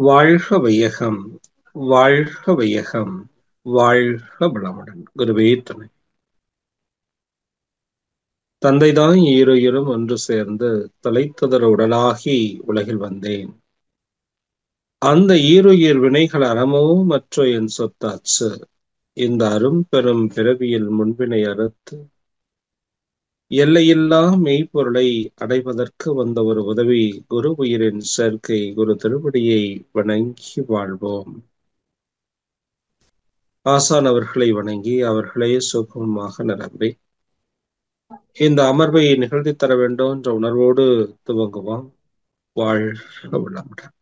வாழ்க வையகம், வாழ்க வையகம், வாழ்க வளமுடன். குருவே துணை. தந்தைதான் ஈருயிரும் ஒன்று சேர்ந்து தலைத்துதற உடலாகி உலகில் வந்தேன். அந்த ஈருயிர் வினைகள் அறமோ மற்ற என் சொத்தாச்சு. இந்த அரும் பெரும் பிறவியில் முன்பினை அறுத்து எல்லையில்லா மெய்ப்பொருளை அடைவதற்கு வந்த ஒரு உதவி குரு உயிரின் சேர்க்கை. குரு திருவடியை வணங்கி வாழ்வோம். ஆசான் அவர்களை வணங்கி அவர்களே சுகமாக நிரம்பி இந்த அமர்வை நிகழ்த்தி தர வேண்டும் என்ற உணர்வோடு துவங்குவோம். வாழ்க வளமுடன்,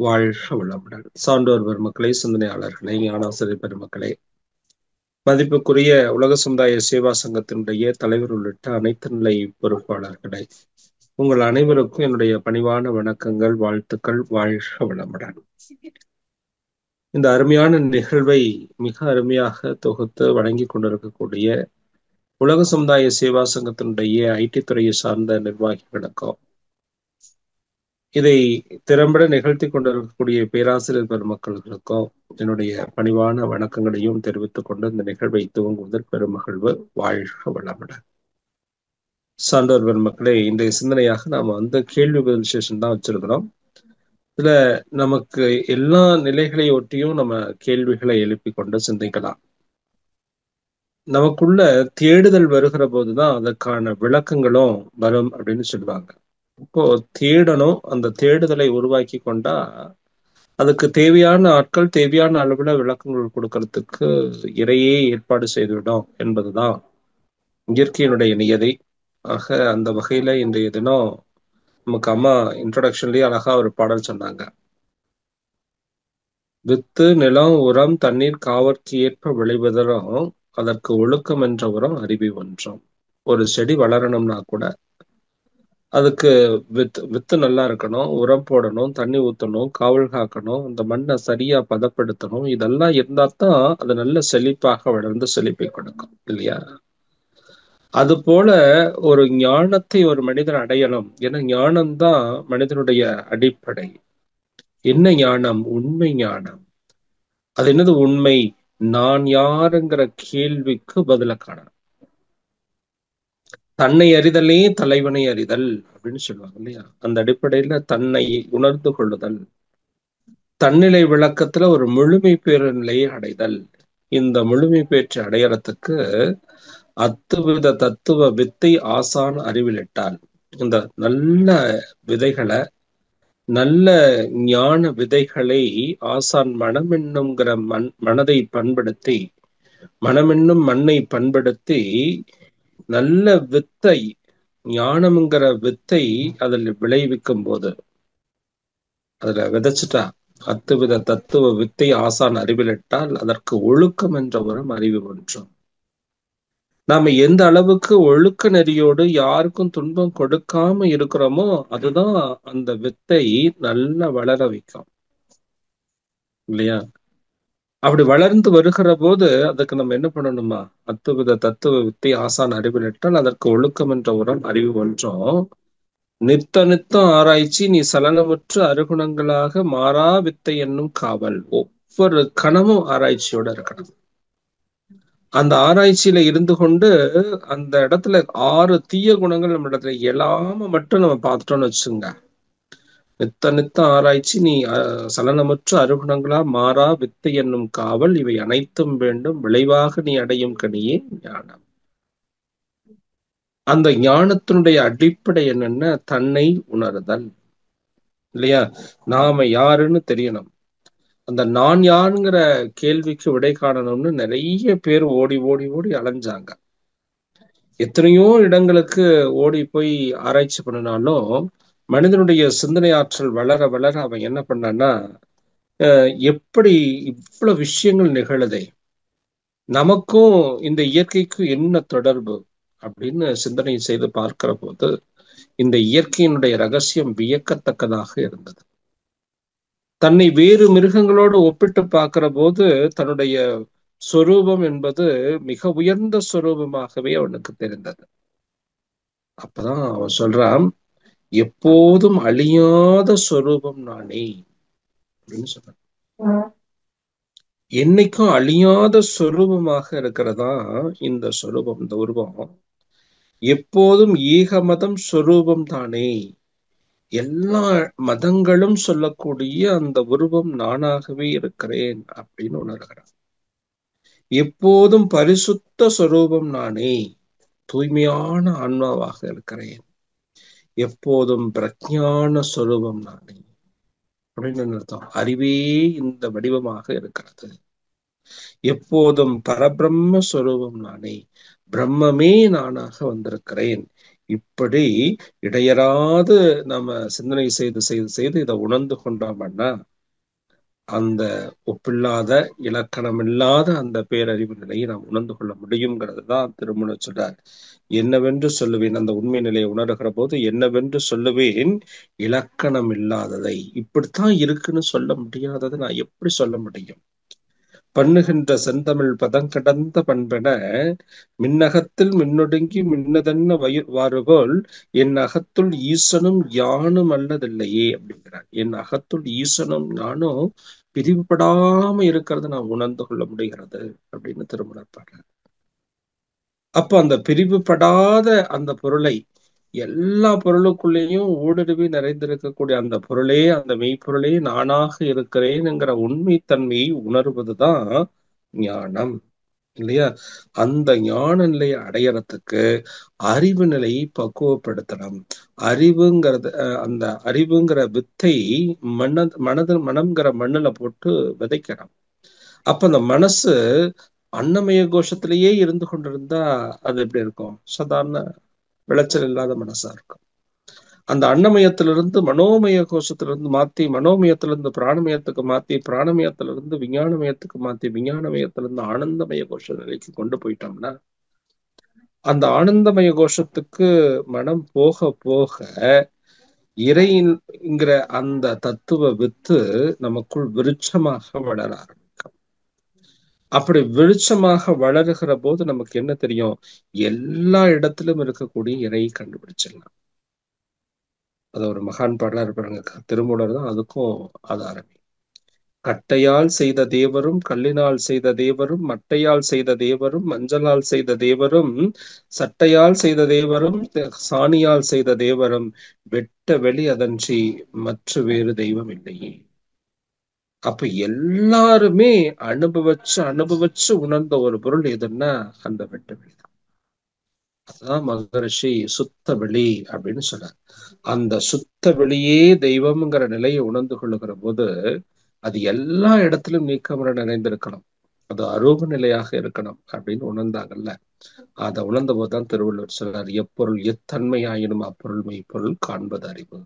வாழ்க வளமுடன். சான்றோர் பெருமக்களே, சிந்தனையாளர்களே, ஞானாசிரியர் பெருமக்களே, மதிப்புக்குரிய உலக சமுதாய சேவா சங்கத்தினுடைய தலைவர் உள்ளிட்ட அனைத்து நிலை பொறுப்பாளர்களே, உங்கள் அனைவருக்கும் என்னுடைய பணிவான வணக்கங்கள், வாழ்த்துக்கள். வாழ்க வளமுடன். இந்த அருமையான நிகழ்வை மிக அருமையாக தொகுத்து வழங்கி கொண்டிருக்கக்கூடிய உலக சமுதாய சேவா சங்கத்தினுடைய ஐடி துறையை சார்ந்த நிர்வாகிகளுக்கும், இதை திறம்பட நிகழ்த்தி கொண்டிருக்கக்கூடிய பேராசிரியர் பெருமக்களுக்கும் என்னுடைய பணிவான வணக்கங்களையும் தெரிவித்துக் கொண்டு இந்த நிகழ்வை துவங்குவதில் பெருமகிழ்வு. வாழ்க வளமுடன். சான்றோர் பெருமக்களே, இன்றைய சிந்தனையாக நாம கேள்வி பதில் செஷன் தான் வச்சிருக்கிறோம். இதுல நமக்கு எல்லா நிலைகளை ஒட்டியும் நம்ம கேள்விகளை எழுப்பி கொண்டு சிந்திக்கலாம். நமக்குள்ள தேடுதல் வருகிற போதுதான் அதற்கான விளக்கங்களும் வரும் அப்படின்னு சொல்லுவாங்க. இப்போ தேடணும், அந்த தேடுதலை உருவாக்கி கொண்டா அதுக்கு தேவையான ஆட்கள் தேவையான அளவுல விளக்கங்கள் கொடுக்கறதுக்கு இறையே ஏற்பாடு செய்துவிடும் என்பதுதான் இயற்கையினுடைய நியதி. ஆக அந்த வகையில இன்றைய தினம் நமக்கு அம்மா இன்ட்ரோடக்ஷன்லயே அழகா ஒரு பாடல் சொன்னாங்க. வித்து, நிலம், உரம், தண்ணீர் காவற்கு ஏற்ப விளைவதரும் அதற்கு ஒழுக்கம் என்ற உரம் அறிவி ஒன்றும். ஒரு செடி வளரணும்னா கூட அதுக்கு வித்து நல்லா இருக்கணும், உரம் போடணும், தண்ணி ஊத்தணும், காவல் காக்கணும், அந்த மண்ணை சரியா பதப்படுத்தணும். இதெல்லாம் இருந்தா தான் அது நல்ல செழிப்பாக வளர்ந்து செழிப்பை கொடுக்கும், இல்லையா? அது போல ஒரு ஞானத்தை ஒரு மனிதன் அடையணும். ஏன்னா ஞானம்தான் மனிதனுடைய அடிப்படை. என்ன ஞானம்? உண்மை ஞானம். அது என்னது உண்மை? நான் யாருங்கிற கேள்விக்கு பதில காணணும். தன்னை அறிதலே தலைவனை அறிதல் அப்படின்னு சொல்லுவாங்க, இல்லையா? அந்த அடிப்படையில தன்னை உணர்ந்து கொள்ளுதல், தன்னிலை விளக்கத்துல ஒரு முழுமை பெறு நிலையை அடைதல். இந்த முழுமை பெற்று அடையறதுக்கு அத்துவித தத்துவ வித்தை ஆசான் அறிவிலிட்டால், இந்த நல்ல விதைகளை, நல்ல ஞான விதைகளை ஆசான் மனம் என்னுங்கிற மனதை பண்படுத்தி, மனமென்னும் மண்ணை பண்படுத்தி நல்ல வித்தை, ஞானம்ங்கிற வித்தை அதில் விளைவிக்கும் போது, அதுல விதைச்சிட்டா அத்துவித தத்துவ வித்தை ஆசான் அறிவிலிட்டால் அதற்கு ஒழுக்கம் என்ற ஒரு அறிவு ஒன்றும். நாம எந்த அளவுக்கு ஒழுக்க நெறியோடு யாருக்கும் துன்பம் கொடுக்காம இருக்கிறோமோ அதுதான் அந்த வித்தை நல்லா வளர வைக்கும், இல்லையா? அப்படி வளர்ந்து வருகிற போது அதுக்கு நம்ம என்ன பண்ணணுமா? அத்துவித தத்துவ வித்தை ஆசான் அறிவிலிட்டால் அதற்கு ஒழுக்கம் என்ற உரம் அறிவு ஒன்றும். நித்த நித்தம் ஆராய்ச்சி நீ சலனமுற்று அருகுணங்களாக மாறா வித்தை என்னும் காவல். ஒவ்வொரு கணமும் ஆராய்ச்சியோட இருக்கணும். அந்த ஆராய்ச்சியில இருந்து கொண்டு அந்த இடத்துல 6 தீய குணங்கள் நம்ம இடத்துல எழாம மட்டும் நம்ம பார்த்துட்டோம்னு வச்சுங்க. நித்த நித்த ஆராய்ச்சி நீ சலனமற்ற அருகுணங்களா மாறா வித்தை என்னும் காவல், இவை அனைத்தும் வேண்டும் விளைவாக நீ அடையும் கனியே ஞானம். அந்த ஞானத்தினுடைய அடிப்படை என்னன்னா தன்னை உணர்தல், இல்லையா? நாம யாருன்னு தெரியணும். அந்த நான் யாருங்கிற கேள்விக்கு விடை காணணும்னு நிறைய பேர் ஓடி ஓடி ஓடி அலைஞ்சாங்க. எத்தனையோ இடங்களுக்கு ஓடி போய் ஆராய்ச்சி பண்ணினாலும் மனிதனுடைய சிந்தனை ஆற்றல் வளர வளர அவன் என்ன பண்ணான்னா, எப்படி இவ்வளவு விஷயங்கள் நிகழுதே, நமக்கும் இந்த இயற்கைக்கும் என்ன தொடர்பு அப்படின்னு சிந்தனை செய்து பார்க்கிற போது இந்த இயற்கையினுடைய ரகசியம் வியக்கத்தக்கதாக இருந்தது. தன்னை வேறு மிருகங்களோடு ஒப்பிட்டு பார்க்கிற போது தன்னுடைய சொரூபம் என்பது மிக உயர்ந்த சொரூபமாகவே அவனுக்கு தெரிந்தது. அப்பதான் அவன் சொல்றான், எப்போதும் அழியாத சொரூபம் நானே அப்படின்னு சொல்ற. என்னைக்கும் அழியாத சொரூபமாக இருக்கிறதா இந்த சொரூபம், இந்த உருவம். எப்போதும் ஏக மதம் சொரூபம் தானே, எல்லா மதங்களும் சொல்லக்கூடிய அந்த உருவம் நானாகவே இருக்கிறேன் அப்படின்னு உணர்கிறார். எப்போதும் பரிசுத்த சொரூபம் நானே, தூய்மையான ஆன்மாவாக இருக்கிறேன். எப்போதும் பிரஜான சொரூபம் நானே அப்படின்னு அர்த்தம். அறிவே இந்த வடிவமாக இருக்கிறது. எப்போதும் பரபிரம்ம சொரூபம் நானே, பிரம்மமே நானாக வந்திருக்கிறேன். இப்படி இடையறாது நம்ம சிந்தனை செய்து செய்து செய்து இதை உணர்ந்து கொண்டோம்னா அந்த ஒப்பில்லாத இலக்கணமில்லாத அந்த பேரறிவு நிலையை நாம் உணர்ந்து கொள்ள முடியுங்கிறது தான் திருமூலர் சொல்றார். என்னவென்று சொல்லுவேன், அந்த உண்மை நிலையை உணர்கிற போது என்னவென்று சொல்லுவேன், இலக்கணம் இல்லாததை. இப்படித்தான் இருக்குன்னு சொல்ல முடியாததை நான் எப்படி சொல்ல முடியும்? பண்ணுகின்ற செந்தமிழ் பதங்கடந்த பண்பென மின்னகத்தில் மின்னொடுங்கி மின்னதென்ன வாறுகோல் என் அகத்துள் ஈசனும் யானும் அல்லதில்லையே அப்படிங்கிறார். என் அகத்துள் ஈசனும் நானும் பிரிவுபடாம இருக்கிறத நான் உணர்ந்து கொள்ள முடிகிறது அப்படின்னு திருமூலர் பாடுறார். அப்ப அந்த பிரிவுபடாத அந்த பொருளை, எல்லா பொருளுக்குள்ளேயும் ஊடுருவி நிறைந்திருக்கக்கூடிய அந்த பொருளே, அந்த மெய்ப்பொருளே நானாக இருக்கிறேன்ங்கிற உண்மைத்தன்மையை உணர்வதுதான் ஞானம், இல்லையா? அந்த ஞான நிலையை அடையறதுக்கு அறிவு நிலையை பக்குவப்படுத்தணும். அறிவுங்கிறது அந்த அறிவுங்கிற வித்தை மனம்ங்கிற மண்ணுல போட்டு விதைக்கணும். அப்ப அந்த மனசு அன்னமய கோஷத்திலேயே இருந்து கொண்டிருந்தா அது எப்படி இருக்கும்? சாதாரண விளைச்சல் இல்லாத மனசா இருக்கும். அந்த அன்னமயத்திலிருந்து மனோமய கோஷத்திலிருந்து மாத்தி, மனோமயத்திலிருந்து பிராணமயத்துக்கு மாத்தி, பிராணமயத்திலிருந்து விஞ்ஞானமயத்துக்கு மாத்தி, விஞ்ஞானமயத்திலிருந்து ஆனந்தமய கோஷ நிலைக்கு கொண்டு போயிட்டோம்னா, அந்த ஆனந்தமய கோஷத்துக்கு மனம் போக போக இறைங்கிற அந்த தத்துவ வித்து நமக்குள் விருட்சமாக வளர ஆரம்பிக்கும். அப்படி விருட்சமாக வளருகிற போது நமக்கு என்ன தெரியும்? எல்லா இடத்திலும் இருக்கக்கூடிய இறையை கண்டுபிடிச்சிடலாம். அது ஒரு மகான் பாடலா பாருங்க, திருமூலர் தான் அதுக்கும் ஆதாரமே. கட்டையால் செய்த தேவரும், கல்லினால் செய்த தேவரும், மட்டையால் செய்த தேவரும், மஞ்சளால் செய்த தேவரும், சட்டையால் செய்த தேவரும், சாணியால் செய்த தேவரும், வெட்ட வெளி அதன்றி மற்ற வேறு தெய்வம் இல்லையே. அப்ப எல்லாருமே அனுபவிச்சு உணர்ந்த ஒரு பொருள் எதுன்னா அந்த வெட்ட வெளி. அதுதான் மகரிஷி சுத்த வெளி அப்படின்னு சொல்றார். அந்த சுத்த வெளியே தெய்வம்ங்கிற நிலையை உணர்ந்து கொள்ளுகிற போது அது எல்லா இடத்திலும் நீக்கமர நிறைந்திருக்கணும், அது அரூப நிலையாக இருக்கணும் அப்படின்னு உணர்ந்தாங்கல்ல. அதை உணர்ந்த போதுதான் திருவள்ளுவர் சொல்றார், எப்பொருள் எத்தன்மையாயினும் அப்பொருள் மெய்ப்பொருள் காண்பது அறிவு.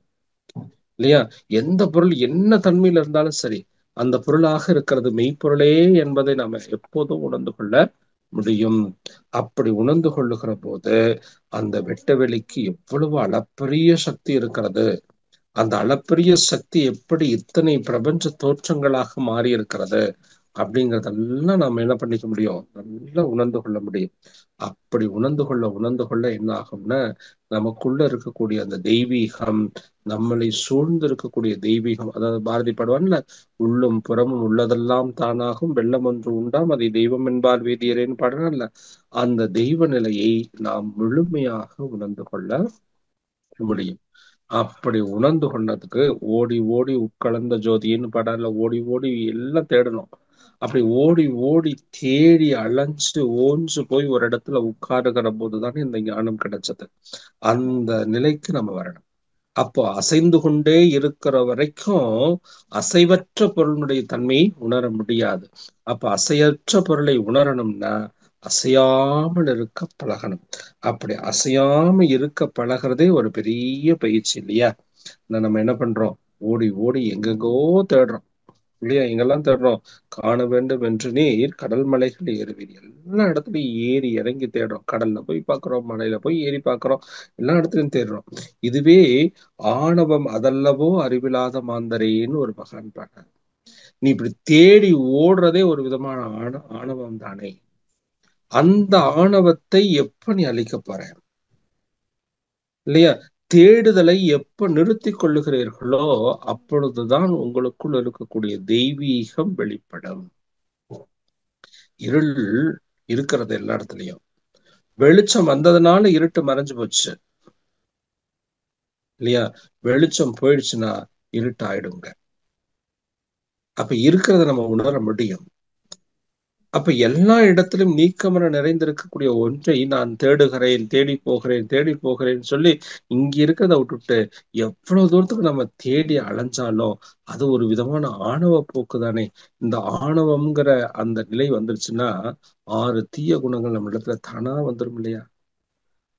இல்லையா? எந்த பொருள் என்ன தன்மையில இருந்தாலும் சரி, அந்த பொருளாக இருக்கிறது மெய்ப்பொருளே என்பதை நாம எப்போதும் உணர்ந்து கொள்ள முடியும். அப்படி உணர்ந்து கொள்ளுகிற போது அந்த வெட்டவெளிக்கு எவ்வளவு அளப்பரிய சக்தி இருக்கிறது, அந்த அளப்பரிய சக்தி எப்படி இத்தனை பிரபஞ்ச தோற்றங்களாக மாறி இருக்கிறது அப்படிங்கிறதெல்லாம் நாம என்ன பண்ணிக்க முடியும், நல்லா உணர்ந்து கொள்ள முடியும். அப்படி உணர்ந்து கொள்ள என்ன ஆகும்னா, நமக்குள்ள இருக்கக்கூடிய அந்த தெய்வீகம், நம்மளை சூழ்ந்து இருக்கக்கூடிய தெய்வீகம், அதாவது பாரதி பாடுவான்ல, உள்ளும் புறமும் உள்ளதெல்லாம் தானாகும் வெள்ளம் ஒன்று உண்டாம் அதை தெய்வம் என்பார் வேதியரேன்னு பாடுறான்ல, அந்த தெய்வ நிலையை நாம் முழுமையாக உணர்ந்து கொள்ள முடியும். அப்படி உணர்ந்து கொண்டதுக்கு ஓடி ஓடி உட்கலந்த ஜோதின்னு பாடல, ஓடி ஓடி எல்லாம் தேடணும். அப்படி ஓடி ஓடி தேடி அலைஞ்சு ஓஞ்சு போய் ஒரு இடத்துல உட்காருகிற போதுதானே இந்த ஞானம் கிடைச்சது. அந்த நிலைக்கு நம்ம வரணும். அப்போ அசைந்து கொண்டே இருக்கிற வரைக்கும் அசைவற்ற பொருளுடைய தன்மையை உணர முடியாது. அப்ப அசையற்ற பொருளை உணரணும்னா அசையாமல் இருக்க பழகணும். அப்படி அசையாம இருக்க பழகிறதே ஒரு பெரிய பயிற்சி, இல்லையா? நம்ம என்ன பண்றோம், ஓடி ஓடி எங்கெங்கோ தேடுறோம், இல்லையா? எங்கெல்லாம் தேடுறோம், காண வேண்டும் என்று நீர் கடல் மலைகள் ஏறுவீர், எல்லா இடத்துலயும் ஏறி இறங்கி தேடுறோம். கடல்ல போய் பார்க்கிறோம், மலையில போய் ஏறி பார்க்கிறோம், எல்லா இடத்துலயும் தேடுறோம். இதுவே ஆணவம் அதல்லவோ அறிவில்லாத மாந்தரேன்னு ஒரு மகான் பாட்டார். நீ இப்படி தேடி ஓடுறதே ஒரு விதமான ஆணவம் தானே. அந்த ஆணவத்தை எப்ப நீ அழிக்க போற, இல்லையா? தேடுதலை எப்ப நிறுத்திக் கொள்ளுகிறீர்களோ அப்பொழுதுதான் உங்களுக்குள் இருக்கக்கூடிய தெய்வீகம் வெளிப்படும். இருள் இருக்கிறது எல்லா இடத்துலயும். வெளிச்சம் வந்ததுனால இருட்டு மறைஞ்சு போச்சு இல்லையா? வெளிச்சம் போயிடுச்சுன்னா இருட்டு ஆயிடுங்க. அப்ப இருக்கிறத நம்ம உணர முடியும். அப்ப எல்லா இடத்திலும் நீக்கமர நிறைந்திருக்கக்கூடிய ஒன்றை நான் தேடுகிறேன், தேடி போகிறேன், தேடி போகிறேன் சொல்லி இங்க இருக்கிறத விட்டுட்டு எவ்வளவு தூரத்துக்கு நம்ம தேடி அலைஞ்சாலும் அது ஒரு விதமான ஆணவ போக்கு தானே. இந்த ஆணவம்ங்கிற அந்த நிலை வந்துருச்சுன்னா 6 தீய குணங்கள் நம்ம இடத்துல தானா வந்துரும் இல்லையா?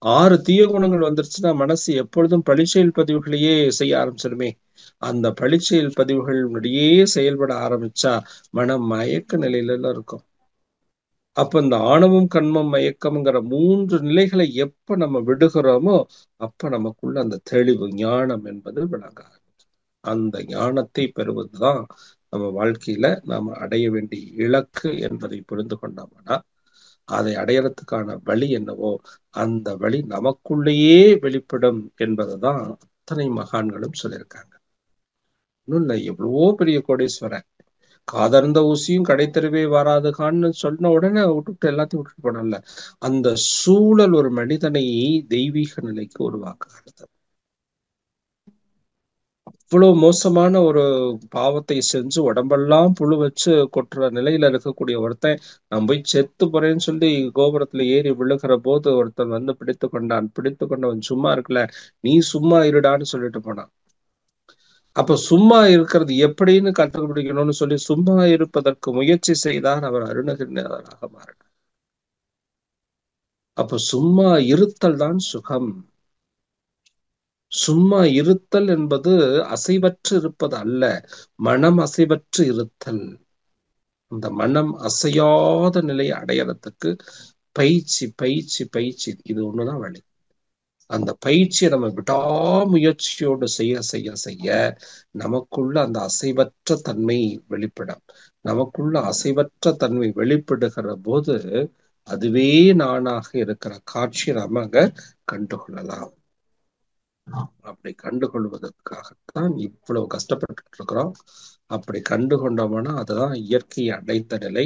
6 தீய குணங்கள் வந்துருச்சுன்னா மனசு எப்பொழுதும் பழிச்செயல் பதிவுகளையே செய்ய ஆரம்பிச்சிடுமே. அந்த பழிச்செயல் பதிவுகளினுடையே செயல்பட ஆரம்பிச்சா மனம் மயக்க நிலையில எல்லாம் இருக்கும். அப்ப இந்த ஆணவம், கண்மம், மயக்கம்ங்கிற 3 நிலைகளை எப்ப நம்ம விடுகிறோமோ அப்ப நமக்குள்ள அந்த தெளிவு ஞானம் என்பது விளங்க ஆரம்பிக்கும். அந்த ஞானத்தை பெறுவதுதான் நம்ம வாழ்க்கையில நாம அடைய வேண்டிய இலக்கு என்பதை புரிந்து கொண்டோம்னா அதை அடையறதுக்கான வழி என்னவோ அந்த வழி நமக்குள்ளேயே வெளிப்படும் என்பதுதான் அத்தனை மகான்களும் சொல்லியிருக்காங்க. இன்னும் இல்லை, எவ்வளவோ பெரிய கோடீஸ்வரன் காதர்ந்த ஊசியும் கடைத்தெருவே வராதுகான்னு சொன்ன உடனே விட்டுட்டு எல்லாத்தையும் விட்டுட்டு போனல. அந்த சூழல் ஒரு மனிதனை தெய்வீக நிலைக்கு உருவாக்குகிறது. இவ்வளவு மோசமான ஒரு பாவத்தை செஞ்சு உடம்பெல்லாம் புழு வச்சு கொட்டுற நிலையில இருக்கக்கூடிய ஒருத்தன் நான் போய் செத்து போறேன்னு சொல்லி கோபுரத்துல ஏறி விழுகிற போது ஒருத்தன் வந்து பிடித்து கொண்டான். பிடித்து கொண்டவன் சும்மா இருக்கல, நீ சும்மா இருடான்னு சொல்லிட்டு போனான். அப்ப சும்மா இருக்கிறது எப்படின்னு கண்டுபிடிக்கணும்னு சொல்லி சும்மா இருப்பதற்கு முயற்சி செய்தார். அவர் அருணகிரிநாதராக மாறினார். அப்ப சும்மா இருத்தல் தான் சுகம். சும்மா இருத்தல் என்பது அசைவற்று இருப்பது அல்ல, மனம் அசைவற்று இருத்தல். அந்த மனம் அசையாத நிலையை அடையறதுக்கு பயிற்சி பயிற்சி பயிற்சி, இது ஒண்ணுதான் வழி. அந்த பயிற்சியை நம்ம விடாமுயற்சியோடு செய்ய செய்ய செய்ய நமக்குள்ள அந்த அசைவற்ற தன்மை வெளிப்படும். நமக்குள்ள அசைவற்ற தன்மை வெளிப்படுகிற போது அதுவே நானாக இருக்கிற காட்சி நாம அங்க கண்டுகொள்ளலாம். அப்படி கண்டுகொள்வதற்காகத்தான் இவ்வளவு கஷ்டப்பட்டு இருக்கிறோம். அப்படி கண்டுகொண்டோம்னா அதுதான் இயற்கையை அடைந்த நிலை.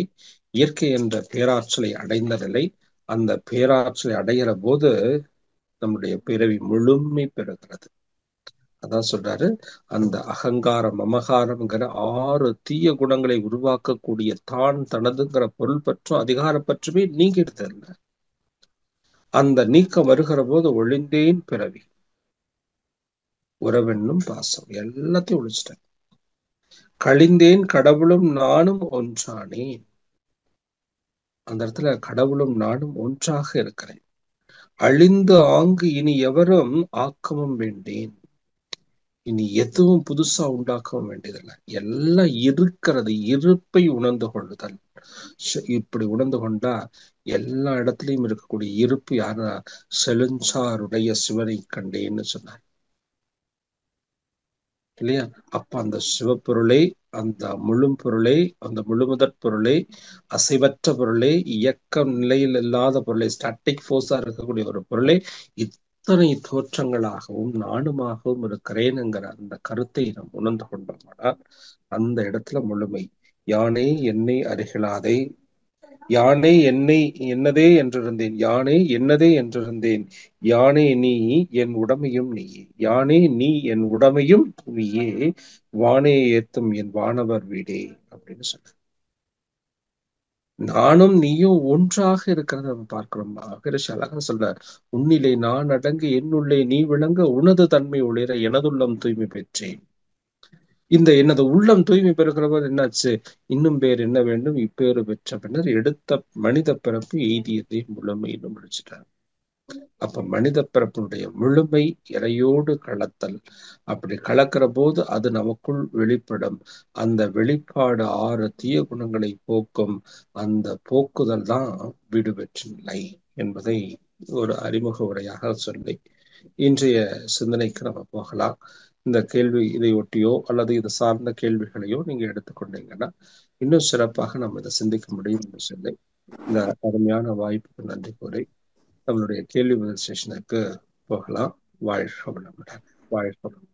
இயற்கை என்ற பேராற்றலை அடைந்த நிலை. அந்த பேராற்றலை அடைகிற போது நம்முடைய பிறவி முழுமை பெறுகிறது. அதான் சொல்றாரு, அந்த அகங்காரம் மமகாரம்ங்கிற 6 தீய குணங்களை உருவாக்கக்கூடிய தான் தனதுங்கிற பொருள் பற்றும் அதிகார பற்றுமே நீங்கிடுது இல்ல. அந்த நீக்கம் வருகிற போது ஒழிந்தேன் பிறவி உறவென்னும் பாசம் எல்லாத்தையும் ஒழிச்சிட்டேன். கழிந்தேன் கடவுளும் நானும் ஒன்றானேன். அந்த இடத்துல கடவுளும் நானும் ஒன்றாக இருக்கிறேன். அழிந்து ஆங்கு இனி எவரும் ஆக்கமும் வேண்டேன். இனி எதுவும் புதுசா உண்டாக்கவும் வேண்டியதில்லை. எல்லாம் இருக்கிறது, இருப்பை உணர்ந்து கொள்ளுதல். இப்படி உணர்ந்து கொண்டா எல்லா இடத்துலயும் இருக்கக்கூடிய இருப்பு யாரா, செழுஞ்சாருடைய சிவனை கண்டேன்னு சொன்னார் இல்லையா? அப்ப அந்த சிவப்பொருளை, அந்த முழு பொருளை, அந்த முழுமுதற் பொருளை, அசைவற்ற பொருளை, இயக்க நிலையில் இல்லாத பொருளை, ஸ்டாட்டிக் போர்ஸா இருக்கக்கூடிய ஒரு பொருளை இத்தனை தோற்றங்களாகவும் நானுமாகவும் இருக்கிறேன்ங்கிற அந்த கருத்தை நாம் உணர்ந்து கொண்டோம்னா அந்த இடத்துல முழுமை. யானே என்னை அறிகளாதே, யானே என்னை என்னதே என்றிருந்தேன், யானே என்னதே என்றிருந்தேன், யானே நீ என் உடமையும் நீயே, யானே நீ என் உடமையும் நீயே, வானே ஏத்தும் என் வானவர் வீடே அப்படின்னு சொன்ன. நானும் நீயும் ஒன்றாக இருக்கிறத நம்ம பார்க்கிறோம். மகரிஷி அழகா சொல்ற, உன்னிலே நான் அடங்க என்னுள்ளே நீ விளங்க உனது தன்மை ஒளிர எனதுள்ளம் தூய்மை பெற்றேன். இந்த எனது உள்ளம் தூய்மை பெறுகிறவர் என்னாச்சு, இன்னும் பேர் என்ன வேண்டும், இப்பேறு பெற்ற பின்னர் எடுத்த மனித பிறப்பு எய்தியதை முழுமைன்னு முடிச்சிட்டார். அப்ப மனித பிறப்பினுடைய முழுமை இறையோடு கலத்தல். அப்படி கலக்கிற போது அது நமக்குள் வெளிப்படும். அந்த வெளிப்பாடு 6 தீய குணங்களை போக்கும். அந்த போக்குதல் தான் வீடு பெற்ற நிலை என்பதை ஒரு அறிமுக உரையாக சொல்லி இன்றைய சிந்தனைக்கு நம்ம போகலாம். இந்த கேள்வி இதை ஒட்டியோ அல்லது இது சார்ந்த கேள்விகளையோ நீங்க எடுத்துக்கொண்டீங்கன்னா இன்னும் சிறப்பாக நம்ம இதை சிந்திக்க முடியும் என்று சொல்லி இந்த அருமையான வாய்ப்புக்கு நன்றி கூறி நம்மளுடைய கேள்வி பதில் செஷனுக்கு போகலாம். வாழ்க வளமுடன். வாழ்க வளமுடன்.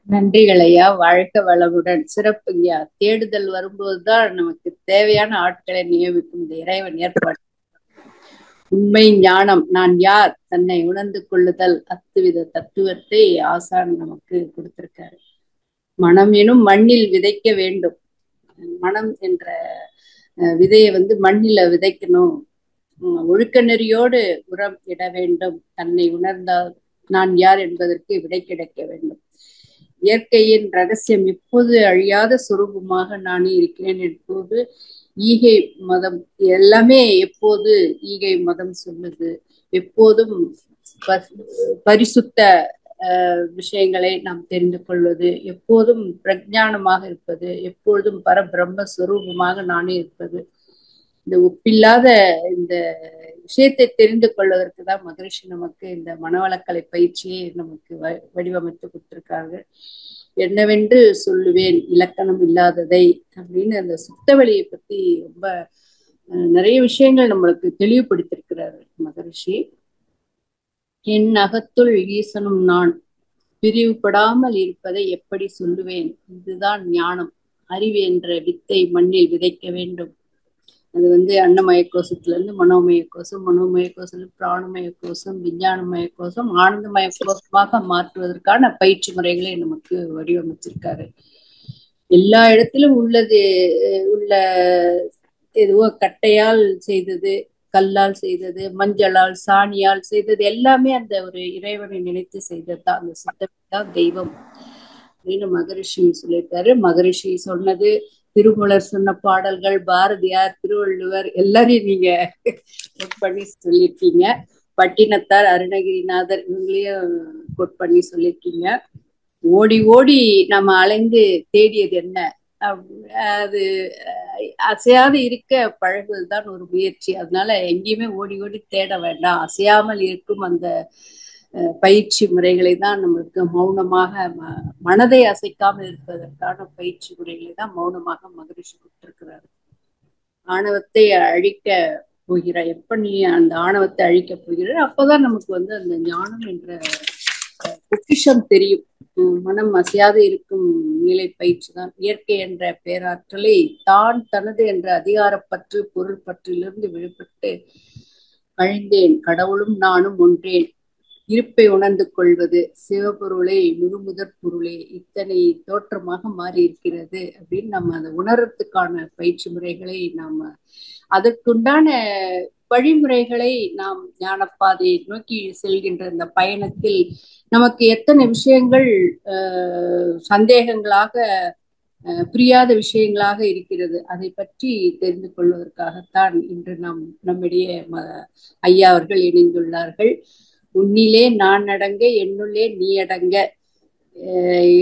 நன்றிகள் ஐயா. வாழ்க வளமுடன். சிறப்புங்கய்யா. தேடுதல் வரும்போதுதான் நமக்கு தேவையான ஆட்களை நியமிக்கும் இந்த இறைவன் ஏற்பாடு. உண்மை ஞானம், நான் யார், தன்னை உணர்ந்து கொள்ளுதல், அத்துவித தத்துவத்தை ஆசான் நமக்கு கொடுத்திருக்காரு. மனம் எனும் மண்ணில் விதைக்க வேண்டும். மனம் என்ற விதையை மண்ணில விதைக்கணும். ஒழுக்க நெறியோடு உரம் இட வேண்டும். தன்னை உணர்ந்தால் நான் யார் என்பதற்கு விடை கிடைக்க வேண்டும். இயற்கையின் ரகசியம் எப்போது அழியாத சுரூபமாக நானே இருக்கிறேன். எப்போது ஈகை மதம் எல்லாமே எப்போது ஈகை மதம் சொல்லுது. எப்போதும் பரிசுத்த விஷயங்களை நாம் தெரிந்து கொள்வது, எப்போதும் பிரஜானமாக இருப்பது, எப்பொழுதும் பரபிரம்ம ஸ்வரூபமாக நானே இருப்பது. இந்த ஒப்பில்லாத இந்த விஷயத்தை தெரிந்து கொள்வதற்கு தான் மகரிஷி நமக்கு இந்த மனவளக்கலை பயிற்சியை நமக்கு வடிவமைத்து கொடுத்திருக்கார்கள். என்னவென்று சொல்லுவேன் இலக்கணம் இல்லாததை அப்படின்னு அந்த சுத்தவெளியை பத்தி ரொம்ப நிறைய விஷயங்கள் நம்மளுக்கு தெளிவுபடுத்திருக்கிறார் மகரிஷி. என் அகத்துள் ஈசனும் நான் பிரிவுபடாமல் இருப்பதை எப்படி சொல்லுவேன்? இதுதான் ஞானம். அறிவு என்ற வித்தை மண்ணில் விதைக்க வேண்டும். அது அன்னமய கோஷத்துல இருந்து மனோமய கோஷம், மனோமய கோஷம் பிராணமய கோஷம், விஞ்ஞானமய கோஷம், ஆனந்தமய கோஷமாக மாற்றுவதற்கான பயிற்சி முறைகளை நமக்கு வடிவமைச்சிருக்காரு. எல்லா இடத்திலும் உள்ள எதுவோ கட்டையால் செய்தது, கல்லால் செய்தது, மஞ்சளால் சாணியால் செய்தது எல்லாமே அந்த ஒரு இறைவனை நினைத்து செய்ததுதான். அந்த சுத்தம்தான் தெய்வம் அப்படின்னு மகரிஷி சொல்லியிருக்காரு. மகரிஷி சொன்னது, திருமூலர் சொன்ன பாடல்கள், பாரதியார், திருவள்ளுவர் எல்லாரையும் நீங்க பண்ணி சொல்லியிருக்கீங்க. பட்டினத்தார், அருணகிரிநாதர் இவங்களையும் கோட் பண்ணி சொல்லியிருக்கீங்க. ஓடி ஓடி நம்ம அலைந்து தேடியது என்ன? அது அசையாது இருக்க பழகுவதுதான் ஒரு முயற்சி. அதனால எங்கேயுமே ஓடி ஓடி தேட வேண்டாம். அசையாமல் இருக்கும் அந்த பயிற்சி முறைகளை தான் நம்மளுக்கு மௌனமாக மனதை அசைக்காமல் இருப்பதற்கான பயிற்சி முறைகளை தான் மௌனமாக மகரிஷி கொடுத்திருக்கிறாரு. ஆணவத்தை அழிக்க போகிறார். எப்ப நீ அந்த ஆணவத்தை அழிக்க போகிறார் அப்பதான் நமக்கு அந்த ஞானம் என்ற பொக்கிஷம் தெரியும். மனம் அசையாது இருக்கும் நிலை பயிற்சி தான். இயற்கை என்ற பேராற்றலை தான் தனது என்ற அதிகாரப்பற்று பொருள் பற்றிலிருந்து விடுபட்டு அழிந்தேன், கடவுளும் நானும் ஒன்றேன், இருப்பை உணர்ந்து கொள்வது, சிவபொருளே முழுமுதற் பொருளே இத்தனை தோற்றமாக மாறி இருக்கிறது அப்படின்னு நம்ம அதை உணர்றதுக்கான பயிற்சி முறைகளை நாம அதற்குண்டான வழிமுறைகளை நாம் ஞானப்பாதையை நோக்கி செல்கின்ற இந்த பயணத்தில் நமக்கு எத்தனை விஷயங்கள் சந்தேகங்களாக புரியாத விஷயங்களாக இருக்கிறது. அதை பற்றி தெரிந்து கொள்வதற்காகத்தான் இன்று நம்மிடையே ஐயா அவர்கள் இணைந்துள்ளார்கள். உன்னிலே நான் அடங்க, என்னுள்ளே நீ அடங்க,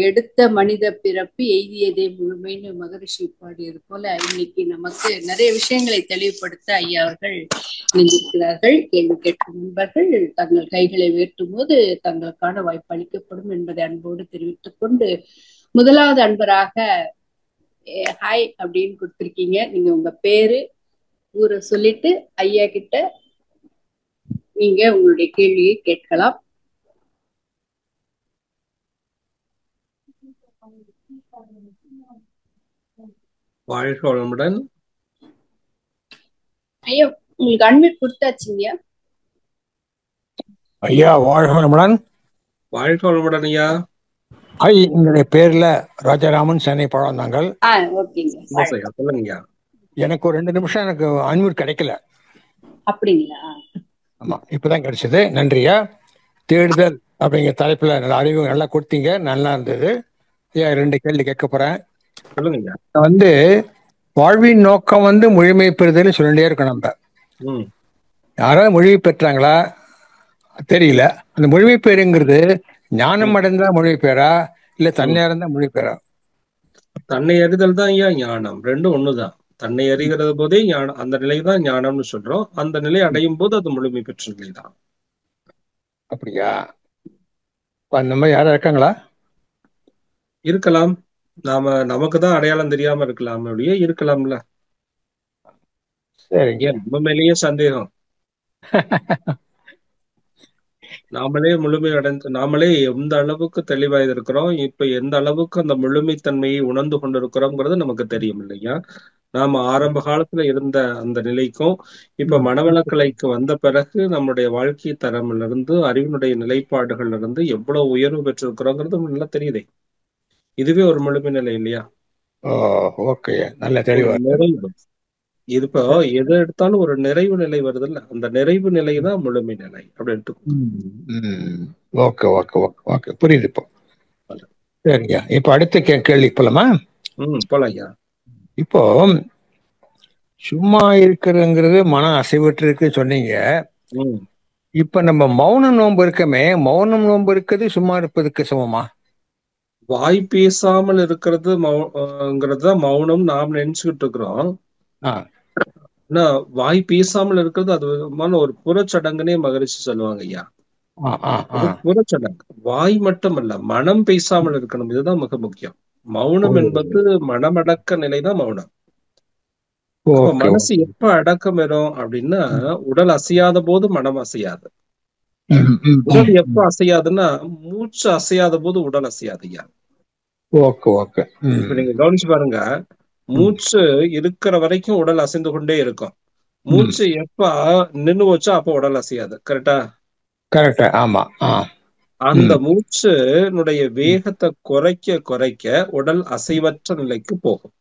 எடுத்த மனித பிறப்பு எய்தியதே முழுமைன்னு மகரிஷி பாடியது போல இன்னைக்கு நமக்கு நிறைய விஷயங்களை தெளிவுபடுத்த ஐயா அவர்கள் இணைந்திருக்கிறார்கள். கேள்வி கேட்கும் நண்பர்கள் தங்கள் கைகளை உயர்த்தும் போது தங்களுக்கான வாய்ப்பு அளிக்கப்படும் என்பதை அன்போடு தெரிவித்துக் கொண்டு, முதலாவது அன்பராக ஹாய் அப்படின்னு கொடுத்திருக்கீங்க. நீங்க உங்க பேரு ஊரை சொல்லிட்டு ஐயா கிட்ட நீங்க உங்களுடைய கேள்வியை கேட்கலாம். வாழ்க வளமுடன். ஐயா உங்களுக்கு அன்மிட் கொடுத்தாச்சுங்கய்யா. ஐயா வாழ்க வளமுடன். வாழ்க வளமுடன் ஐயா. என்னுடைய பேர்ல ராஜாராமன், சென்னை பழந்தாங்கள். சொல்லுங்க. எனக்கு ஒரு 2 நிமிஷம் எனக்கு அன்மியூட் கிடைக்கல. அப்படிங்களா? ஆமா, இப்பதான் கிடைச்சது. நன்றியா. தேடுதல் அப்படிங்கிற தலைப்புல நல்ல அறிவு நல்லா கொடுத்தீங்க, நல்லா இருந்தது. ஐயா 2 கேள்வி கேட்க போறேன். சொல்லுங்க. வாழ்வின் நோக்கம் முழுமை பெறுதல் சொல்லிட்டே இருக்கோம். நம்ம யாராவது முழுமை பெற்றாங்களா தெரியல. அந்த முழுமை பெறுங்கிறது ஞானம் அடைந்தா முழுமை பெறா, இல்ல தன்னை அறிந்தா முழுமை பெறா? தன்னை அறிதல் தான் ஐயா ஞானம். ரெண்டும் ஒண்ணுதான். தன்னை அறிகிறது போதே ஞானம், அந்த நிலைதான் ஞானம்னு சொல்றோம். அந்த நிலை அடையும் போது அது முழுமை பெற்ற நிலைதான். அப்படியா? அந்த மாதிரி யாரா இருக்காங்களா? இருக்கலாம். நமக்கு தான் அடையாளம் தெரியாம இருக்கலாம். அப்படியே இருக்கலாம்ல. சரிங்க. நம்ம மேலேயே சந்தேகம். நாமளே முழுமை அடைந்து நாமளே எந்த அளவுக்கு தெளிவா இருக்கிறோம், இப்ப எந்த அளவுக்கு அந்த முழுமைத்தன்மையை உணர்ந்து கொண்டிருக்கிறோம்ங்கிறது நமக்கு தெரியும் இல்லையா? நாம ஆரம்ப காலத்துல இருந்த அந்த நிலைக்கும் இப்ப மனவளக்கலைக்கு வந்த பிறகு நம்முடைய வாழ்க்கை தரம்ல இருந்து அறிவினுடைய நிலைப்பாடுகள்ல இருந்து எவ்வளவு உயர்வு பெற்றிருக்கிறோங்கிறது நல்லா தெரியுதே. இதுவே ஒரு முழுமை நிலை இல்லையா? ஓகே, நல்ல ஒரு தெளிவா நிறைவு. இது இப்போ எதை எடுத்தாலும் ஒரு நிறைவு நிலை வருது இல்ல, அந்த நிறைவு நிலை தான் முழுமை நிலை அப்படி எடுத்துக்கணும். ஓகே ஓகே ஓகே ஓகே, புரியுது இப்போ. சரிங்க, இப்போ அடுத்த கேள்வி போலாமா? போலாம். இப்போ சும்மா இருக்கிறதுங்கிறது மன அசைவற்று சொன்னீங்க. இப்ப நம்ம மௌன நோன்பு இருக்கமே, மௌனம் நோன்பு இருக்கிறது சும்மா இருப்பதுக்கு சமமா? வாய் பேசாமல் இருக்கிறது மௌனம் நாம் நினைச்சுக்கிட்டு இருக்கிறோம். வாய் பேசாமல் இருக்கிறது அது ஒரு புறச்சடங்குனே மகரிஷி சொல்லுவாங்க ஐயா. புறச்சடங்கு. வாய் மட்டுமல்ல, மனம் பேசாமல் இருக்கணும். இதுதான் மிக முக்கியம். மௌனம் என்பது மனமடக்க நிலைதான் மௌனம். அப்ப மனசு எப்ப அடக்கம் வரும் அப்படின்னா, உடல் அசையாத போது மனம் அசையாது. உடல் எப்ப அசையாதுன்னா, மூச்சு அசையாத போது உடல் அசையாது ஐயா. இப்ப நீங்க கவனிச்சு பாருங்க, மூச்சு இருக்கிற வரைக்கும் உடல் அசைந்து கொண்டே இருக்கும். மூச்சு எப்ப நின்னு வச்சா அப்ப உடல் அசையாது. கரெக்டா? கரெக்டா, ஆமா. அந்த மூச்சுனுடைய வேகத்தை குறைக்க குறைக்க உடல் அசைவற்ற நிலைக்கு போகும்.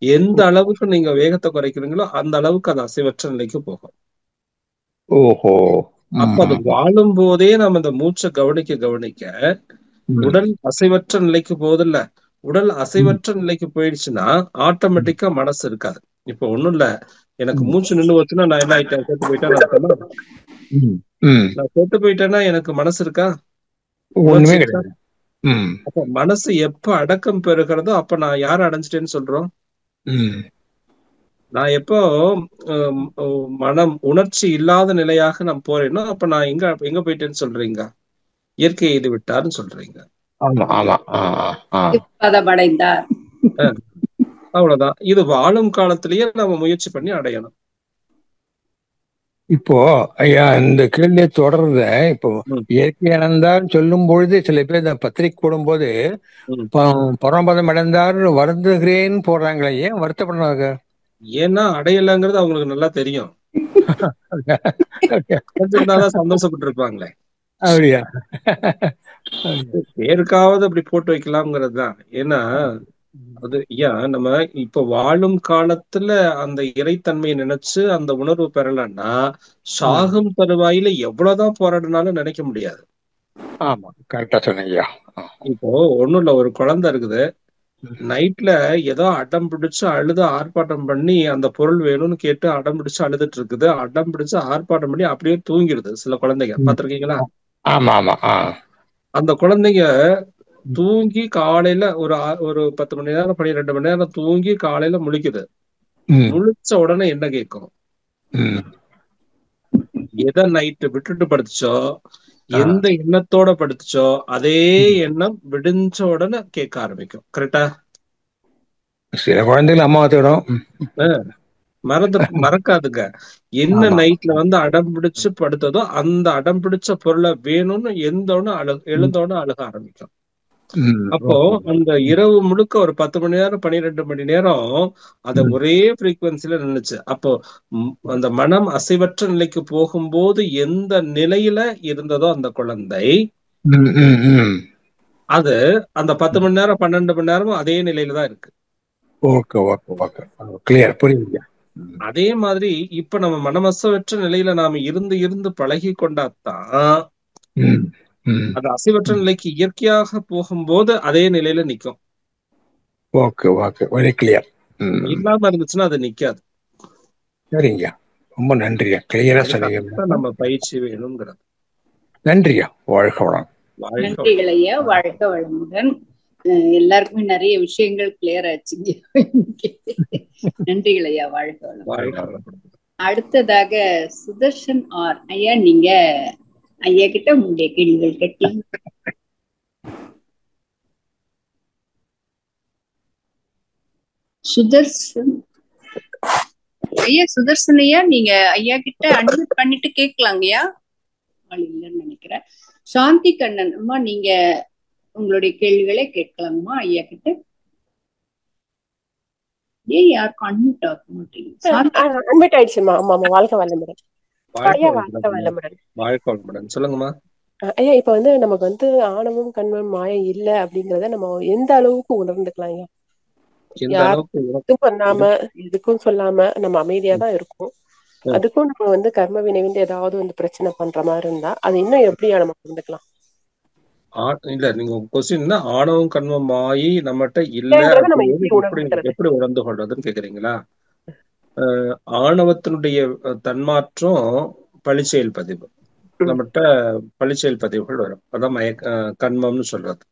எந்த அளவுக்கு நீங்க வேகத்தை குறைக்கிறீங்களோ அந்த அளவுக்கு அது அசைவற்ற நிலைக்கு போகும். ஓஹோ. அப்ப அது வாழும் போதே நம்ம இந்த மூச்சை கவனிக்க உடல் அசைவற்ற நிலைக்கு போதில்ல. உடல் அசைவற்ற நிலைக்கு போயிடுச்சுன்னா ஆட்டோமேட்டிக்கா மனசு இருக்காது. இப்ப ஒண்ணும் இல்ல, எனக்கு மூச்சு நின்று வச்சுன்னா நான் என்ன ஆயிட்டேன், செத்து போயிட்டேன்னு அர்த்தமா? நான் செத்து போயிட்டேன்னா எனக்கு மனசு இருக்கா? அப்ப மனசு எப்ப அடக்கம் பெறுகிறதோ அப்ப நான் யார அடைஞ்சிட்டேன்னு சொல்றோம்? நான் எப்போ மனம் உணர்ச்சி இல்லாத நிலையாக நான் போறேனோ அப்ப நான் எங்க போயிட்டேன்னு சொல்றீங்க? இயற்கை எய்து விட்டார்னு சொல்றீங்க. அவ்வளவுதான். இது வாழும் காலத்திலேயே நம்ம முயற்சி பண்ணி அடையணும். இப்போ ஐயா, இந்த கேள்வியை தொடர்றத இப்போ இயற்கை அடைந்தார் சொல்லும் பொழுது சில பேர் இந்த பத்திரிக்கை போடும் போது பரமபதம் அடைந்தார் வருந்துகிறேன்னு போடுறாங்களே, ஏன் வருத்தப்படுறாங்க? ஏன்னா அடையலைங்கிறது அவங்களுக்கு நல்லா தெரியும். சந்தோஷப்பட்டு இருப்பாங்களே. அப்படியா? பேருக்காவது அப்படி போட்டு வைக்கலாம்ங்கிறது தான். ஏன்னா அது நம்ம இப்ப வாழும் காலத்துல அந்த இறைத்தன்மையை நினைச்சு அந்த உணர்வு பெறலன்னா சாகும் தருவாயில எவ்வளவுதான் போராடினாலும் நினைக்க முடியாது. ஆமா, கரெக்டா சொன்னீங்க. இப்போ ஒண்ணும் இல்ல, ஒரு குழந்தை இருக்குது, நைட்ல ஏதோ அடம் பிடிச்சு அழுது ஆர்ப்பாட்டம் பண்ணி அந்த பொருள் வேணும்னு கேட்டு அடம் பிடிச்சு அழுதுட்டு இருக்குது. அடம் பிடிச்சு ஆர்ப்பாட்டம் பண்ணி அப்படியே தூங்கிடுது சில குழந்தைங்க. பாத்திருக்கீங்களா? ஆமா ஆமா. அந்த குழந்தைங்க தூங்கி காலையில ஒரு 10 மணி நேரம் 12 மணி நேரம் தூங்கி காலையில முழிக்குது. முழிச்ச உடனே என்ன கேட்கும்? எதை நைட்டு விட்டுட்டு படுத்துச்சோ, எந்த எண்ணத்தோட படுத்துச்சோ அதே எண்ணம் விடிஞ்ச உடனே கேட்க ஆரம்பிக்கும். கரெக்டா? சில குழந்தைகள் அம்மா தேடும், மறக்காதுங்க. என்ன நைட்ல அடம் பிடிச்சு படுத்ததோ அந்த அடம் பிடிச்ச பொருளை வேணும்னு எழுந்தோன்னு அழுக ஆரம்பிக்கும். அப்போ அந்த இரவு முழுக்க ஒரு 10 மணி நேரம் 12 மணி நேரம் அத ஒரே ஃப்ரீக்வன்சில நின்னுச்சு. அப்போ அந்த மனம் அசைவற்ற நிலைக்கு போகும்போது எந்த நிலையில இருந்ததோ அந்த குழந்தை, அது அந்த 10 மணி நேரம் 12 மணி நேரமும் அதே நிலையில தான் இருக்கு. அதே மாதிரி இப்ப நம்ம மனமசவற்ற நிலையில நாம இருந்து பழகி கொண்டாதான் அது அசைவற்ற நிலைக்கு இயற்கையாக போகும்போது அதே நிலையில நிக்கும். இல்லாம இருந்துச்சுன்னா அது நிக்காது. சரிங்க, ரொம்ப நன்றியா, கிளியரா சொன்னீங்க. நம்ம பயிற்சி வேணும்ங்கிறது. நன்றியா, வாழ்க வளம். நன்றிகள் ஐயா, வாழ்க வளமுடன். எல்லாருக்குமே நிறைய விஷயங்கள் கிளியர் ஆச்சுங்க. நன்றிகள் ஐயா, வாழ்க வளம். அடுத்ததாக சுதர்ஷன் ஆர் ஐயா, நீங்க ஐயா கிட்ட உங்களுடைய கேள்விகள் கேட்கலாம். சுதர்ஷன் ஐயா, சுதர்ஷன் ஐயா, நீங்க ஐயா கிட்ட அன்மியூட் பண்ணிட்டு கேட்கலாங்கய்யா. ஆள் இல்லைன்னு நினைக்கிறேன். சாந்தி கண்ணன் அம்மா, நீங்க உங்களுடைய கேள்விகளை கேட்கலாமா ஐயா கிட்ட? ஏன் யாருக்கும் அன்மியூட் ஆக மாட்டேங்குது? அன்மியூட் ஆயிடுச்சுமா. ஆமா ஆமா, வாழ்க்கை வளமுடன் ஐயா. வாழ்க்கை வளமுடன். சொல்லுங்கம்மா ஐயா. இப்ப வந்து நமக்கு ஆணவம் கண்மம் மாயம் இல்ல அப்படிங்கறத நம்ம எந்த அளவுக்கு உணர்ந்துக்கலாம் ஐயா? யாருக்கும் பண்ணாம எதுக்கும் சொல்லாம நம்ம அமைதியாதான் இருக்கும். அதுக்கும் நம்ம கர்ம வினைவிந்து ஏதாவது பிரச்சனை பண்ற மாதிரி இருந்தா அது இன்னும் எப்படியா நம்ம புரிந்துக்கலாம்? இல்ல, நீங்க கொஸ்டின் ஆணவம் கண்மம் ஆகி நம்மகிட்ட இல்ல எப்படி உணர்ந்து கொள்றதுன்னு கேக்குறீங்களா? ஆணவத்தினுடைய தன்மாற்றம் பழிச்செயல் பதிவு, நம்மகிட்ட பழிச்செயல் பதிவுகள் வரும். அதான் கண்மம்னு சொல்றது.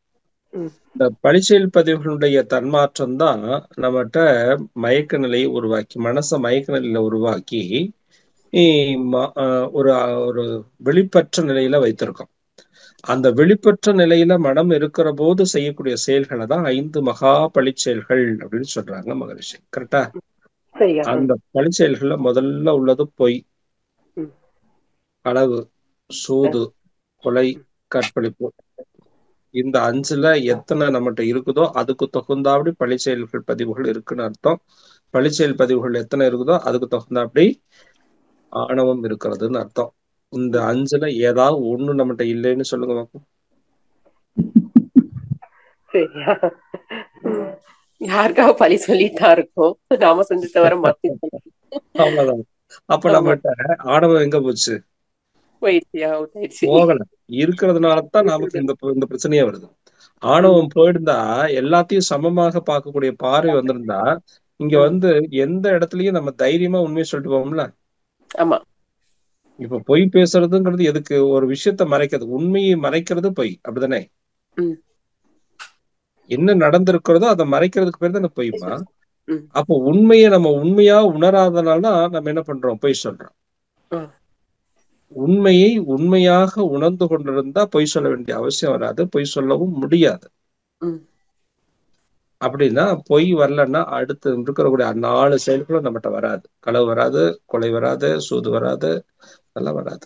இந்த பழிச்செயல் பதிவுகளுடைய தன்மாற்றம் தான் நம்மகிட்ட மயக்க நிலையை உருவாக்கி, மனச மயக்க நிலையில உருவாக்கி ஒரு ஒரு வெளிப்பற்ற நிலையில வைத்திருக்கோம். அந்த வெளிப்பற்ற நிலையில மனம் இருக்கிற போது செய்யக்கூடிய செயல்களை தான் 5 மகா பழிச்செயல்கள் அப்படின்னு சொல்றாங்க மகரிஷி. கரெக்டா? அந்த பழிச்செயல்கள்ல முதல்ல உள்ளது பொய், களவு, சூது, கொலை, கற்பழிப்பு. இந்த 5ல எத்தனை நம்மகிட்ட இருக்குதோ அதுக்கு தகுந்தாப்படி பழிச்செயல்கள் பதிவுகள் இருக்குன்னு அர்த்தம். பழிச்செயல் பதிவுகள் எத்தனை இருக்குதோ அதுக்கு தகுந்தாப்படி ஆணவம் இருக்கிறதுன்னு அர்த்தம். இந்த 5ல ஏதாவது ஒண்ணு நம்மகிட்ட இல்லைன்னு சொல்லுங்க பாப்போம். யாருக்காக பழி சொல்லிட்டா இருக்கும், நாம செஞ்சு தவிர மாத்தி. அவ்வளவுதான். அப்ப நம்மகிட்ட ஆணவம் எங்க போச்சு? போகல. இருக்கிறதுனாலதான் நமக்கு இந்த பிரச்சனையே வருது. ஆணவம் போயிருந்தா எல்லாத்தையும் சமமாக பார்க்கக்கூடிய பார்வை வந்திருந்தா இங்க எந்த இடத்துலயும் நம்ம தைரியமா உண்மையை சொல்லிட்டு போவோம்ல. ஆமா. இப்ப பொய் பேசுறதுங்கிறது எதுக்கு? ஒரு விஷயத்த மறைக்கிறது. உண்மையை மறைக்கிறது பொய், அப்படிதானே? என்ன நடந்திருக்கிறதோ அதை மறைக்கிறதுக்கு பேர் தானே பொய்மா. அப்போ உண்மையை நம்ம உண்மையா உணராதனால்தான் நம்ம என்ன பண்றோம்? பொய் சொல்றோம். உண்மையை உண்மையாக உணர்ந்து கொண்டிருந்தா பொய் சொல்ல வேண்டிய அவசியம் வராது, பொய் சொல்லவும் முடியாது. அப்படின்னா பொய் வரலன்னா அடுத்து இருக்கக்கூடிய 4 செயல்களும் நம்மகிட்ட வராது. களவு வராது, கொலை வராது, சூது வராது, அதெல்லாம் வராது.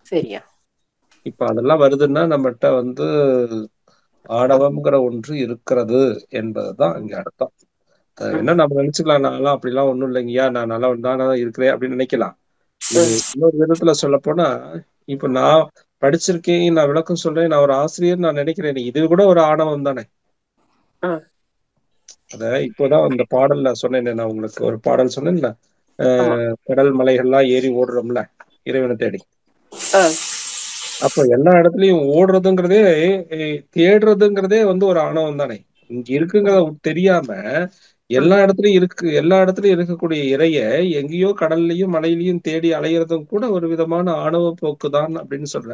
சரியா? இப்ப அதெல்லாம் வருதுன்னா நம்மகிட்ட ஆணவம்ங்கிற ஒன்று இருக்கிறது என்பதுதான் இங்க அர்த்தம். என்ன நம்ம நினைச்சுக்கலாம், நான்லாம் அப்படிலாம் ஒண்ணும் இல்லைங்கய்யா, நான் நல்லா தானே இருக்கிறேன் அப்படின்னு நினைக்கலாம். இது இன்னொரு விதத்துல சொல்ல போனா, இப்ப நான் படிச்சிருக்கேன், நான் விளக்கம் சொல்றேன், நான் ஒரு ஆசிரியர் நான் நினைக்கிறேன், இது கூட ஒரு ஆணவம் தானே. அத இப்போதான் அந்த பாடல்ல சொன்னேன், நான் உங்களுக்கு ஒரு பாடல் சொன்னேன்ல, கடல் மலைகள்லாம் ஏறி ஓடுறோம்ல இறைவனை தேடி. அப்போ எல்லா இடத்துலயும் ஓடுறதுங்கிறதே, தேடுறதுங்கிறதே ஒரு ஆணவம் தானே. இங்க இருக்குங்கிறத தெரியாம எல்லா இடத்துலயும் இருக்கக்கூடிய இறைய எங்கேயோ கடல்லையும் மலையிலையும் தேடி அலையிறதும் கூட ஒரு விதமான ஆணவ போக்குதான் அப்படின்னு சொல்ற.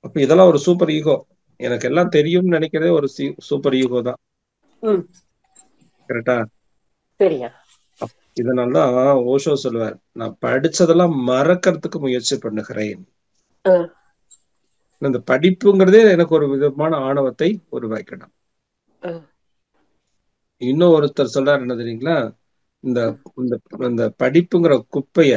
அப்ப இதெல்லாம் ஒரு சூப்பர் ஈகோ. எனக்கு எல்லாம் தெரியும்னு நினைக்கிறதே ஒரு சூப்பர் ஈகோ தான். கரெக்டா? இதனாலதான் ஓஷோ சொல்லுவார், நான் படிச்சதெல்லாம் மறக்கிறதுக்கு முயற்சி பண்ணுகிறேன். இந்த படிப்புங்கிறதே எனக்கு ஒரு விதமான ஆணவத்தை உருவாக்கிடும். இன்னும் ஒருத்தர் சொல்றாரு, என்ன தெரியுங்களா? இந்த படிப்புங்கிற குப்பைய,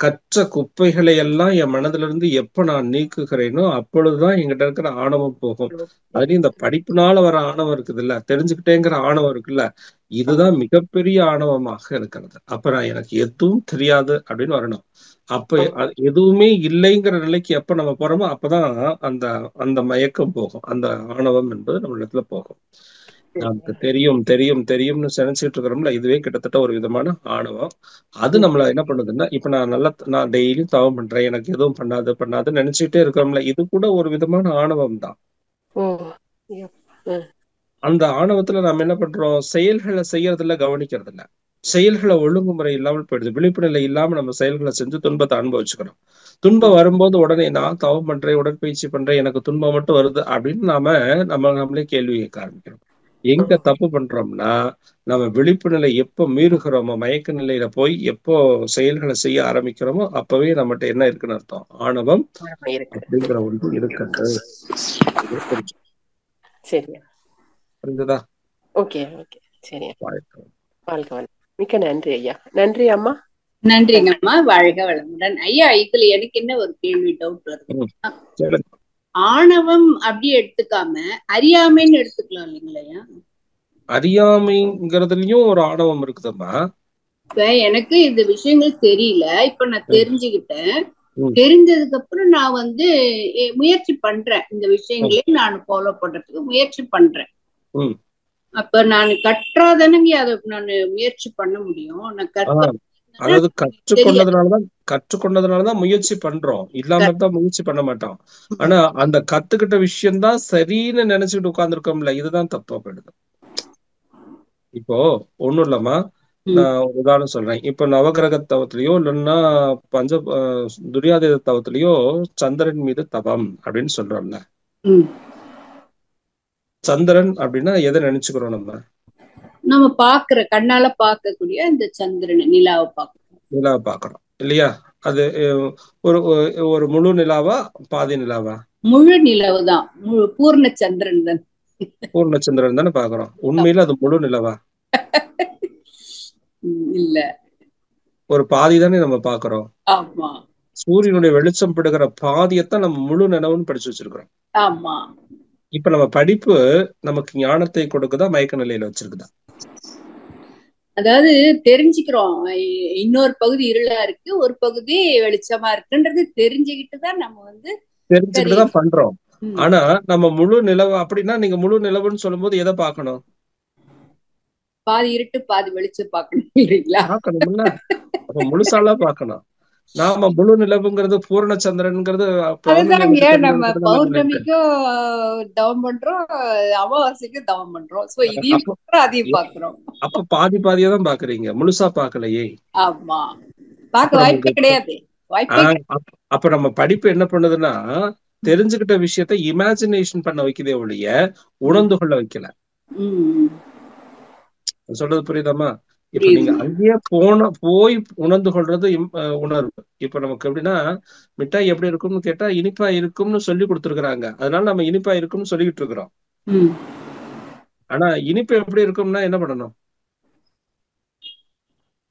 கற்ற குப்பைகளை எல்லாம் என் மனதுல இருந்து எப்ப நான் நீக்குகிறேனோ அப்பொழுதுதான் என்கிட்ட இருக்கிற ஆணவம் போகும். அதுலயும் இந்த படிப்புனால வர ஆணவம் இருக்குது இல்ல, தெரிஞ்சுக்கிட்டேங்கிற ஆணவம் இருக்குல்ல, இதுதான் மிகப்பெரிய ஆணவமாக இருக்கிறது. அப்ப நான் எனக்கு எதுவும் தெரியாது அப்படின்னு வரணும். அப்ப எதுவுமே இல்லைங்கிற நிலைக்கு எப்ப நம்ம போறோமோ அப்பதான் அந்த அந்த மயக்கம் போகும், அந்த ஆணவம் என்பது நம்ம இடத்துல போகும். நமக்கு தெரியும் தெரியும் தெரியும்னு நினைச்சிட்டு இருக்கிறோம்ல, இதுவே கிட்டத்தட்ட ஒரு விதமான ஆணவம். அது நம்மள என்ன பண்ணுதுன்னா, இப்ப நான் டெய்லியும் தவம் பண்றேன், எனக்கு எதுவும் பண்ணாதுன்னு நினைச்சுட்டே இருக்கிறோம்ல, இது கூட ஒரு விதமான ஆணவம் தான். அந்த ஆணவத்துல நம்ம என்ன பண்றோம்? செயல்களை செய்யறதுல கவனிக்கிறது இல்ல, செயல்களை ஒழுங்குமுறை இல்லாமல் போயிடுது. விழிப்பு நிலை இல்லாம நம்ம செயல்களை செஞ்சு துன்பத்தை அனுபவிச்சுக்கிறோம். துன்பம் வரும்போது உடனே நான் தவம் பண்றேன், உடற்பயிற்சி பண்றேன், எனக்கு துன்பம் மட்டும் வருது அப்படின்னு நம்மளே கேள்வி கேட்க ஆரம்பிக்கிறோம். எங்க தப்பு பண்றோம்னா, நம்ம விழிப்பு நிலை எப்போ மீறுகிறோமோ, மயக்க நிலையில போய் எப்போ செயல்களை செய்ய ஆரம்பிக்கிறோமோ அப்பவே நம்மகிட்ட என்ன இருக்குன்னு அர்த்தம்? ஆணவம் அப்படிங்கிற ஒன்று இருக்கிறது. புரிஞ்சுதா? ஓகே ஓகே, சரி. மிக்க நன்றி ஐயா. நன்றி அம்மா. நன்றிங்கம்மா, வாழ்க வளமுடன். ஐயா, இதுல எனக்கு என்ன ஒரு கேள்வி, டவுட் வருது. ஆணவம் அப்படி எடுத்துக்காம அறியாமைன்னு எடுத்துக்கலாம் இல்லைங்களா? அறியாமைங்கிறதுலயும் ஒரு ஆணவம் இருக்குதும்மா. இப்ப எனக்கு இந்த விஷயங்கள் தெரியல, இப்ப நான் தெரிஞ்சுக்கிட்டேன். தெரிஞ்சதுக்கு அப்புறம் நான் முயற்சி பண்றேன், இந்த விஷயங்களையும் நான் ஃபாலோ பண்றதுக்கு முயற்சி பண்றேன். அப்ப நான் கற்றாதானங்க அதை நான் முயற்சி பண்ண முடியும். நான் அதாவது கற்றுக்கொண்டதுனாலதான் முயற்சி பண்றோம், இல்லாம தான் முயற்சி பண்ண மாட்டோம். ஆனா அந்த கத்துக்கிட்ட விஷயம்தான் சரின்னு நினைச்சுக்கிட்டு உட்கார்ந்துருக்கோம்ல, இதுதான் தப்பா போயிடுது. இப்போ ஒண்ணும் இல்லம்மா, நான் ஒரு உதாரணம் சொல்றேன். இப்ப நவகிரக தவத்திலயோ இல்லைன்னா துரியாதேத தவத்திலயோ சந்திரன் மீது தவம் அப்படின்னு சொல்றோம்ல. சந்திரன் அப்படின்னா எதை நினைச்சுக்கிறோம்? நம்ம பாக்குற கண்ணால பார்க்கக்கூடிய இந்த சந்திரன் நிலாவை பாக்குறோம் இல்லையா? அது ஒரு முழு நிலாவா பாதி நிலாவா? முழு நிலவு தான், பூர்ண சந்திரன் தான். பூர்ண சந்திரன் தானே பாக்குறோம். உண்மையில அது முழு நிலவா? இல்ல, ஒரு பாதி தானே நம்ம பாக்குறோம். ஆமா, சூரியனுடைய வெளிச்சம் படுகிற பாதியத்தான் நம்ம முழு நிலவுன்னு படிச்சு வச்சிருக்கிறோம். ஆமா. இப்ப நம்ம படிப்பு நமக்கு ஞானத்தை கொடுக்குதா, மயக்க நிலையில வச்சிருக்குதா? அதாவது தெரிஞ்சுக்கிறோம், இன்னொரு பகுதி இருளா இருக்கு, ஒரு பகுதி வெளிச்சமா இருக்குன்றது தெரிஞ்சுக்கிட்டுதான் நம்ம தெரிஞ்சுக்கிட்டுதான் பண்றோம். ஆனா நம்ம முழு நிலவு அப்படின்னா, நீங்க முழு நிலவுன்னு சொல்லும் போது எதை பார்க்கணும்? பாதி இருட்டு பாதி வெளிச்சம் பார்க்கணும் இல்லைங்களா? பார்க்கணும்ல, அப்ப முழுசாலாம் பார்க்கணும். நாம முழு நிலவுங்கிறது பூரண சந்திரன்ங்கிறது நம்ம பௌர்ணமிக்கும் தவம் பண்றோம், அமாவாசைக்கும் தவம் பண்றோம். சோ இதையும் அதையும் பாக்குறோம். அப்ப பாதி பாதியா தான் பாக்குறீங்க, முழுசா பாக்கலையே. ஆமா, பார்க்க வாய்ப்பே கிடையாது. அப்ப நம்ம படிப்பு என்ன பண்ணுதுன்னா, தெரிஞ்சுக்கிட்ட விஷயத்த இமேஜினேஷன் பண்ண வைக்கதே ஒழிய உணர்ந்து கொள்ள வைக்கல. சொல்றது புரியுதாமா? இப்ப நீங்க அங்கேயே போய் உணர்ந்து கொள்றது உணர்வு. இப்ப நமக்கு எப்படின்னா, மிட்டாய் எப்படி இருக்கும்னு கேட்டா இனிப்பா இருக்கும்னு சொல்லி கொடுத்துருக்காங்க, அதனால நம்ம இனிப்பா இருக்கும்னு சொல்லிக்கிட்டு இருக்கிறோம். ஆனா இனிப்பு எப்படி இருக்கும்னா என்ன பண்ணணும்?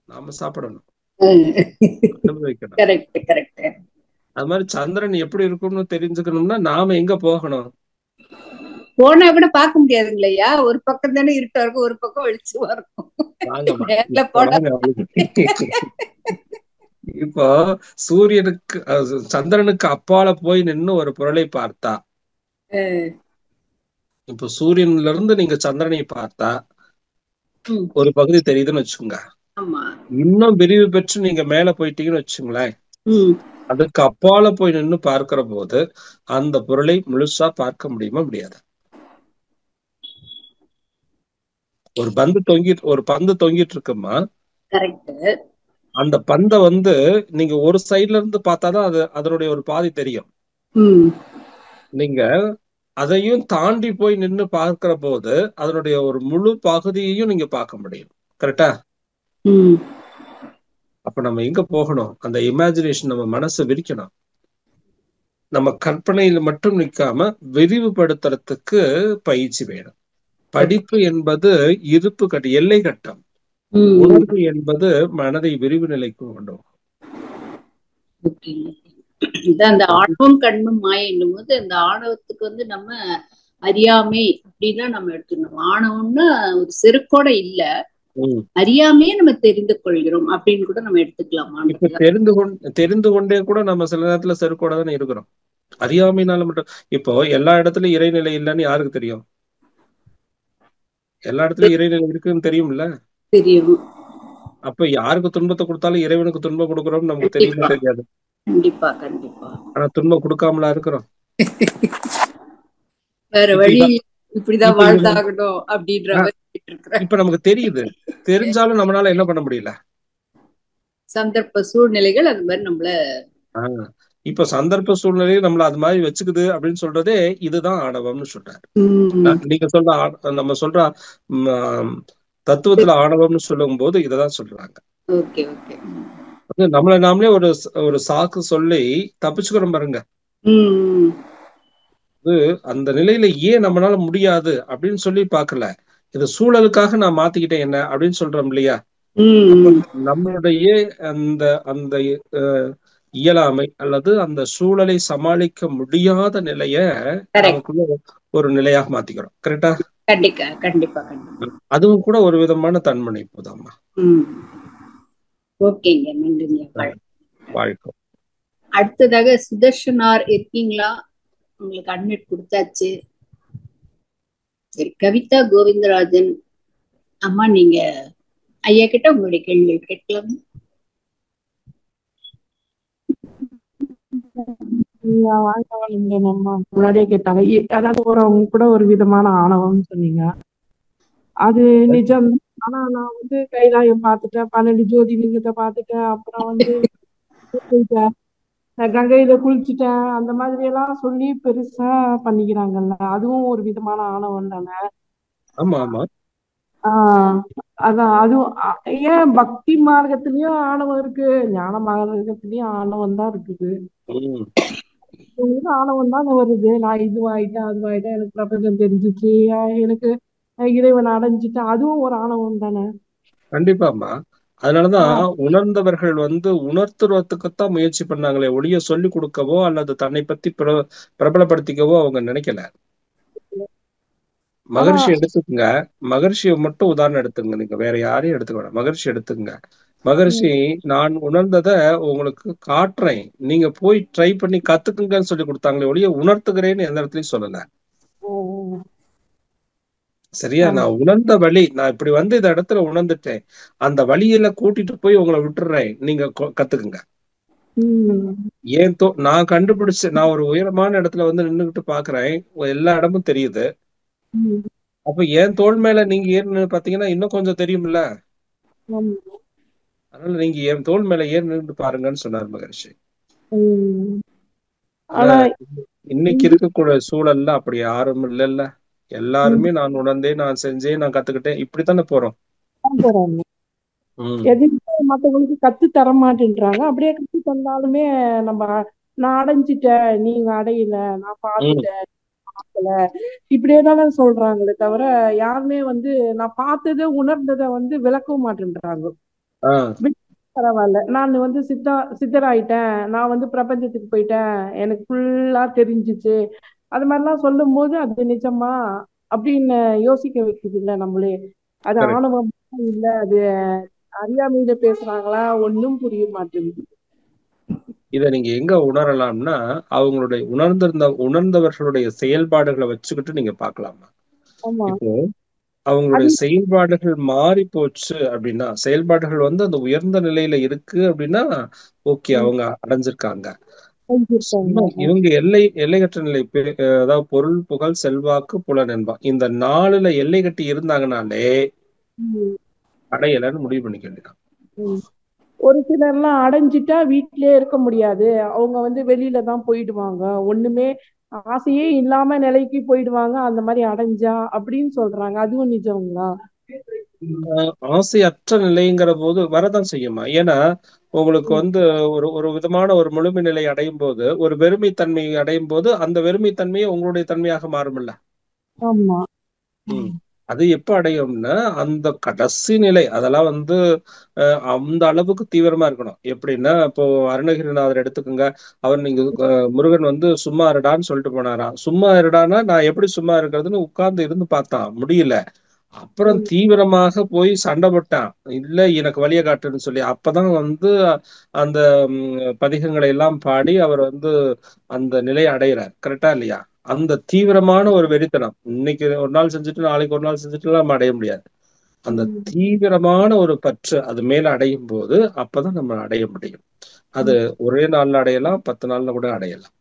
நாம சாப்பிடணும், அனுபவிக்கணும். அது மாதிரி சந்திரன் எப்படி இருக்கும்னு தெரிஞ்சுக்கணும்னா நாம எங்க போகணும்? போனா கூட பார்க்க முடியாதுங்களையா, ஒரு பக்கம் தானே இருட்டா இருக்கும், ஒரு பக்கம் வெளிச்சமா இருக்கும். இப்போ சூரியனுக்கு சந்திரனுக்கு அப்பால போய் நின்னு ஒரு பொருளை பார்த்தா, இப்போ சூரியன்ல இருந்து நீங்க சந்திரனை பார்த்தா ஒரு பகுதி தெரியுதுன்னு வச்சுக்கோங்க. இன்னும் விரிவு பெற்று நீங்க மேல போயிட்டீங்கன்னு வச்சுங்களேன், அதுக்கு அப்பால போய் நின்னு பார்க்கிற போது அந்த பொருளை முழுசா பார்க்க முடியுமா? முடியாது. ஒரு பந்து தொங்கிட்டு இருக்குமா, அந்த பந்தை நீங்க ஒரு சைட்ல இருந்து பார்த்தாதான் அது அதனுடைய ஒரு பாதி தெரியும். நீங்க அதையும் தாண்டி போய் நின்னு பார்க்கிற போது அதனுடைய ஒரு முழு பகுதியையும் நீங்க பார்க்க முடியும். கரெக்டா? அப்ப நம்ம எங்க போகணும்? அந்த இமேஜினேஷன் நம்ம மனசை விரிக்கணும். நம்ம கற்பனையில மட்டும் நிக்காம விரிவுபடுத்துறதுக்கு பயிற்சி வேணும். படிப்பு என்பது எல்லை கட்டம், உணர்வு என்பது மனதை விரிவு நிலைக்கு கொண்டு வரும். அந்த ஆணவம் கண்ணும் மாயை என்னும் போது அந்த ஆணவத்துக்கு நம்ம அறியாமை அப்படின்னா நம்ம எடுத்துக்கணும். ஆணவம்னா ஒரு செருக்கோட இல்ல, அறியாமையே நம்ம தெரிந்து கொள்கிறோம் அப்படின்னு கூட நம்ம எடுத்துக்கலாமா? இப்ப தெரிந்து கொண்டே கூட நம்ம சில நேரத்துல செருக்கோட தானே இருக்கிறோம், அறியாமைனால மட்டும். இப்போ எல்லா இடத்துலயும் இறைநிலை இல்லைன்னு யாருக்கு தெரியும்? எல்லா இடத்துலயும் இறைநிலை இருக்குன்னு தெரியும்ல? தெரியும். அப்ப யாருக்கு துன்பத்தை கொடுத்தாலும் இறைவனுக்கு துன்பம் கொடுக்குறோம்னு நமக்கு தெரியுமா? தெரியாது. கண்டிப்பா கண்டிப்பா. ஆனா துன்பம் கொடுக்காமலா இருக்கிறோம்? வேற வழி இப்படிதான் வாழ்ந்தாகணும் அப்படின்ற மாதிரி. இப்ப நமக்கு தெரியுது, தெரிஞ்சாலும் நம்மளால என்ன பண்ண முடியல? சந்தர்ப்ப சூழ்நிலைகள் அது மாதிரி நம்மள இப்ப சந்தர்ப்ப சூழ்நிலையை நம்மள அது மாதிரி வச்சுக்குது அப்படின்னு சொல்றதே இதுதான் ஆணவம்னு சொல்றாரு. நீங்க நம்ம சொல்ற தத்துவத்துல ஆணவம்னு சொல்லும் போது இததான் சொல்றாங்க. நம்மள நாமளே ஒரு சாக்கு சொல்லி தப்பிச்சுக்கிறோம் பாருங்க. அந்த நிலையில ஏன் நம்மளால முடியாது அப்படின்னு சொல்லி பாக்கல, இது சூழலுக்காக நான் மாத்திக்கிட்டேன் என்ன அப்படின்னு சொல்றோம் இல்லையா? அப்ப நம்மளுடைய அந்த அந்த இயலாமை அல்லது அந்த சூழலை சமாளிக்க முடியாத நிலைய நமக்குள்ள ஒரு நிலையாக மாத்திக்கிறோம். கரெக்டா? கண்டிப்பா கண்டிப்பா கண்டிப்பா. அதுவும் கூட ஒரு விதமான தன்மணிப்பு தான்மா. ஓகேங்க, நன்றிங்க. வாழ்க்கை. அடுத்ததாக சுதர்ஷனார் இருக்கீங்களா? உங்களுக்கு அட்மிட் கொடுத்தாச்சு. சரி, கவிதா கோவிந்தராஜன் அம்மா, நீங்க ஐயா கிட்ட உங்களுடைய கேள்வி கேட்கலாம். முன்னாடியே கேட்டாங்க, அதாவது அவங்க கூட ஒரு விதமான ஆணவம் சொன்னீங்க, அது நிஜம். ஆனா நான் வந்து கைலாயம் பார்த்துட்டேன், 12 ஜோதிலிங்கத்தை பார்த்துட்டேன், அப்புறம் வந்து கங்கையில குளிச்சுட்டேன், அந்த மாதிரி எல்லாம் சொல்லி பெருசா பண்ணிக்கிறாங்கல்ல, அதுவும் ஒரு விதமான ஆணவம் தானே? ஆமா ஆமா. அதான் அதுவும் ஏன் பக்தி மார்க்கத்திலயும் ஆணவம் இருக்கு, ஞான மார்க்கத்திலயும் ஆணவம் தான் இருக்குது. ஆணவம் தான் வருது. நான் இதுவாயிட்டேன் அதுவாயிட்டேன், எனக்கு பிரபஞ்சம் தெரிஞ்சிச்சு, எனக்கு இறைவன் அடைஞ்சிட்டேன், அதுவும் ஒரு ஆணவம் தானே? கண்டிப்பாமா. அதனாலதான் உணர்ந்தவர்கள் வந்து உணர்த்துறதுக்குத்தான் முயற்சி பண்ணாங்களே ஒழிய சொல்லி கொடுக்கவோ அல்லது தன்னை பத்தி பிரபலப்படுத்திக்கவோ அவங்க நினைக்கல. மகர்ஷி எடுத்துக்கங்க, மகர்ஷியை மட்டும் உதாரணம் எடுத்துங்க, நீங்க வேற யாரையும் எடுத்துக்க வேணாம், மகர்ஷி எடுத்துங்க. மகர்ஷி நான் உணர்ந்தத உங்களுக்கு காட்டுறேன், நீங்க போய் ட்ரை பண்ணி கத்துக்குங்கன்னு சொல்லி கொடுத்தாங்களே ஒழிய உணர்த்துகிறேன்னு எந்த இடத்துலயும் சொல்லல. சரியா? நான் உணர்ந்த வழி, நான் இப்படி வந்து இந்த இடத்துல உணர்ந்துட்டேன், அந்த வழியில கூட்டிட்டு போய் உங்களை விட்டுறேன், நீங்க கத்துக்குங்க. நான் கண்டுபிடிச்ச, நான் ஒரு உயரமான இடத்துல வந்து நின்னுகிட்டு பாக்குறேன், எல்லா இடமும் தெரியுது. அப்ப என் தோல் மேல நீங்க ஏறி பாத்தீங்கன்னா இன்னும் கொஞ்சம் தெரியும்ல. அதனால நீங்க என் தோல் மேல ஏறி நின்று பாருங்கன்னு சொன்னார் மகரிஷி. இன்னைக்கு இருக்கக்கூடிய சூழல்ல அப்படி யாரும் இல்லைல்ல. எல்லாருமே நான் உணர்ந்தேன், நான் செஞ்சேன், நான் கத்துக்கிட்டேன், இப்படித்தானே போறோம். மத்தவங்களுக்கு கத்து தர மாட்டேன்றாங்க. அப்படியே கத்து தந்தாலுமே நான் அடைஞ்சிட்டேன், நீங்க அடையல, நான் பார்த்துட்டேன் பார்க்கல, இப்படியே தானே சொல்றாங்களே தவிர யாருமே வந்து நான் பார்த்ததை உணர்ந்ததை வந்து விளக்கவும் மாட்டேன்றாங்க. பரவாயில்ல, நான் வந்து சித்தராயிட்டேன், நான் வந்து பிரபஞ்சத்துக்கு போயிட்டேன், எனக்கு ஃபுல்லா தெரிஞ்சிச்சு, அது மாதிரிலாம் சொல்லும் போது அது நிஜமா அப்படின்னு யோசிக்க வைக்குது இல்ல நம்மளே. அது ஆணவம் இல்ல, அது அறியாமையில பேசுறாங்களா, ஒன்னும் புரிய மாட்டேங்குது. இத நீங்க எங்க உணரலாம்னா அவங்களுடைய உணர்ந்தவர்களுடைய செயல்பாடுகளை வச்சுக்கிட்டு நீங்க பாக்கலாமா. இப்போ அவங்களுடைய செயல்பாடுகள் மாறி போச்சு அப்படின்னா, செயல்பாடுகள் வந்து அந்த உயர்ந்த நிலையில இருக்கு அப்படின்னா ஓகே, அவங்க அடைஞ்சிருக்காங்க. இவங்க எல்லையற்ற நிலை, அதாவது பொருள், புகழ், செல்வாக்கு, புலன் என்பா, இந்த 4ல எல்லை கட்டி இருந்தாங்கனாலே அடையலன்னு முடிவு பண்ணிக்க வேண்டியதான். ஒரு சிலர்லாம் அடைஞ்சிட்டா வீட்டிலேயே இருக்க முடியாது, அவங்க வந்து வெளியில தான் போயிடுவாங்க, ஒண்ணுமே ஆசையே இல்லாம நிலைக்கு போயிடுவாங்க, அந்த மாதிரி அடைஞ்சா அப்படின்னு சொல்றாங்க. அதுவும் நிஜங்களா? ஆசையற்ற நிலைங்கிற போது வரதான் செய்யுமா. ஏன்னா உங்களுக்கு வந்து ஒரு விதமான ஒரு முழுமை நிலை அடையும் போது, ஒரு வெறுமை தன்மை அடையும் போது அந்த வெறுமை தன்மையை உங்களுடைய தன்மையாக மாறும்ல. அது எப்ப அடையும்னா அந்த கடைசி நிலை. அதெல்லாம் வந்து அந்த அளவுக்கு தீவிரமா இருக்கணும். எப்படின்னா இப்போ அருணகிரிநாதர் எடுத்துக்கோங்க, அவர் நீங்க முருகன் வந்து சும்மா இருடான்னு சொல்லிட்டு போனாராம். சும்மா இருடான்னா நான் எப்படி சும்மா இருக்கிறதுன்னு உட்கார்ந்து இருந்து பார்த்தான், முடியல. அப்புறம் தீவிரமாக போய் சண்டை போட்டான், இல்ல எனக்கு வழிய காட்டுன்னு சொல்லி. அப்பதான் வந்து அந்த பதிகங்களை எல்லாம் பாடி அவர் வந்து அந்த நிலையை அடைகிறார். கரெக்டா இல்லையா? அந்த தீவிரமான ஒரு வெறித்தனம், இன்னைக்கு ஒரு நாள் செஞ்சுட்டு நாளைக்கு ஒரு நாள் செஞ்சுட்டு நம்ம அடைய முடியாது. அந்த தீவிரமான ஒரு பற்று அது மேல அடையும் போது அப்பதான் நம்ம அடைய முடியும். அது ஒரே நாள்ல அடையலாம், 10 நாள்ல கூட அடையலாம்.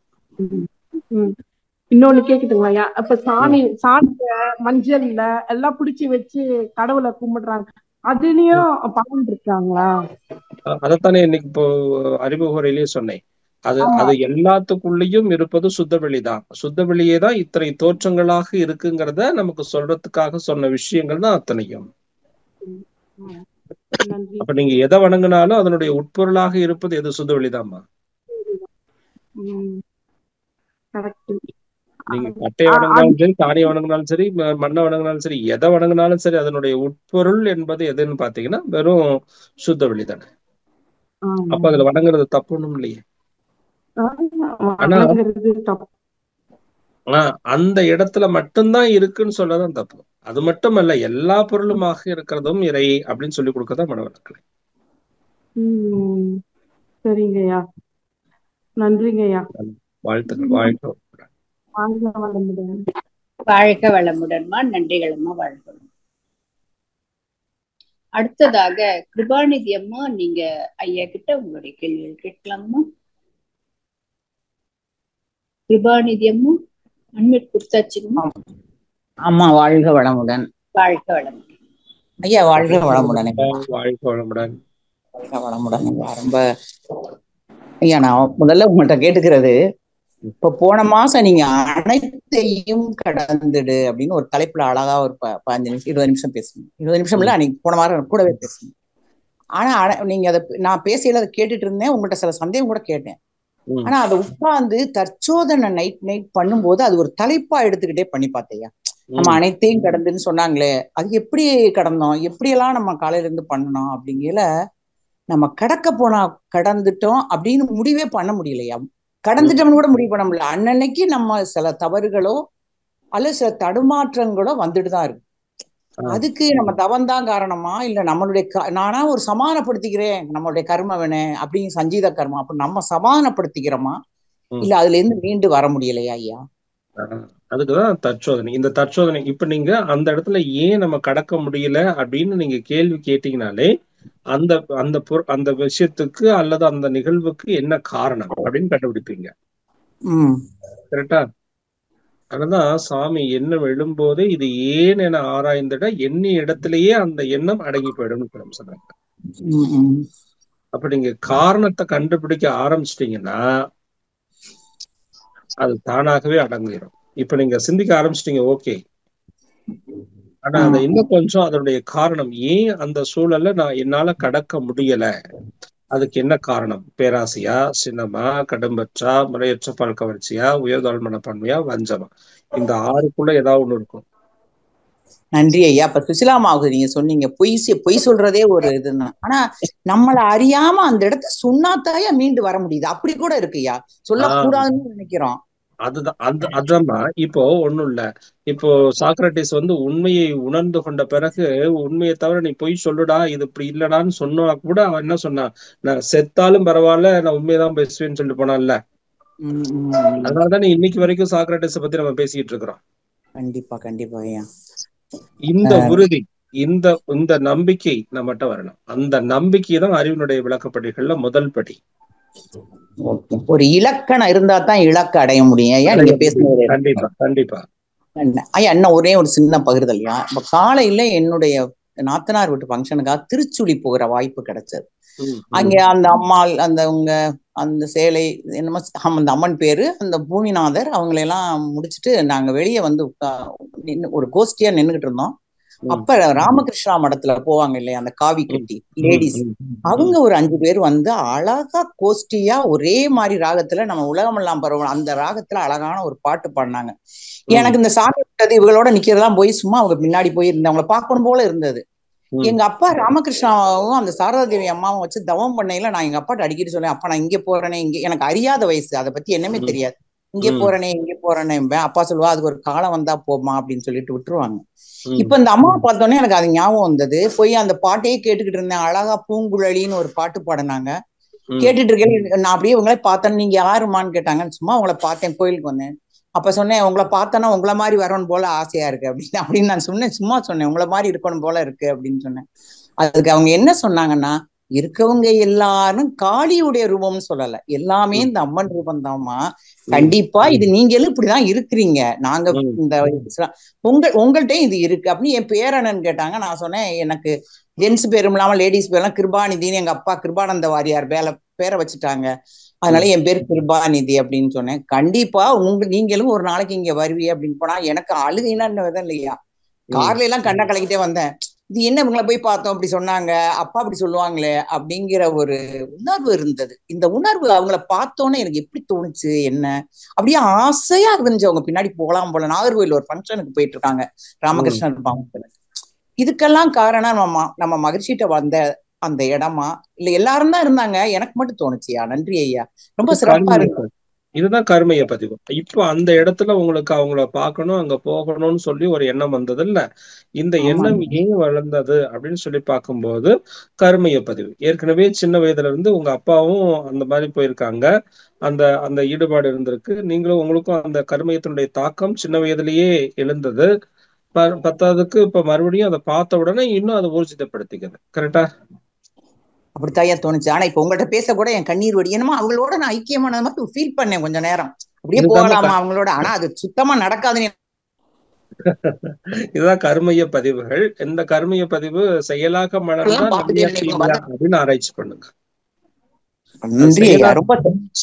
இன்னொன்னு கேக்குதுங்களா? அப்ப சாணிய மஞ்சள்ல எல்லாம் புடிச்சு வச்சு கடவுளை கும்பிடுறாங்க, அதுலயும் பலன் இருக்காங்களா? அதைத்தானே இன்னைக்கு இப்போ அறிமுக உரையிலேயே சொன்னேன். அது எல்லாத்துக்குள்ளேயும் இருப்பது சுத்த வெளிதான். சுத்த வெளியே தான் இத்தனை தோற்றங்களாக இருக்குங்கிறத நமக்கு சொல்றதுக்காக சொன்ன விஷயங்கள் தான் அத்தனையும். அப்ப நீங்க எதை வணங்கினாலும் அதனுடைய உட்பொருளாக இருப்பது எது? சுத்த வெளிதாம்மா. நீங்க கட்டையை வணங்கினாலும் சரி, தானியை வணங்கினாலும் சரி, மண்ணை வணங்கினாலும் சரி, எதை வணங்கினாலும் சரி, அதனுடைய உட்பொருள் என்பது எதுன்னு பாத்தீங்கன்னா வெறும் சுத்த வெளி தானே. அப்ப அதுல வணங்குறது தப்பு ஒண்ணும் இல்லையே. ஆனா அந்த இடத்துல மட்டும்தான் இருக்குன்னு சொல்லதான் தப்பு. அது மட்டும் அல்ல, எல்லா பொருளுமாக இருக்கிறதும் இறை அப்படின்னு சொல்லி கொடுக்கதான் மனவளக்கலை. சரிங்கய்யா, நன்றிங்கய்யா. வாழ்த்துக்கள். வாழ்க்கை வளமுடன். வாழ்க வளமுடன்மா. நன்றிகளம்மா. வாழ்க. அடுத்ததாக கிருபாநிதி அம்மா, நீங்க ஐயா கிட்ட உங்களுடைய கேள்விகள் கேட்கலாமா? கிருபாநிதி அம்மா அன்மிட் கொடுத்தாச்சுங்கம்மா. ஆமா, வாழ்க வளமுடன். வாழ்க வளமுடன் ஐயா. வாழ்க வளமுடன். வாழ்க வளமுடன். வாழ்க வளமுடன். ரொம்ப ஐயா, நான் முதல்ல உங்கள்கிட்ட கேட்டுக்கிறது, இப்ப போன மாசம் நீங்க அனைத்தையும் கடந்துடு அப்படின்னு ஒரு தலைப்புல அழகா ஒரு 15 நிமிஷம் 20 நிமிஷம் பேசணும். 20 நிமிஷம் இல்ல, அன்னைக்கு போன வாரம் கூடவே பேசணும். ஆனா நீங்க அதை நான் பேசையில அதை கேட்டுட்டு இருந்தேன். உங்கள்கிட்ட சில சந்தேகம் கூட கேட்டேன். ஆனா அதை உட்கார்ந்து தற்சோதனை நைட் பண்ணும்போது அது ஒரு தலைப்பா எடுத்துக்கிட்டே பண்ணி பார்த்தையா. நம்ம அனைத்தையும் கடந்துன்னு சொன்னாங்களே, அது எப்படி கடந்தோம், எப்படியெல்லாம் நம்ம காலையில இருந்து பண்ணணும் அப்படிங்கல நம்ம கடந்துட்டோம் அப்படின்னு முடிவே பண்ண முடியலையா. கடந்துட்டோம்னு கூட முடிவு பண்ண முடியல. அன்னன்னைக்கு நம்ம சில தவறுகளோ அல்லது சில தடுமாற்றங்களோ வந்துட்டு தான் இருக்கு. அதுக்கு நம்ம தவந்தான் காரணமா, இல்ல நம்மளுடைய நானா ஒரு சமாதானப்படுத்திக்கிறேன் நம்மளுடைய கர்மவனே அப்படின்னு சஞ்சீத கர்மம் அப்ப நம்ம சமாதானப்படுத்திக்கிறோமா, இல்ல அதுல இருந்து மீண்டு வர முடியலையா ஐயா? அதுக்குதான் தற்சோதனை. இந்த தற்சோதனை இப்ப நீங்க அந்த இடத்துல ஏன் நம்ம கடக்க முடியல அப்படின்னு நீங்க கேள்வி கேட்டீங்கனாலே அந்த அந்த அந்த விஷயத்துக்கு அல்லது அந்த நிகழ்வுக்கு என்ன காரணம் அப்படின்னு கண்டுபிடிப்பீங்க. கரெக்டா? அதனாலதான் சாமி எண்ணம் எழும்போது இது ஏன் என ஆராய்ந்திட எண்ணிய இடத்திலேயே அந்த எண்ணம் அடங்கி போயிடும் சொன்னாங்க. அப்ப நீங்க காரணத்தை கண்டுபிடிக்க ஆரம்பிச்சிட்டீங்கன்னா அது தானாகவே அடங்கிடும். இப்ப நீங்க சிந்திக்க ஆரம்பிச்சிட்டீங்க, ஓகே. ஆனா அதை இன்னும் கொஞ்சம் அதனுடைய காரணம், ஏன் அந்த சூழல்ல என்னால கடக்க முடியல, அதுக்கு என்ன காரணம்? பேராசையா, சின்னமா, கடும்பற்றா, முறையற்ற பழக்கவர்ச்சியா, உயர்தாழ் மனப்பான்மையா, வஞ்சமா? இந்த 6க்குள்ள ஏதாவது ஒண்ணு இருக்கும். நன்றி ஐயா. இப்ப சுசிலாமாவுக்கு நீங்க சொன்னீங்க பொய் சொல்றதே ஒரு இதுன்னா, ஆனா நம்மள அறியாம அந்த இடத்த சொன்னாத்தாயா மீண்டு வர முடியுது. அப்படி கூட இருக்குய்யா, சொல்லக்கூடாதுன்னு நினைக்கிறோம். அதுதான் இப்போ ஒண்ணும் இல்ல. இப்போ சாக்ரட்டிஸ் உண்மையை உணர்ந்து கொண்ட பிறகு உண்மையை தவிர நீ பொய் சொல்லுடா, இது இப்படி இல்லடான்னு சொன்னா கூட அவன் என்ன சொன்னான், நான் செத்தாலும் பரவாயில்ல, நான் உண்மையதான் பேசுவேன்னு சொல்லிட்டு போனான்ல. அதனாலதான் இன்னைக்கு வரைக்கும் சாக்ரட்டிஸ பத்தி நம்ம பேசிட்டு இருக்கிறோம். கண்டிப்பா கண்டிப்பா ஐயா. இந்த உறுதி, இந்த நம்பிக்கை நம்மகிட்ட வரணும். அந்த நம்பிக்கை தான் அறிவினுடைய விளக்கப்படிகள்ல முதல் படி. ஒரு இலக்கணம் இருந்தா தான் இலக்கு அடைய முடியும் ஐயா. நீங்க பேசுறது கண்டிப்பா கண்டிப்பா ஐயா. என்ன ஒரே ஒரு சின்ன பகிர்தல்யா. இப்ப காலையில என்னுடைய நாத்தனார் வீட்டு ஃபங்க்ஷனுக்காக திருச்சுழி போகிற வாய்ப்பு கிடைச்சது. அங்க அந்த அம்மாள் அந்த சேலை என்னமோ அந்த அம்மன் பேரு அந்த பூமிநாதர் அவங்களையெல்லாம் முடிச்சுட்டு நாங்க வெளியே ஒரு கோஷ்டியா நின்றுகிட்டு இருந்தோம். அப்ப ராமகிருஷ்ணா மடத்துல போவாங்க இல்லையா அந்த காவி கட்டி லேடிஸ், அவங்க ஒரு 5 பேர் அழகா கோஷ்டியா ஒரே மாதிரி ராகத்துல நம்ம உலகமெல்லாம் பரவ அந்த ராகத்துல அழகான ஒரு பாட்டு பாடினாங்க. எனக்கு இந்த சாமி விட்டது இவங்களோட நிக்கிறதெல்லாம் போய் சும்மா அவங்க பின்னாடி போய் இருந்தேன், அவங்களை பார்க்கணும் போல இருந்தது. எங்க அப்பா ராமகிருஷ்ணாவும் அந்த சாரதா தேவி அம்மாவும் வச்சு தவம் பண்ணையில நான் எங்க அப்பாட்ட அடிக்கடி சொல்லேன், அப்பா நான் இங்க போறேனே, இங்க எனக்கு அறியாத வயசு, அதை பத்தி என்னமே தெரியாது, இங்கே போறேனே. அப்பா சொல்லுவா அதுக்கு ஒரு காலம் வந்தா போமா அப்படின்னு சொல்லிட்டு விட்டுருவாங்க. இப்ப இந்த அம்மாவை பார்த்தோன்னே எனக்கு அது ஞாபகம் வந்தது. போய் அந்த பாட்டையே கேட்டுக்கிட்டு இருந்தேன். அழகா பூங்குழலின்னு ஒரு பாட்டு பாடினாங்க. கேட்டுட்டு இருக்கேன். நான் அப்படியே உங்களை பார்த்தேன். நீங்க யாருமான்னு கேட்டாங்க. சும்மா உங்களை பார்த்தேன், கோயிலுக்கு வந்தேன். அப்ப சொன்னேன், உங்களை பார்த்தோன்னா உங்களை மாதிரி வரணும் போல ஆசையா இருக்கு அப்படின்னு நான் சொன்னேன். சும்மா சொன்னேன், உங்களை மாதிரி இருக்கணும் போல இருக்கு அப்படின்னு சொன்னேன். அதுக்கு அவங்க என்ன சொன்னாங்கன்னா, இருக்கவங்க எல்லாரும் காளியுடைய ரூபம்னு சொல்லல, எல்லாமே இந்த அம்மன் ரூபம் தான்மா. கண்டிப்பா இது நீங்களும் இப்படிதான் இருக்கிறீங்க, நாங்க இந்த உங்கள்கிட்டயும் இது இருக்கு அப்படின்னு என் பேரனன்னு கேட்டாங்க. நான் சொன்னேன், எனக்கு ஜென்ஸ் பேரும் இல்லாம லேடிஸ் பேரெல்லாம் கிருபாநிதினு எங்க அப்பா கிருபானந்த வாரியார் பேரை வச்சுட்டாங்க, அதனால என் பேர் கிருபாநிதி அப்படின்னு சொன்னேன். கண்டிப்பா நீங்களும் ஒரு நாளைக்கு இங்க வருவீ அப்படின்னு போனா எனக்கு அழுதினா இல்லையா, கார்ல எல்லாம் கண்ணை கலக்கிட்டே வந்தேன். இது என்ன இவங்களை போய் பார்த்தோம் அப்படி சொன்னாங்க, அப்பா அப்படி சொல்லுவாங்களே அப்படிங்கிற ஒரு உணர்வு இருந்தது. இந்த உணர்வு அவங்கள பார்த்தோன்னே எனக்கு எப்படி தோணுச்சு என்ன, அப்படியே ஆசையா இருந்துச்சு அவங்க பின்னாடி போகலாம் போல. நாகர்கோவில் ஒரு ஃபங்க்ஷனுக்கு போயிட்டு இருக்காங்க ராமகிருஷ்ணன் பாவத்துல. இதுக்கெல்லாம் காரணம் நம்ம மகிழ்ச்சிட்ட வந்த அந்த இடமா இல்ல எல்லாரும் தான் இருந்தாங்க? எனக்கு மட்டும் தோணுச்சியா. நன்றி ஐயா, ரொம்ப சிறப்பா இருக்கு. இதுதான் கருமைய பதிவு. இப்போ அந்த இடத்துல உங்களுக்கு அவங்கள பார்க்கணும், அங்க போகணும்னு சொல்லி ஒரு எண்ணம் வந்தது இல்ல. இந்த எண்ணம் ஏன் வளர்ந்தது அப்படின்னு சொல்லி பார்க்கும்போது கருமைய பதிவு. ஏற்கனவே சின்ன வயதுல இருந்து உங்க அப்பாவும் அந்த மாதிரி போயிருக்காங்க, அந்த அந்த ஈடுபாடு இருந்திருக்கு. நீங்களும் உங்களுக்கும் அந்த கருமையத்தினுடைய தாக்கம் சின்ன வயதிலேயே எழுந்தது. பத்தாவதுக்கு இப்ப மறுபடியும் அதை பார்த்த உடனே இன்னும் அதை ஊர்ஜிதப்படுத்திக்கிறது. கரெக்டா? அப்படித்தாயா தோணுச்சு. ஆனா இப்ப உங்கள்கிட்ட பேச கூட என் கண்ணீர் வடி. என்னமோ அவங்களோட நான் ஐக்கியமான மாதிரி ஃபீல் பண்ணேன் கொஞ்ச நேரம். அப்படியே போகலாமா அவங்களோட, ஆனா அது சுத்தமா நடக்காதுன்னு. இதுதான் கருமைய பதிவுகள். இந்த கருமைய பதிவு செயலாக மலர்ந்தா அப்படின்னு ஆராய்ச்சி பண்ணுங்க.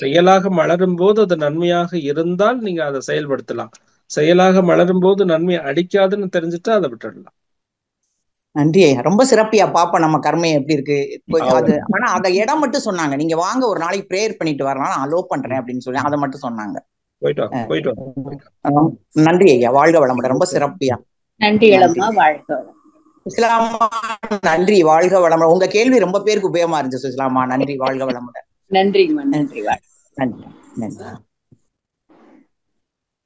செயலாக மலரும் போது அது நன்மையாக இருந்தால் நீங்க அதை செயல்படுத்தலாம். செயலாக மலரும் போது நன்மை அடிக்காதுன்னு தெரிஞ்சுட்டா அதை விட்டுடலாம். நன்றி ஐயா, ரொம்ப சிறப்பியா. பாப்பா நம்ம கர்மையை எப்படி இருக்கு அது. ஆனா அந்த இடம் மட்டும் சொன்னாங்க, நீங்க வாங்க ஒரு நாளைக்கு பிரேயர் பண்ணிட்டு வரலாம், நான் அலோ பண்றேன் அப்படின்னு சொல்லி அதை மட்டும் சொன்னாங்க. நன்றி ஐயா, வாழ்க வளமுடன். ரொம்ப சிறப்பியா. நன்றி வாழ்க சுசிலாமா. நன்றி, வாழ்க வளமுடன். உங்க கேள்வி ரொம்ப பேருக்கு உபயோகமா இருந்துச்சு சுசிலாமா. நன்றி, வாழ்க வளமுடன். நன்றி நன்றி நன்றி நன்றி.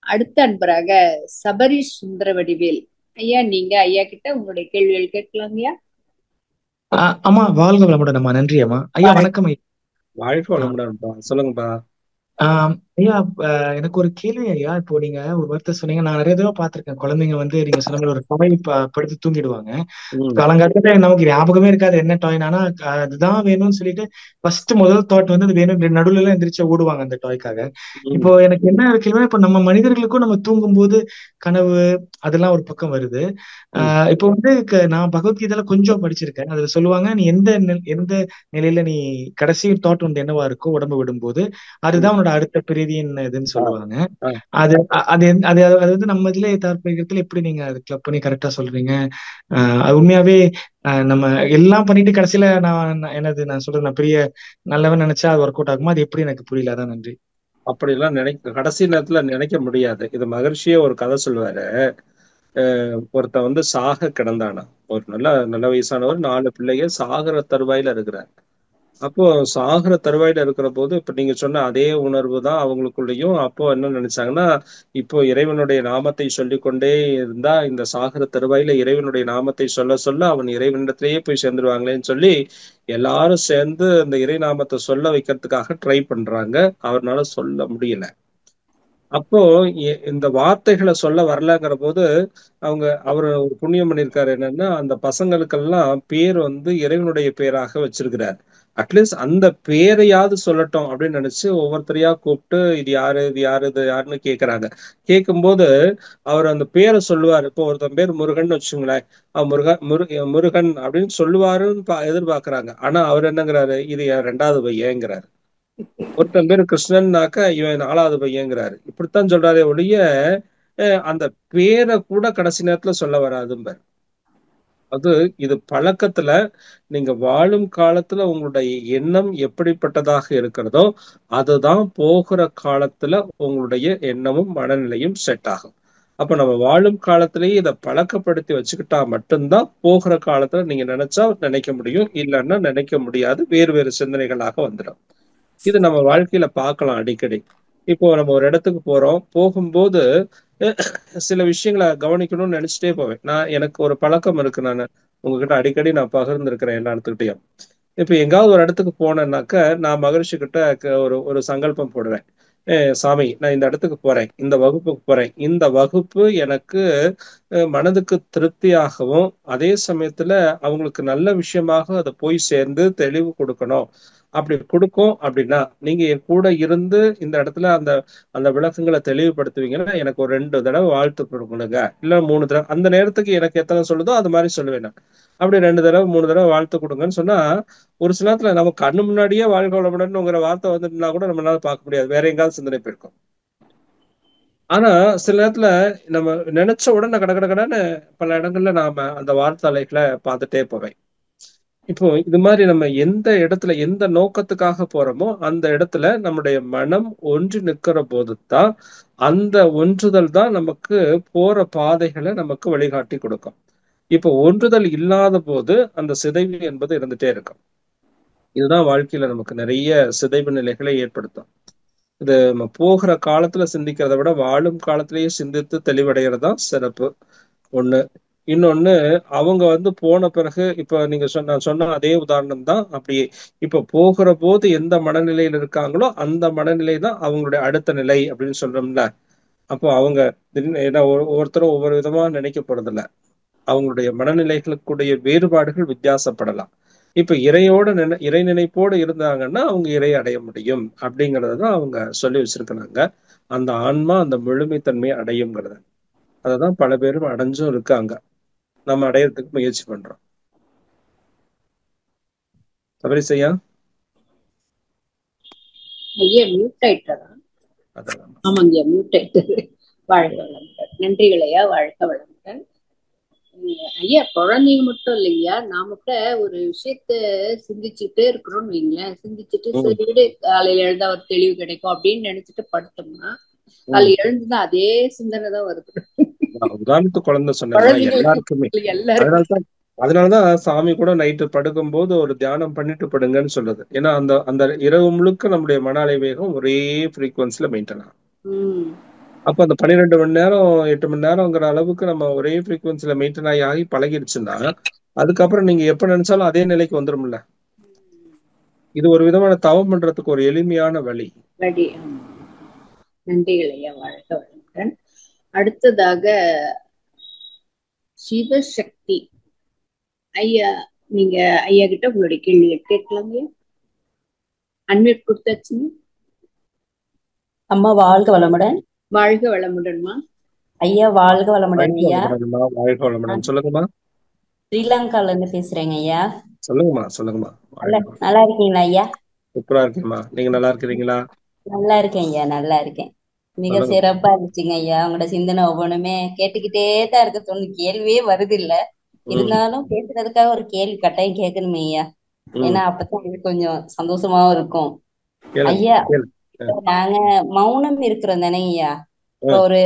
அடுத்த அன்பராக சபரிஷ் சுந்தரவடிவேல் ஐயா, நீங்க ஐயா கிட்ட உங்களுடைய கேள்விகள் கேட்கலாம் ஐயா. அம்மா வாழ்க வளமுடன் அம்மா. நன்றி அம்மா. ஐயா வணக்கம் ஐயா. வாழ்க வளமுடன்ப்பா, சொல்லுங்கப்பா. ஐயா எனக்கு ஒரு கேள்வி ஐயா. இப்போ நீங்க ஒரு வார்த்தை சொன்னீங்க, நான் நிறைய தடவை பார்த்திருக்கேன். குழந்தைங்க வந்து நீங்க சொன்ன மாதிரி ஒரு டாய் படுத்து தூங்கிடுவாங்க. காலங்காலத்துல நமக்கு ஞாபகமே இருக்காது என்ன டாய்னா, அதுதான் வேணும்னு சொல்லிட்டு முதல் தாட் வந்து அது வேணும், நடுவுல எல்லாம் எந்திரிச்சு ஓடுவாங்க அந்த டாய்க்காக. இப்போ எனக்கு என்ன கேள்வினா, இப்போ நம்ம மனிதர்களுக்கும் நம்ம தூங்கும் போது கனவு அதெல்லாம் ஒரு பக்கம் வருது. இப்போ வந்து நான் பகவத்கீதையில கொஞ்சம் படிச்சிருக்கேன். அதுல சொல்லுவாங்க, நீ எந்த நிலையில நீ கடைசி தாட் வந்து என்னவா இருக்கோ உடம்பு விடும்போது அதுதான் அடுத்த பிரிதியின் இதுன்னு சொல்லுவாங்க. அது அது அது அது வந்து நம்ம இதுல தாற்பயத்துல எப்படி நீங்க அது கிளப் பண்ணி கரெக்டா சொல்றீங்க? அது உண்மையாவே நம்ம எல்லாம் பண்ணிட்டு கடைசியில நான் சொல்றது நான் பெரிய நல்லவன் நினைச்சா அது ஒர்க் அவுட் ஆகுமா? அது எப்படி எனக்கு புரியல. அதான் நன்றி. அப்படி எல்லாம் கடைசி நேரத்துல நினைக்க முடியாது. இது மகர்ஷியே ஒரு கதை சொல்லுவாரு. ஒருத்தன் வந்து சாக கிடந்தானா, ஒரு நல்ல வயசானவர், 4 பிள்ளைங்க, சாகர தருவாயில இருக்கிறார். அப்போ சாகர தருவாயில இருக்கிற போது இப்ப நீங்க சொன்ன அதே உணர்வு தான் அவங்களுக்குள்ளயும். அப்போ என்ன நினைச்சாங்கன்னா, இப்போ இறைவனுடைய நாமத்தை சொல்லிக்கொண்டே இருந்தா இந்த சாகர தருவாயில இறைவனுடைய நாமத்தை சொல்ல சொல்ல அவன் இறைவனிடத்திலேயே போய் சேர்ந்துருவாங்களேன்னு சொல்லி எல்லாரும் சேர்ந்து அந்த இறை நாமத்தை சொல்ல வைக்கிறதுக்காக ட்ரை பண்றாங்க. அவர்னால சொல்ல முடியல. அப்போ இந்த வார்த்தைகளை சொல்ல வரலங்கிற போது அவர் ஒரு புண்ணியம் பண்ணியிருக்காரு. என்னன்னா, அந்த பசங்களுக்கெல்லாம் பேர் வந்து இறைவனுடைய பேராக வச்சிருக்கிறார். அட்லீஸ்ட் அந்த பேரையாவது சொல்லட்டும் அப்படின்னு நினைச்சு ஒவ்வொருத்தரையா கூப்பிட்டு இது யாரு இது யாரு இது யாருன்னு கேட்கறாங்க. கேட்கும்போது அவர் அந்த பேரை சொல்லுவார். இப்போ ஒருத்தன் பேர் முருகன் வச்சுங்களேன், முருகன் அப்படின்னு சொல்லுவாருன்னு எதிர்பார்க்கறாங்க. ஆனா அவர் என்னங்கிறாரு, இது என் 2வது பையங்கிறாரு. ஒருத்தன் பேர் கிருஷ்ணன்னாக்க இவன் 4வது பையங்கிறாரு. இப்படித்தான் சொல்றாரே ஒழிய அந்த பேரை கூட கடைசி நேரத்துல சொல்ல வராதும்பார். இது பழக்கத்துல நீங்க வாழும் காலத்துல உங்களுடைய எண்ணம் எப்படிப்பட்டதாக இருக்கிறதோ அதுதான் போகிற காலத்துல உங்களுடைய எண்ணமும் மனநிலையும் செட் ஆகும். அப்ப நம்ம வாழும் காலத்திலேயே இதை பழக்கப்படுத்தி வச்சுக்கிட்டா மட்டும்தான் போகிற காலத்துல நீங்க நினைச்சா நினைக்க முடியும், இல்லைன்னா நினைக்க முடியாது. வேறு சிந்தனைகளாக வந்துடும். இது நம்ம வாழ்க்கையில பார்க்கலாம் அடிக்கடி. இப்போ நம்ம ஒரு இடத்துக்கு போறோம், போகும்போது சில விஷயங்களை கவனிக்கணும்னு நினைச்சிட்டே போவேன். எனக்கு ஒரு பழக்கம் இருக்கு, நான் உங்ககிட்ட அடிக்கடி நான் பகிர்ந்துருக்கிறேன் எல்லா இடத்துக்கிட்டையும். இப்ப எங்காவது ஒரு இடத்துக்கு போனேன்னாக்க நான் மகரிஷி கிட்ட ஒரு சங்கல்பம் போடுவேன். சாமி, நான் இந்த இடத்துக்கு போறேன், இந்த வகுப்புக்கு போறேன், இந்த வகுப்பு எனக்கு மனதுக்கு திருப்தியாகவும் அதே சமயத்துல அவங்களுக்கு நல்ல விஷயமாக அதை போய் சேர்ந்து தெளிவு கொடுக்கணும். அப்படி கொடுக்கும் அப்படின்னா நீங்க என் கூட இருந்து இந்த இடத்துல அந்த விளக்கங்களை தெளிவுபடுத்துவீங்கன்னா எனக்கு ஒரு 2 தடவை வாழ்த்து கொடுங்க, இல்ல 3 தடவை, அந்த நேரத்துக்கு எனக்கு எத்தனை சொல்லுதோ அது மாதிரி சொல்லுவேன். அப்படி 2 தடவை 3 தடவை வாழ்த்து கொடுங்கன்னு சொன்னா ஒரு சில நேரத்துல நம்ம கண்ணு முன்னாடியே வாழ்க வளமுடன்ங்கிற வார்த்தை வந்துட்டுனா கூட நம்மளால பார்க்க முடியாது, வேற எங்காவது சிந்தனை போயிருக்கும். ஆனா சில நேரத்துல நம்ம நினைச்ச உடனே கடன்னு பல இடங்கள்ல நாம அந்த வார்த்தைகளை பார்த்துட்டே போவேன். இப்போ இது மாதிரி நம்ம எந்த இடத்துல எந்த நோக்கத்துக்காக போறோமோ அந்த இடத்துல நம்முடைய மனம் ஒன்றி நிற்கிற போதுதான் அந்த ஒன்றுதல் தான் நமக்கு போற பாதைகளை நமக்கு வழிகாட்டி கொடுக்கும். இப்போ ஒன்றுதல் இல்லாத போது அந்த சிதைவு என்பது இருந்துட்டே இருக்கும். இதுதான் வாழ்க்கையில நமக்கு நிறைய சிதைவு நிலைகளை ஏற்படுத்தும். இது நம்ம போகிற காலத்துல சிந்திக்கிறத விட வாழும் காலத்திலேயே சிந்தித்து தெளிவடைகிறதுதான் சிறப்பு ஒண்ணு. இன்னொன்னு, அவங்க போன பிறகு இப்ப நீங்க சொன்ன அதே உதாரணம் தான். அப்படியே இப்ப போகிற போது எந்த மனநிலையில் இருக்காங்களோ அந்த மனநிலை தான் அவங்களுடைய அடுத்த நிலை அப்படின்னு சொல்றோம்ல. அப்போ அவங்க ஏன்னா ஒவ்வொருத்தரும் ஒவ்வொரு விதமா நினைக்க போறதில்ல. அவங்களுடைய மனநிலைகளுக்குடைய வேறுபாடுகள் வித்தியாசப்படலாம். இப்ப இறை நினைப்போடு இருந்தாங்கன்னா அவங்க இறை அடைய முடியும் அப்படிங்கறதான் அவங்க சொல்லி வச்சிருக்கிறாங்க. அந்த ஆன்மா அந்த முழுமைத்தன்மையை அடையுங்கிறத. அததான் பல பேரும் அடைஞ்சும் இருக்காங்க. நம்ம அடையறதுக்கு முயற்சி பண்றோம். சபரிசையா ஐயா மியூட் ஆயிட்டாரா? ஆமாங்க, மியூட் ஆயிட்டாரு. வாழ்க வளமுடன். நன்றிகள் ஐயா, வாழ்க வளமுடன். ஐயா குழந்தைங்க மட்டும் இல்லைங்கய்யா, நாம கூட ஒரு விஷயத்த சிந்திச்சுட்டே இருக்கிறோம்னு வைங்களேன். சிந்திச்சுட்டு சரி காலையில எழுந்தா ஒரு தெளிவு கிடைக்கும் அப்படின்னு நினைச்சிட்டு படுத்தோம்னா காலையில எழுந்துதான் அதே சிந்தனை தான் வருது. உதாரணத்துக்கு குழந்தை சொன்னேன் எல்லாருக்குமே. அதனாலதான் சாமி கூட நைட்டு படுக்கும் போது ஒரு தியானம் பண்ணிட்டு படுங்கன்னு சொல்றது. ஏன்னா அந்த இரவு முழுக்க நம்முடைய மன அலை வேகம் ஒரே ஃப்ரீக்வன்சில மெயின்டைன் ஆகும். அப்ப அந்த 12 மணி நேரம் 8 மணி நேரம்ங்கிற அளவுக்கு நம்ம ஒரே ஃப்ரீக்வன்சில மெயின்டைன் ஆகி பழகிடுச்சுன்னா அதுக்கப்புறம் நீங்க எப்ப நினைச்சாலும் அதே நிலைக்கு வந்துரும்ல. இது ஒரு விதமான தவம் பண்றதுக்கு ஒரு எளிமையான வழி. நன்றிகள் ஐயா, வாழ்க வளமுடன். அடுத்ததாக சிவசக்தி ஐயா, நீங்க ஐயா கிட்ட உங்களுடைய கேள்வியை கேட்கலாங்க. அன்மியூட் கொடுத்தாச்சுங்க. அம்மா வாழ்க வளமுடன். வாழ்க வளமுடன்மா. ஐயா வாழ்க வளமுடன். ஐயா வாழ்க வளமுடன். சொல்லுங்கம்மா. ஸ்ரீலங்கால இருந்து பேசுறேங்க ஐயா. சொல்லுங்கம்மா. நல்லா இருக்கீங்களா ஐயா? சூப்பரா இருக்கேம்மா. நீங்க நல்லா இருக்கிறீங்களா? நல்லா இருக்கேன் ஐயா, நல்லா இருக்கேன். மிக சிறப்பா இருந்துச்சுங்க ஐயா. உங்களோட சிந்தனை ஒவ்வொன்றுமே கேட்டுக்கிட்டே தான் இருக்க தோணு. கேள்வியே வருது இல்ல, இருந்தாலும் பேசுறதுக்காக ஒரு கேள்வி கட்டாயம் கேட்கணுமே ஐயா. ஏன்னா அப்பதான் கொஞ்சம் சந்தோஷமாவும் இருக்கும். ஐயா, நாங்க மௌனம் இருக்கிறோம் தானே ஐயா. ஒரு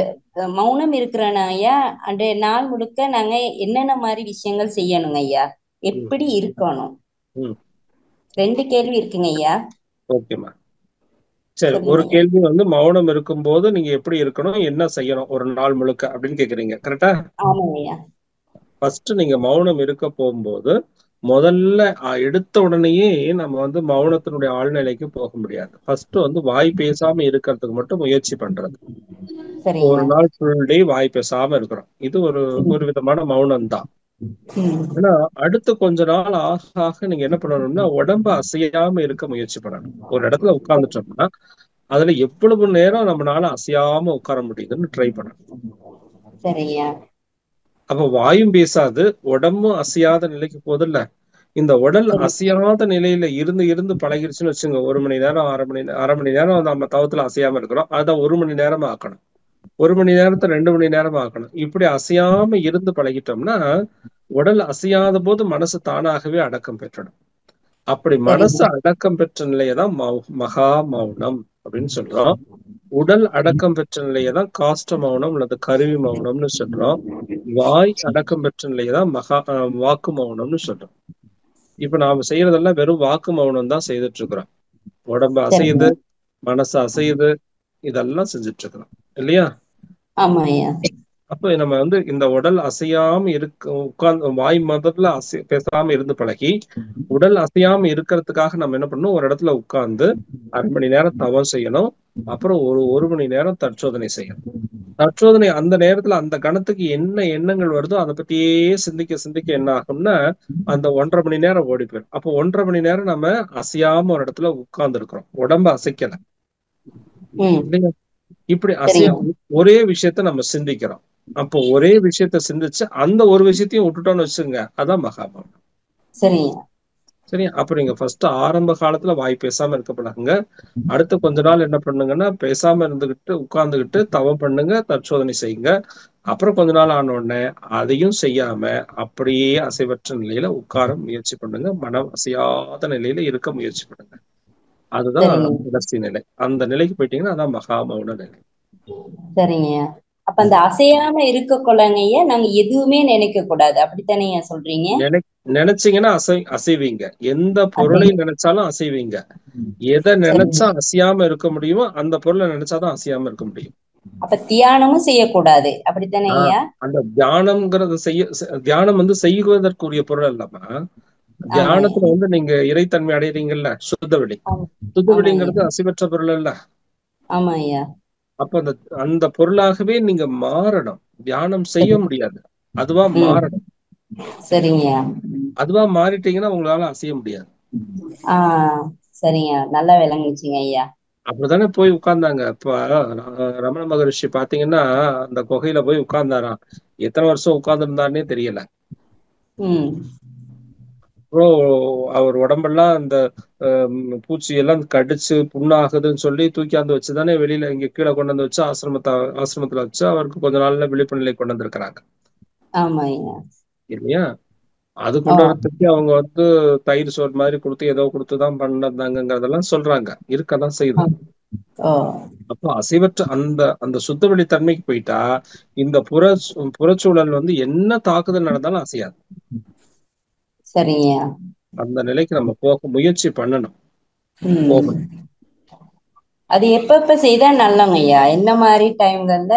மௌனம் இருக்கிறோன்னா ஐயா, அன்றைய நாள் முழுக்க நாங்க என்னென்ன மாதிரி விஷயங்கள் செய்யணுங்க ஐயா, எப்படி இருக்கணும்? 2 கேள்வி இருக்குங்க ஐயா. ஓகேம்மா, சரி. ஒரு கேள்வி மௌனம் இருக்கும் போது நீங்க எப்படி இருக்கணும், என்ன செய்யணும் ஒரு நாள் முழுக்க அப்படின்னு கேக்குறீங்க, கரெக்டா? ஆமாங்க ஐயா. ஃபர்ஸ்ட் நீங்க மௌனம் இருக்க போகும்போது முதல்ல எடுத்த உடனேயே நம்ம மௌனத்தினுடைய ஆழ்நிலைக்கு போக முடியாது. ஃபர்ஸ்ட் வாய் பேசாம இருக்கிறதுக்கு மட்டும் முயற்சி பண்றது. ஒரு நாள் ஃபுல் டே வாய் பேசாம இருக்கிறோம், இது ஒரு விதமான மௌனம் தான். ஆனா அடுத்து கொஞ்ச நாள் ஆக நீங்க என்ன பண்ணணும்னா உடம்ப அசையாம இருக்க முயற்சி பண்ணணும். ஒரு இடத்துல உட்கார்ந்துட்டோம்னா அதுல எவ்வளவு நேரம் நம்மளால அசையாம உட்கார முடியுதுன்னு ட்ரை பண்ணணும். அப்ப வாயும் பேசாது உடம்பும் அசையாத நிலைக்கு போதில்ல. இந்த உடல் அசையாத நிலையில இருந்து பழகிருச்சுன்னு வச்சுங்க, 1 மணி நேரம் அரை மணி நேரம் நம்ம தவத்துல அசையாம இருக்கிறோம், அதான் 1 மணி நேரம் ஆக்கணும். 1 மணி நேரத்தை 2 மணி நேரம் ஆக்கணும். இப்படி அசையாம இருந்து பழகிட்டோம்னா உடல் அசையாத போது மனசு தானாகவே அடக்கம் பெற்றணும். அப்படி மனசு அடக்கம் பெற்ற நிலையதான் மகா மௌனம் அப்படின்னு சொல்றோம். உடல் அடக்கம் பெற்ற நிலையதான் காஷ்ட மௌனம் அல்லது கருவி மௌனம்னு சொல்றோம். வாய் அடக்கம் பெற்ற நிலையதான் வாக்கு மௌனம்னு சொல்றோம். இப்ப நாம செய்யறதெல்லாம் வெறும் வாக்கு மௌனம் தான் செய்துட்டு இருக்கிறோம். உடம்பு அசையுது, மனசு அசையுது, இதெல்லாம் செஞ்சுட்டு இருக்கிறோம் இல்லையா? அப்ப நம்ம இந்த உடல் அசையாம உட்கார்ந்து வாய் முதல்ல பேசாம இருந்து பழகி உடல் அசையாம இருக்கிறதுக்காக நம்ம என்ன பண்ணணும், ஒரு இடத்துல உட்கார்ந்து அரை மணி நேரம் தவம் செய்யணும். அப்புறம் ஒரு மணி நேரம் தற்சோதனை செய்யணும். தற்சோதனை அந்த நேரத்துல அந்த கணத்துக்கு என்ன எண்ணங்கள் வருதோ அதை பத்தியே சிந்திக்க என்ன ஆகும்னா அந்த 1.5 மணி நேரம் ஓடி போயிடும். அப்போ 1.5 மணி நேரம் நம்ம அசையாம ஒரு இடத்துல உட்கார்ந்து இருக்கிறோம், உடம்ப அசைக்கல இல்லையா? இப்படி ஒரே விஷயத்த நம்ம சிந்திக்கிறோம். அப்போ ஒரே விஷயத்த சிந்திச்சு அந்த ஒரு விஷயத்தையும் விட்டுட்டோம்னு வச்சுங்க, அதான் மகாமௌனம். சரி, அப்ப நீங்க ஃபர்ஸ்ட் ஆரம்ப காலத்துல வாய் பேசாம இருக்க பழகுங்க. அடுத்த கொஞ்ச நாள் என்ன பண்ணுங்கன்னா, பேசாம இருந்துகிட்டு உட்கார்ந்துகிட்டு தவம் பண்ணுங்க, தற்சோதனை செய்யுங்க. அப்புறம் கொஞ்ச நாள் ஆன உடனே அதையும் செய்யாம அப்படியே அசைவற்ற நிலையில உட்கார முயற்சி பண்ணுங்க. மனம் அசையாத நிலையில இருக்க முயற்சி பண்ணுங்க. அதுதான் சரிங்க கடைசி நிலை. அந்த நிலைக்கு போயிட்டீங்கன்னா அதான் மகா மௌன நிலை. சரிங்க. அப்ப அந்த அசையாம இருக்க கொள்ளங்கய்யா நாங்க எதுவுமே நினைக்க கூடாது, அப்படித்தானே சொல்றீங்க? நினைச்சீங்கன்னா அசைவீங்க. எந்த பொருளை நினைச்சாலும் அசைவீங்க. எதை நினைச்சா அசையாம இருக்க முடியுமோ அந்த பொருளை நினைச்சாதான் அசையாம இருக்க முடியும். அப்ப தியானமும் செய்யக்கூடாது, அப்படித்தானே ஐயா? அந்த தியானம்ங்கிறது தியானம் வந்து செய்வதற்குரிய பொருள் அல்லமா. தியானத்துல நீங்க இறைத்தன்மை அடையறீங்கல்ல, சுத்தவெளி. சுத்தவெளிங்கிறது அசைவற்ற பொருள் அல்ல. ஆமா ஐயா. அப்ப அந்த பொருளாகவே நீங்க மாறணும். தியானம் செய்ய முடியாது, அதுவா மாறணும். சரிங்க. அதுவா மாறிட்டீங்கன்னா உங்களால அசைய முடியாது. சரிங்க, நல்லா விளங்குச்சுங்க ஐயா. அப்படித்தானே போய் உட்கார்ந்தாங்க. இப்ப ரமண மகரிஷி பாத்தீங்கன்னா அந்த குகையில போய் உட்கார்ந்தாராம். எத்தனை வருஷம் உட்கார்ந்து இருந்தாருன்னே தெரியல. அப்புறம் அவர் உடம்பெல்லாம் அந்த பூச்சி எல்லாம் கடிச்சு புண்ணாகுதுன்னு சொல்லி தூக்கியாந்து வச்சுதானே வெளியில இங்க கீழே கொண்டு வந்து வச்சு ஆசிரமத்துல வச்சு அவருக்கு கொஞ்ச நாள்ல விழிப்பு நிலை கொண்டு வந்திருக்கிறாங்க இல்லையா? அது கொண்டு வரத்துக்கு அவங்க தயிர் சோறு மாதிரி கொடுத்து ஏதோ கொடுத்துதான் பண்ணதாங்கிறதெல்லாம் சொல்றாங்க, இருக்கதான் செய்யுது. அப்போ அசைவற்ற அந்த அந்த சுத்தவெளி தன்மைக்கு போயிட்டா இந்த புறச்சூழல் என்ன தாக்குதல் நடந்தாலும் அசையாது. சரிங்க. அந்த நிலைக்கு நம்ம போக முயற்சி பண்ணணும். போகணும். அது எப்ப செய்தா நல்லங்க ஐயா? என்ன மாதிரி டைம்கள்ல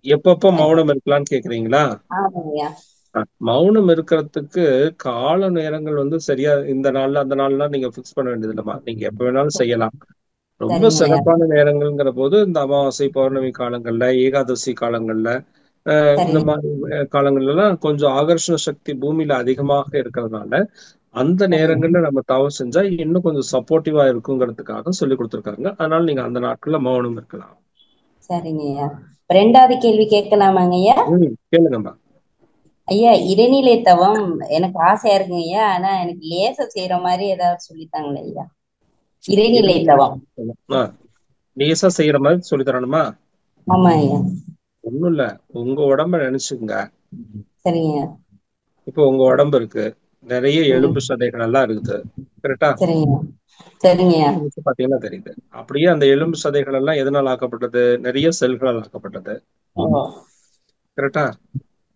எப்பப்ப மௌனம் இருக்கலாம்னு கேக்குறீங்களா? மௌனம் இருக்கிறதுக்கு கால நேரங்கள் சரியா இந்த நாள்ல அந்த நாள்லாம் நீங்க பிக்ஸ் பண்ண வேண்டியது இல்லமா. நீங்க எப்ப வேணாலும் செய்யலாம். ரொம்ப சிறப்பான நேரங்கள்ங்கிற போது இந்த அமாவாசை பௌர்ணமி காலங்கள்ல, ஏகாதசி காலங்கள்ல, இந்த மாதிரி காலங்கள்ல எல்லாம் கொஞ்சம் ஆகர்ஷண சக்தி பூமியில அதிகமாக இருக்கிறதுனால அந்த நேரங்கள்ல நம்ம தவறு செஞ்சா இன்னும் கொஞ்சம் சப்போர்ட்டிவா இருக்குங்கிறதுக்காக சொல்லி கொடுத்துருக்காங்க. அதனால நீங்க அந்த நாட்கள்ல மௌனம் இருக்கலாம். சரிங்கய்யா. ரெண்டாவது கேள்வி கேட்கலாமாங்க ஐயா? கேளுங்கம்மா. ஐயா, இறைநிலை தவம் எனக்கு ஆசையா இருக்குங்க ஐயா. ஆனா எனக்கு லேசா செய்யற மாதிரி ஏதாவது சொல்லித்தாங்களே ஐயா. இறைநிலை தவம் லேசா செய்யற மாதிரி சொல்லி தரணுமா? ஆமா ஐயா. ஒண்ணும் இல்ல, உங்க உடம்ப நினைச்சுங்க. சரிங்க. இப்போ உங்க உடம்பு இருக்கு, நிறைய எலும்பு சதைகள் எல்லாம் இருக்குது, கரெக்டா? பாத்தீங்கன்னா தெரியுது. அப்படியே அந்த எலும்பு சதைகள் எல்லாம் எதனால் ஆக்கப்பட்டது? நிறைய செல்களால் ஆக்கப்பட்டது, கரெக்டா?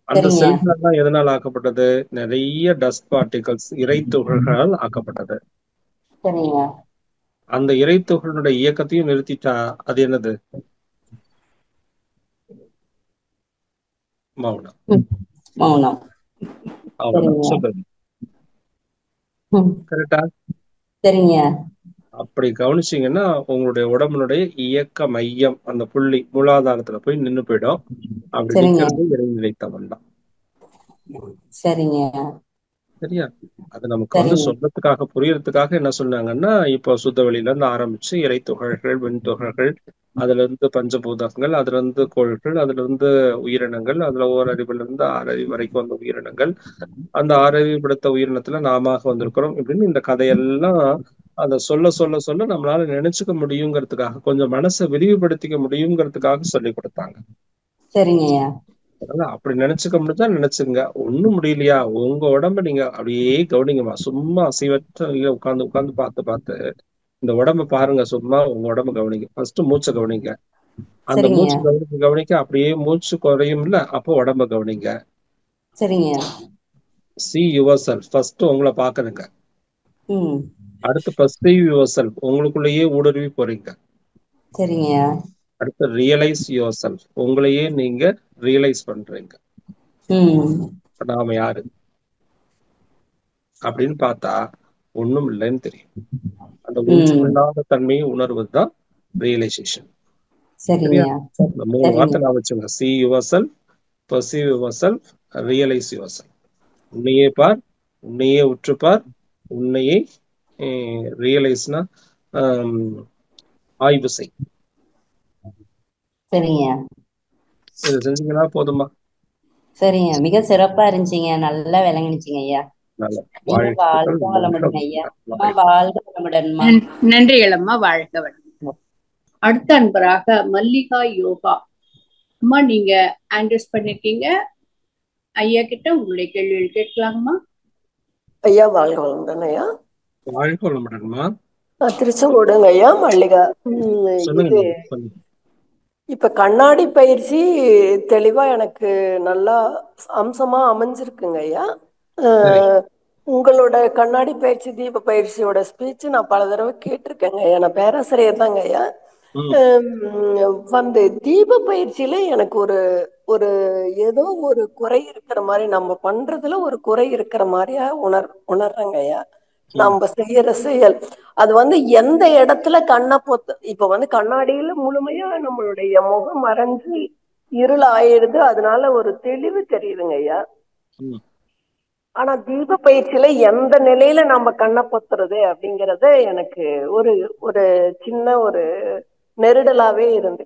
அந்த செல்கள் எல்லாம் எதனால் ஆக்கப்பட்டது? நிறைய டஸ்ட் பார்ட்டிகல்ஸ், இறை துகள்களால் ஆக்கப்பட்டது. அந்த இறை துகளுடைய இயக்கத்தையும் நிறுத்திட்டா அது என்னது? மௌனம். மௌனம். சொல்றது கரெக்டா? சரிங்க. அப்படி கவனிச்சீங்கன்னா உங்களுடைய உடம்புடைய இயக்க மையம் அந்த புள்ளி மூலாதாரத்துல போய் நின்னு போயிடும். அப்படி நிக்கிறது இறைநிலை தவம் தான். சரிங்க. சரியா? அது நமக்கு சொல்றதுக்காக புரியறதுக்காக என்ன சொன்னாங்கன்னா, இப்போ சுத்தவெளியில இருந்து ஆரம்பிச்சு இறை துகள்கள், வெண் துகள்கள், அதுல இருந்து பஞ்சபூதங்கள், அதுல இருந்து கோள்கள், அதுல இருந்து உயிரினங்கள், அதுல ஓரறிவுல இருந்து 6 அறிவு வரைக்கும் வந்த உயிரினங்கள், அந்த 6 அறிவு படுத்த உயிரினத்துல நாம வந்திருக்கிறோம் இப்படின்னு இந்த கதையெல்லாம் அதை சொல்ல சொல்ல சொல்ல நம்மளால நினைச்சுக்க முடியுங்கிறதுக்காக, கொஞ்சம் மனசை விரிவுபடுத்திக்க முடியுங்கிறதுக்காக சொல்லி கொடுத்தாங்க. சரிங்க. அதனால அப்படி நினைச்சுக்க முடிஞ்சா நினைச்சுங்க. ஒண்ணும் முடியலையா உங்க உடம்ப நீங்க அப்படியே கவனிங்கம்மா. சும்மா அசைவற்ற உட்கார்ந்து உட்கார்ந்து பார்த்து இந்த உடம்ப பாருங்க. சும்மா உங்க உடம்ப கவனிங்க. ஃபர்ஸ்ட் மூச்சை கவனிங்க. அந்த மூச்சு கவனிக்க அப்படியே மூச்சு குறையும் இல்ல, அப்போ உடம்ப கவனிங்க. சரிங்க. See yourself. ஃபர்ஸ்ட் உங்களை பாக்குறீங்க. அடுத்து perceive yourself. உங்களுக்குள்ளேயே ஊடுருவி போறீங்க. சரிங்க. அடுத்து ரியலைஸ் yourself. உங்களையே நீங்க ரியலைஸ் பண்றீங்க. நாம யாரு அப்படின்னு பார்த்தா ஒண்ணும் இல்லைன்னு தெரியும். அந்த ஒன்றுமில்லாத தன்மையை உணர்வதுதான் ரியலைசேஷன். சரியா? இந்த 3 வார்த்தை நான் வச்சுங்க. See yourself, perceive yourself, realize yourself. உன்னையே பார், உன்னையே உற்றுப்பார், உன்னையே ரியலைஸ்னா ஆய்வு செய். சரிங்க. இதை செஞ்சீங்கன்னா போதுமா? சரிங்க. மிக சிறப்பா இருந்துச்சுங்க. நல்லா விளங்குனுச்சுங்க ஐயா. வாழ்க வளமுடன் ஐயா. அம்மா வாழ்க வளமுடன்மா. நன்றிகள் அம்மா, வாழ்க வளமுடன். அடுத்த அன்பராக மல்லிகா யோகா அம்மா, நீங்க ஆண்ட்ரஸ் பண்ணிருக்கீங்க. ஐயா கிட்ட உங்களுடைய கேள்விகள் கேட்கலாங்கம்மா. ஐயா வாழ்க வளமுடன் ஐயா. வாழ்க வளமுடன்மா. திருச்செங்கோடுங்க ஐயா, மல்லிகா. இது இப்ப கண்ணாடி பயிற்சி தெளிவா எனக்கு நல்லா அம்சமா அமைஞ்சிருக்குங்க ஐயா. உங்களோட கண்ணாடி பயிற்சி தீப பயிற்சியோட ஸ்பீச் நான் பல தடவை கேட்டிருக்கேங்க ஐயா. நான் பேராசிரியர் தாங்க ஐயா. வந்து தீப பயிற்சியில எனக்கு ஒரு ஏதோ ஒரு குறை இருக்கிற மாதிரி, நம்ம பண்றதுல ஒரு குறை இருக்கிற மாதிரியா உணர்றேங்க ஐயா. நம்ம செய்யற செயல் அது வந்து எந்த இடத்துல கண்ணை இப்ப வந்து கண்ணாடியில முழுமையா நம்மளுடைய முகம் மறைஞ்சு இருள் ஆயிடுது, அதனால ஒரு தெளிவு தெரியுதுங்க ஐயா. ஆனா தீப பயிற்சியில எந்த நிலையில நம்ம கண்ணை பொத்துறது அப்படிங்கறது எனக்கு ஒரு ஒரு சின்ன ஒரு நெருடலாவே இருந்து.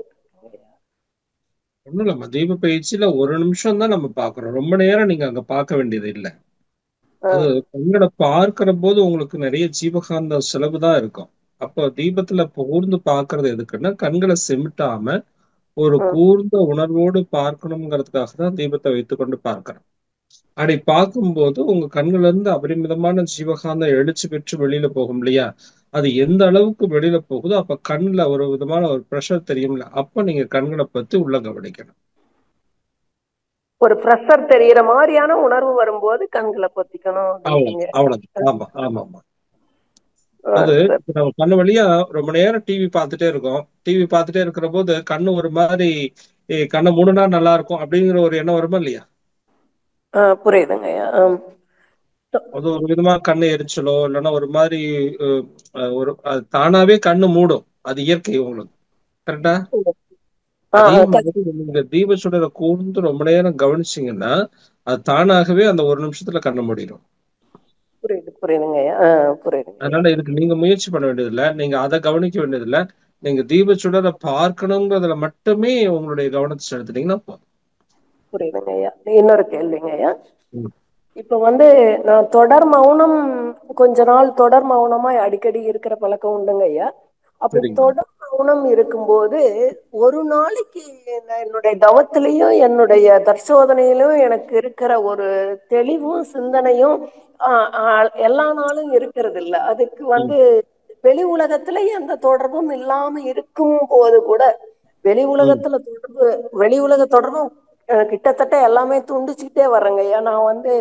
ஒண்ணும் இல்லம்மா, தீப பயிற்சியில ஒரு நிமிஷம் தான் நம்ம பாக்குறோம், ரொம்ப நேரம் நீங்க அங்க பார்க்க வேண்டியது இல்லை. அது கண்களை பார்க்கிற போது உங்களுக்கு நிறைய ஜீவகாந்த செலவுதான் இருக்கும். அப்போ தீபத்துல கூர்ந்து பாக்குறது எதுக்குன்னா, கண்களை செமிட்டாம ஒரு கூர்ந்த உணர்வோடு பார்க்கணுங்கிறதுக்காக தான் தீபத்தை வைத்துக்கொண்டு பார்க்கிறோம். அப்படி பார்க்கும்போது உங்க கண்ணுல இருந்து அபரிமிதமான ஜீவகாந்தம் எழுச்சி பெற்று வெளியில போகும் இல்லையா? அது எந்த அளவுக்கு வெளியில போகுதோ அப்ப கண்ணுல ஒரு விதமான ஒரு பிரஷர் தெரியும்ல, அப்ப நீங்க கண்களை பத்தி உள்ள கவனிக்கணும். ஒரு பிரஷர் தெரியற மாதிரியான உணர்வு வரும்போது கண்களை பொத்திக்கணும். அவ்வளவுதான். ஆமா ஆமாமா. அது நம்ம கண்ணு வழியா ரொம்ப நேரம் டிவி பார்த்துட்டே இருக்கோம். டிவி பார்த்துட்டே இருக்கிற போது கண்ணு ஒரு மாதிரி கண்ணை மூடுனா நல்லா இருக்கும் அப்படிங்கிற ஒரு எண்ணம் வருமா இல்லையா? புரியுதுங்க. அது ஒரு விதமா கண்ணு எரிச்சலோ இல்லைன்னா ஒரு மாதிரி ஒரு தானாவே கண்ணு மூடும், அது இயற்கை உங்களுக்கு. கரெக்டா? அதே மாதிரி நீங்க தீப சுடரை கூர்ந்து ரொம்ப நேரம் கவனிச்சீங்கன்னா அது தானாகவே அந்த ஒரு நிமிஷத்துல கண்ணு மூடிடும். அதனால இதுக்கு நீங்க முயற்சி பண்ண வேண்டியது இல்லை, நீங்க அதை கவனிக்க வேண்டியது இல்லை. நீங்க தீப சுடரை பார்க்கணுங்கிறதுல மட்டுமே உங்களுடைய கவனத்தை செலுத்தினீங்கன்னா போதும். புரியுதுங்க ஐயா. இன்னொரு கேள்விங்க ஐயா. இப்ப வந்து நான் தொடர் மௌனம் கொஞ்ச நாள் தொடர் மௌனமா அடிக்கடி இருக்கிற பழக்கம் உண்டுங்க ஐயா. அப்படி தொடர் மௌனம் இருக்கும்போது ஒரு நாளைக்கு என்னுடைய தவத்திலையும் என்னுடைய தற்சோதனையிலும் எனக்கு இருக்கிற ஒரு தெளிவும் சிந்தனையும் எல்லா நாளும் இருக்கிறது இல்ல. அதுக்கு வந்து வெளி உலகத்துல எந்த தொடர்பும் இல்லாம இருக்கும் போது கூட வெளி உலக தொடர்பும் கிட்டத்தட்ட எல்லாமே துண்டிச்சுக்கிட்டே வர்றேங்க ஐயா. நான் வந்து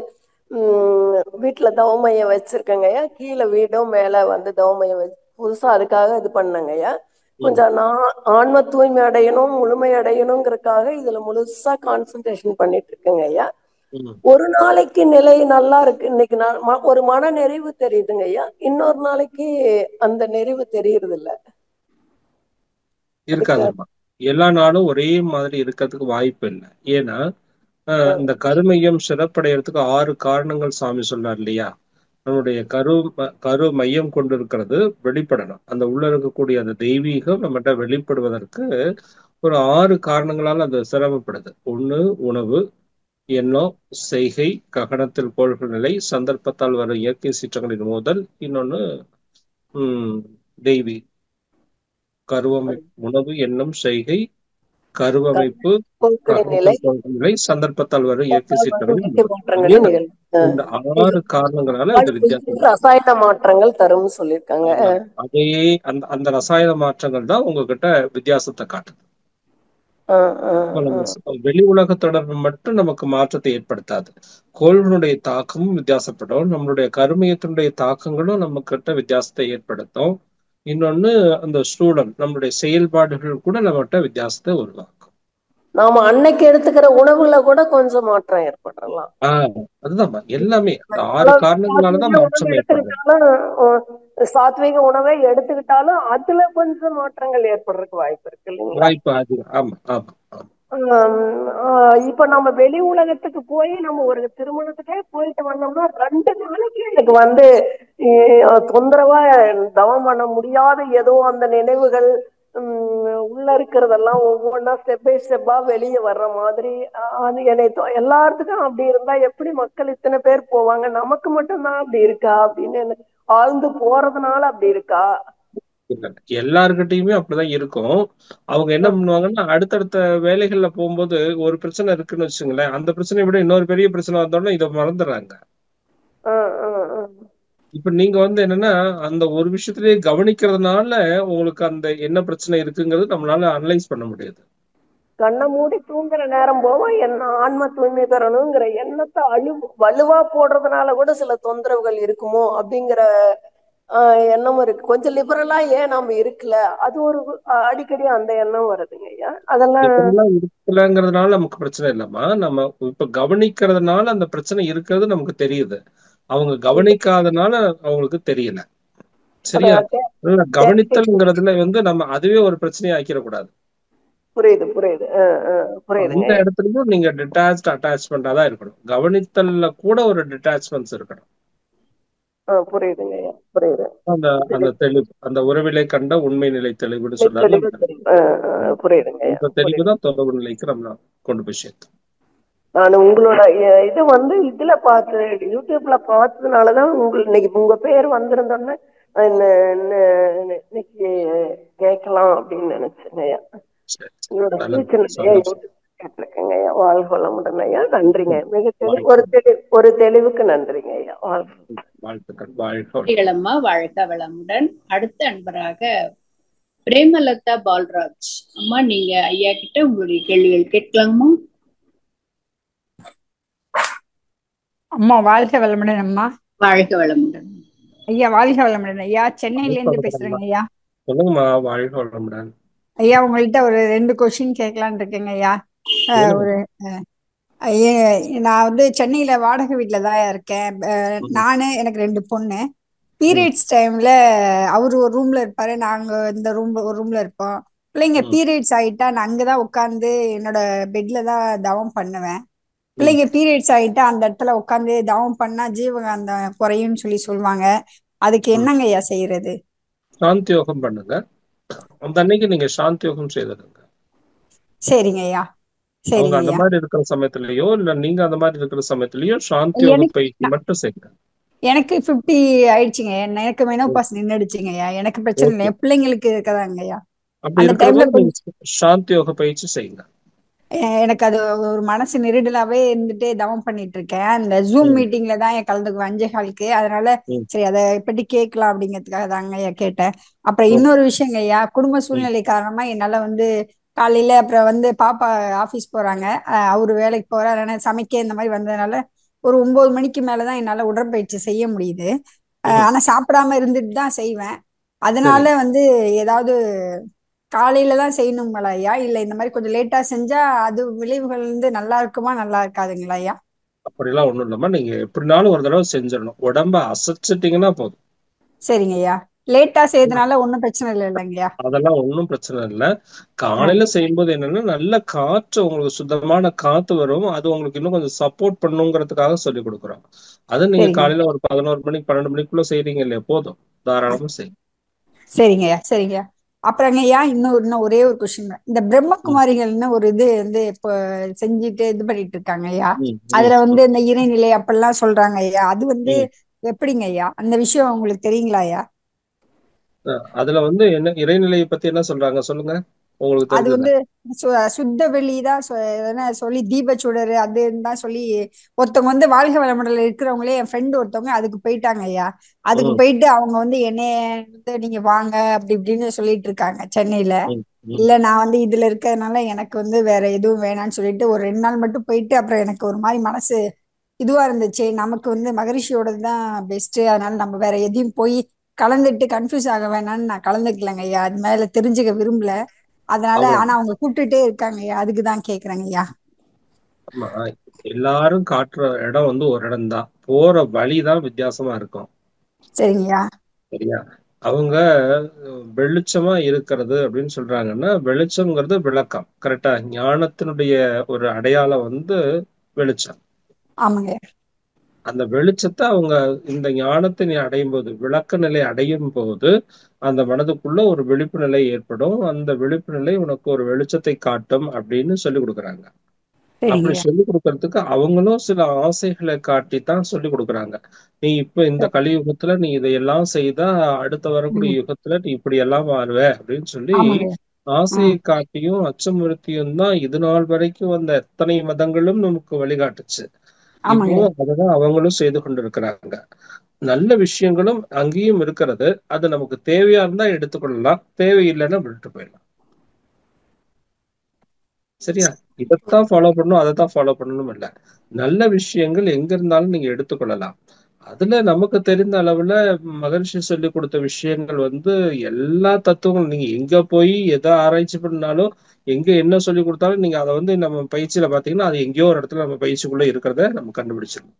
வீட்டுல தவமையம் வச்சிருக்கேங்க ஐயா. கீழே வீடும் மேல வந்து தவமையம் வச்சு புதுசா அதுக்காக இது பண்ணங்க ஐயா. கொஞ்சம் நான் ஆன்ம தூய்மை அடையணும், முழுமை அடையணுங்கிறதுக்காக இதுல முழுசா கான்சென்ட்ரேஷன் பண்ணிட்டு இருக்கேங்க ஐயா. ஒரு நாளைக்கு நிலை நல்லா இருக்கு, இன்னைக்கு நான் ஒரு மன நிறைவு தெரியுதுங்க ஐயா. இன்னொரு நாளைக்கு அந்த நிறைவு தெரியறது இல்ல. இருக்காதுமா, எல்லா நாளும் ஒரே மாதிரி இருக்கிறதுக்கு வாய்ப்பு இல்லை. ஏன்னா இந்த கருமையம் சிறப்படைகிறதுக்கு 6 காரணங்கள் சாமி சொன்னார் இல்லையா? நம்மளுடைய கரு மையம் கொண்டு இருக்கிறது வெளிப்படணும். அந்த உள்ள இருக்கக்கூடிய அந்த தெய்வீகம் நம்மகிட்ட வெளிப்படுவதற்கு ஒரு 6 காரணங்களால அது சிரமப்படுது. 1 உணவு, எண்ணம், செய்கை, ககனத்தில் கோள்கள் நிலை, சந்தர்ப்பத்தால் வரும் இயற்கை சீற்றங்களின் மோதல், இன்னொன்னு தெய்வீ கருவமை. உணவு, எண்ணம், செய்கை, கருவமைப்பு, நிலை, சந்தர்ப்பத்தால் வரும் இயற்கை சீற்றங்கள். இந்த 6 காரணங்களால இந்த வித்தியாசம் ரசாயன மாற்றங்கள் தரும் சொல்லிருக்காங்க. அதே அந்த ரசாயன மாற்றங்கள் தான் உங்ககிட்ட வித்தியாசத்தை காட்டுது. வெளி உலக தொடர்பு மட்டும் நமக்கு மாற்றத்தை ஏற்படுத்தாது. கோள்களுடைய தாக்கமும் வித்தியாசப்படும், நம்மளுடைய கருமையத்தினுடைய தாக்கங்களும் நம்ம கிட்ட வித்தியாசத்தை ஏற்படுத்தும். இன்னொன்னு அந்த ஸ்டூடெண்ட் நம்மளுடைய செயல்பாடுகள் கூட நம்மகிட்ட வித்தியாசத்தை உருவாக்கும். நாம அன்னைக்கு எடுத்துக்கிற உணவுல கூட கொஞ்சம் மாற்றம் ஏற்படலாம். அதுதான் எல்லாமே 6 காரணங்களாலதான் மாற்றம் ஏற்படும். சாத்வீக உணவை எடுத்துக்கிட்டாலும் அதுல கொஞ்சம் மாற்றங்கள் ஏற்படுறதுக்கு வாய்ப்பு இருக்கு இல்லைங்களா? வாய்ப்பு அதிகம். ஆமா ஆமா. இப்ப நம்ம வெளி உலகத்துக்கு போய் நம்ம ஒரு திருமணத்துக்கே போயிட்டு வந்தோம்னா 2 நாளைக்கு எனக்கு வந்து தொந்தரவா தவம் பண்ண முடியாத ஏதோ அந்த நினைவுகள் உள்ள இருக்கிறதெல்லாம் ஒவ்வொன்னா ஸ்டெப் பை ஸ்டெப்பா வெளியே வர்ற மாதிரி அது என்னை எல்லாத்துக்கும் அப்படி இருந்தா எப்படி மக்கள் இத்தனை பேர் போவாங்க, நமக்கு மட்டும்தான் அப்படி இருக்கா அப்படின்னு ஆழ்ந்து போறதுனால அப்படி இருக்கா? எல்லார்கிட்டயுமே அப்படிதான் இருக்கும். அவங்க என்ன பண்ணுவாங்கன்னா அடுத்தடுத்த வேலைகள்ல போகும்போது ஒரு பிரச்சனை இருக்குன்னு வச்சுங்களேன், அந்த பிரச்சனையை விட இன்னொரு பெரிய பிரச்சனை வந்தோடனே இதை மறந்துடுறாங்க. இப்ப நீங்க வந்து என்னன்னா அந்த ஒரு விஷயத்திலேயே கவனிக்கிறதுனால உங்களுக்கு அந்த என்ன பிரச்சனை இருக்குங்கிறது நம்மளால அனலைஸ் பண்ண முடியாது. கண்ணை மூடி தூங்குற நேரம் போவா என்ன ஆன்ம தூய்மை பெறணுங்கிற எண்ணத்தை வலுவா போடுறதுனால கூட சில தொந்தரவுகள் இருக்குமோ அப்படிங்கிற எண்ணமும் இருக்கு. கொஞ்சம் லிபரலா ஏன் நாம இருக்கல, அது ஒரு அடிக்கடி அந்த எண்ணம் வருதுங்க ஐயா. அதெல்லாம் இருக்கலங்கிறதுனால நமக்கு பிரச்சனை இல்லம்மா. நம்ம இப்ப கவனிக்கிறதுனால அந்த பிரச்சனை இருக்கிறது நமக்கு தெரியுது. அவங்க கவனிக்காதனால அவங்களுக்கு தெரியல. சரியா? கவனித்தல்ங்கிறதுல வந்து நம்ம அதுவே ஒரு பிரச்சனையை ஆக்கிடக்கூடாது. புரியுது புரியுது புரியுது. இந்த இடத்துலயும் நீங்க டிட்டாச்ட் அட்டாச்மெண்டா தான் இருக்கணும். கவனித்தல்ல கூட ஒரு டிட்டாச்மெண்ட்ஸ் இருக்கணும். புரியுதுங்க ஐயா, புரியுது. அந்த தெளிவு, அந்த உறவிலை கண்ட உண்மை நிலை தெளிவுன்னு சொல்றாரு. புரியுதுங்க. இந்த தெளிவுதான் தொடர்பு நிலைக்கு நம்ம கொண்டு போய் சேர்த்தோம். நான் உங்களோட இது வந்து இதுல பார்த்து யூடியூப்ல பார்த்ததுனாலதான் இன்னைக்கு உங்க பேர் வந்திருந்தோன்னு இன்னைக்கு கேட்கலாம் அப்படின்னு நினைச்சேங்க ஐயா. உங்களோட கேட்டிருக்கேங்க ஐயா. வாழ்க வளமுடன் ஐயா. நன்றிங்க. ஒரு தெளிவுக்கு நன்றிங்க ஐயா. வாழ்த்துக்கள். அம்மா வாழ்க வளமுடன். அடுத்த அன்பராக பிரேமலதா பால்ராஜ் அம்மா, நீங்க ஐயா கிட்ட உங்களுடைய கேள்விகள் கேட்கலாமா? அம்மா வாழ்க வளமுடன். அம்மா வாழ்க வளமுடன். ஐயா வாழ்க வளமுடன் ஐயா. சென்னையில இருந்து பேசுறேங்க ஐயா. சொல்லுங்கம்மா. வாழ்க வளமுடன் ஐயா. உங்கள்கிட்ட ஒரு 2 கொஸ்டின் கேட்கலான்னு இருக்கேங்க ஐயா. ஒரு நான் வந்து சென்னையில வாடகை வீட்டுல தான் இருக்கேன். நானு, எனக்கு 2 பொண்ணு. பீரியட்ஸ் டைம்ல அவரு ஒரு ரூம்ல இருப்பாரு, நாங்க இந்த ஒரு ரூம்ல இருப்போம். பிள்ளைங்க பீரியட்ஸ் ஆயிட்டா நான் அங்கதான் உட்காந்து என்னோட பெட்ல தான் தவம் பண்ணுவேன். பிள்ளைங்க பீரியட்ஸ் ஆயிட்டா அந்த இடத்துல உட்காந்து தவம் பண்ணா ஜீவகாந்தம் குறையும்னு சொல்லுவாங்க. அதுக்கு என்னங்க ஐயா செய்யறது? சாந்தி யோகம் பண்ணுங்க. அந்த அன்னைக்கு நீங்க சாந்தி யோகம் செய்திருங்க. சரிங்க ஐயா. அவங்க அந்த மாதிரி இருக்கிற சமயத்திலயோ இல்ல நீங்க அந்த மாதிரி இருக்கிற சமயத்திலயோ சாந்தி யோக பயிற்சி மட்டும் செய்யுங்க. எனக்கு 50 ஆயிடுச்சுங்க. எனக்கு மெனோபாஸ் நின்னுடுச்சுங்க ஐயா. எனக்கு பிரச்சனை இல்லை, பிள்ளைங்களுக்கு இருக்கதாங்க ஐயா. அந்த டைம்ல சாந்தி யோக பயிற்சி செய்யுங்க. எனக்கு அது ஒரு மனசு நெருடலாவே இருந்துட்டு தவம் பண்ணிட்டு இருக்கேன். அந்த ஜூம் மீட்டிங்ல தான் கலந்துக்குவேன் 5:15. அதனால சரி அதை பற்றி கேட்கலாம் அப்படிங்கிறதுக்காக தாங்க ஐயா கேட்டேன். அப்புறம் இன்னொரு விஷயங்க ஐயா, குடும்ப சூழ்நிலை காரணமா என்னால வந்து காலையில அப்புறம் வந்து பாப்பா ஆபீஸ் போறாங்க, அவரு வேலைக்கு போறாரு. அதனால சமைக்க இந்த மாதிரி வந்ததுனால ஒரு 9 மணிக்கு மேலதான் என்னால உடற்பயிற்சி செய்ய முடியுது. ஆனா சாப்பிடாம இருந்துட்டு தான் செய்வேன். அதனால வந்து ஏதாவது காலையில தான் செய்யணுங்களா ஐயா, இல்ல இந்த மாதிரி கொஞ்சம் லேட்டா செஞ்சா அது விளைவுகள் வந்து நல்லா இருக்குமா நல்லா இருக்காதுங்களா ஐயா? அப்படிலாம் ஒண்ணும் இல்லம்மா. நீங்க எப்படினாலும் ஒரு தடவை செஞ்சிடணும். உடம்ப அசைச்சிட்டீங்கன்னா போதும். சரிங்க ஐயா. லேட்டா செய்யறதுனால ஒன்னும் பிரச்சனை இல்லை இல்லைங்கய்யா? அதெல்லாம் ஒன்னும் பிரச்சனை இல்லை. காலையில செய்யும்போது என்னன்னா நல்ல காற்று, உங்களுக்கு சுத்தமான காத்து வரும். அது உங்களுக்கு இன்னும் கொஞ்சம் சப்போர்ட் பண்ணுங்கிறதுக்காக சொல்லி கொடுக்குறோம். அது நீங்க காலையில ஒரு 11 மணிக்கு 12 மணிக்குள்ள செய்றீங்க இல்லையா, போதும், தாராளமா செய்யும். சரிங்கய்யா. சரிங்கய்யா. அப்புறங்க ஐயா இன்னும் ஒரே ஒரு கொஸ்டின். இந்த பிரம்மகுமாரிகள்னு ஒரு இது வந்து இப்போ செஞ்சுட்டு இது பண்ணிட்டு இருக்காங்க ஐயா. அதுல வந்து இந்த இறைநிலை அப்படிலாம் சொல்றாங்க ஐயா. அது வந்து எப்படிங்க ஐயா? அந்த விஷயம் உங்களுக்கு தெரியுங்களா ஐயா? அதுல வந்து என்ன இறைநிலையை பத்தி என்ன சொல்றாங்க சொல்லுங்க. உங்களுக்கு அது வந்து சுத்த வெளிதான் சொல்லி தீபச்சுடரு அதுதான் சொல்லி ஒருத்தவங்க வந்து வாழ்க வளமுடல இருக்கிறவங்களே, என் ஃப்ரெண்டு ஒருத்தவங்க அதுக்கு போயிட்டாங்க ஐயா. அதுக்கு போயிட்டு அவங்க வந்து என்னைய வந்து நீங்க வாங்க அப்படி இப்படின்னு சொல்லிட்டு இருக்காங்க சென்னையில. இல்ல நான் வந்து இதுல இருக்கிறதுனால எனக்கு வந்து வேற எதுவும் வேணாம்னு சொல்லிட்டு ஒரு 2 நாள் மட்டும் போயிட்டு அப்புறம் எனக்கு ஒரு மாதிரி மனசு இதுவா இருந்துச்சு. நமக்கு வந்து மகரிஷியோடது தான் பெஸ்ட், அதனால நம்ம வேற எதையும் போய் கலந்துட்டு கன்ஃபியூஸ் ஆக வேணாம்னு நான் கலந்துக்கலங்க ஐயா. அது மேல தெரிஞ்சுக்க விரும்பல. அதனால ஆனா அவங்க கூப்பிட்டுட்டே இருக்காங்க ஐயா, அதுக்குதான் கேக்குறாங்க ஐயா. ஆமா, எல்லாரும் காட்டுற இடம் வந்து ஒரு இடம் தான், போற வழிதான் வித்தியாசமா இருக்கும். சரிங்கய்யா. சரியா? அவங்க வெளிச்சமா இருக்கிறது அப்படின்னு சொல்றாங்கன்னா, வெளிச்சம்ங்கிறது விளக்கம், கரெக்டா? ஞானத்தினுடைய ஒரு அடையாளம் வந்து வெளிச்சம். ஆமாங்க. அந்த வெளிச்சத்தை அவங்க இந்த ஞானத்தை நீ அடையும் போது, விளக்க நிலை அடையும் போது அந்த மனதுக்குள்ள ஒரு விழிப்பு நிலை ஏற்படும். அந்த விழிப்பு நிலை உனக்கு ஒரு வெளிச்சத்தை காட்டும் அப்படின்னு சொல்லி கொடுக்குறாங்க. அப்படி சொல்லி கொடுக்கறதுக்கு அவங்களும் சில ஆசைகளை காட்டித்தான் சொல்லி கொடுக்குறாங்க. நீ இப்ப இந்த கலியுகத்துல நீ இதையெல்லாம் செய்தா அடுத்த வரக்கூடிய யுகத்துல நீ இப்படி எல்லாம் மாறுவ அப்படின்னு சொல்லி ஆசையை காட்டியும் அச்சமுறுத்தியும் தான் இது நாள் வரைக்கும் வந்த எத்தனை மதங்களும் நமக்கு வழிகாட்டுச்சு. இப்போ அததான் அவங்களும் செய்து கொண்டிருக்கிறாங்க. நல்ல விஷயங்களும் அங்கேயும் இருக்கிறது. அது நமக்கு தேவையா இருந்தா எடுத்துக்கொள்ளலாம், தேவையில்லைன்னா விட்டுட்டு போயிடலாம். சரியா? இதைத்தான் ஃபாலோ பண்ணணும், அதைத்தான் ஃபாலோ பண்ணணும் இல்ல. நல்ல விஷயங்கள் எங்க இருந்தாலும் நீங்க எடுத்துக்கொள்ளலாம். அதுல நமக்கு தெரிந்த அளவுல மகரிஷி சொல்லி கொடுத்த விஷயங்கள் எல்லா தத்துவங்களும் நீங்க எங்க போய் எதை ஆராய்ச்சி பண்ணாலும், எங்க என்ன சொல்லி கொடுத்தாலும் நீங்க அதை நம்ம பயிற்சியில பாத்தீங்கன்னா அது எங்கேயோ ஒரு இடத்துல நம்ம பயிற்சிக்குள்ள இருக்கிறத நம்ம கண்டுபிடிச்சிடணும்.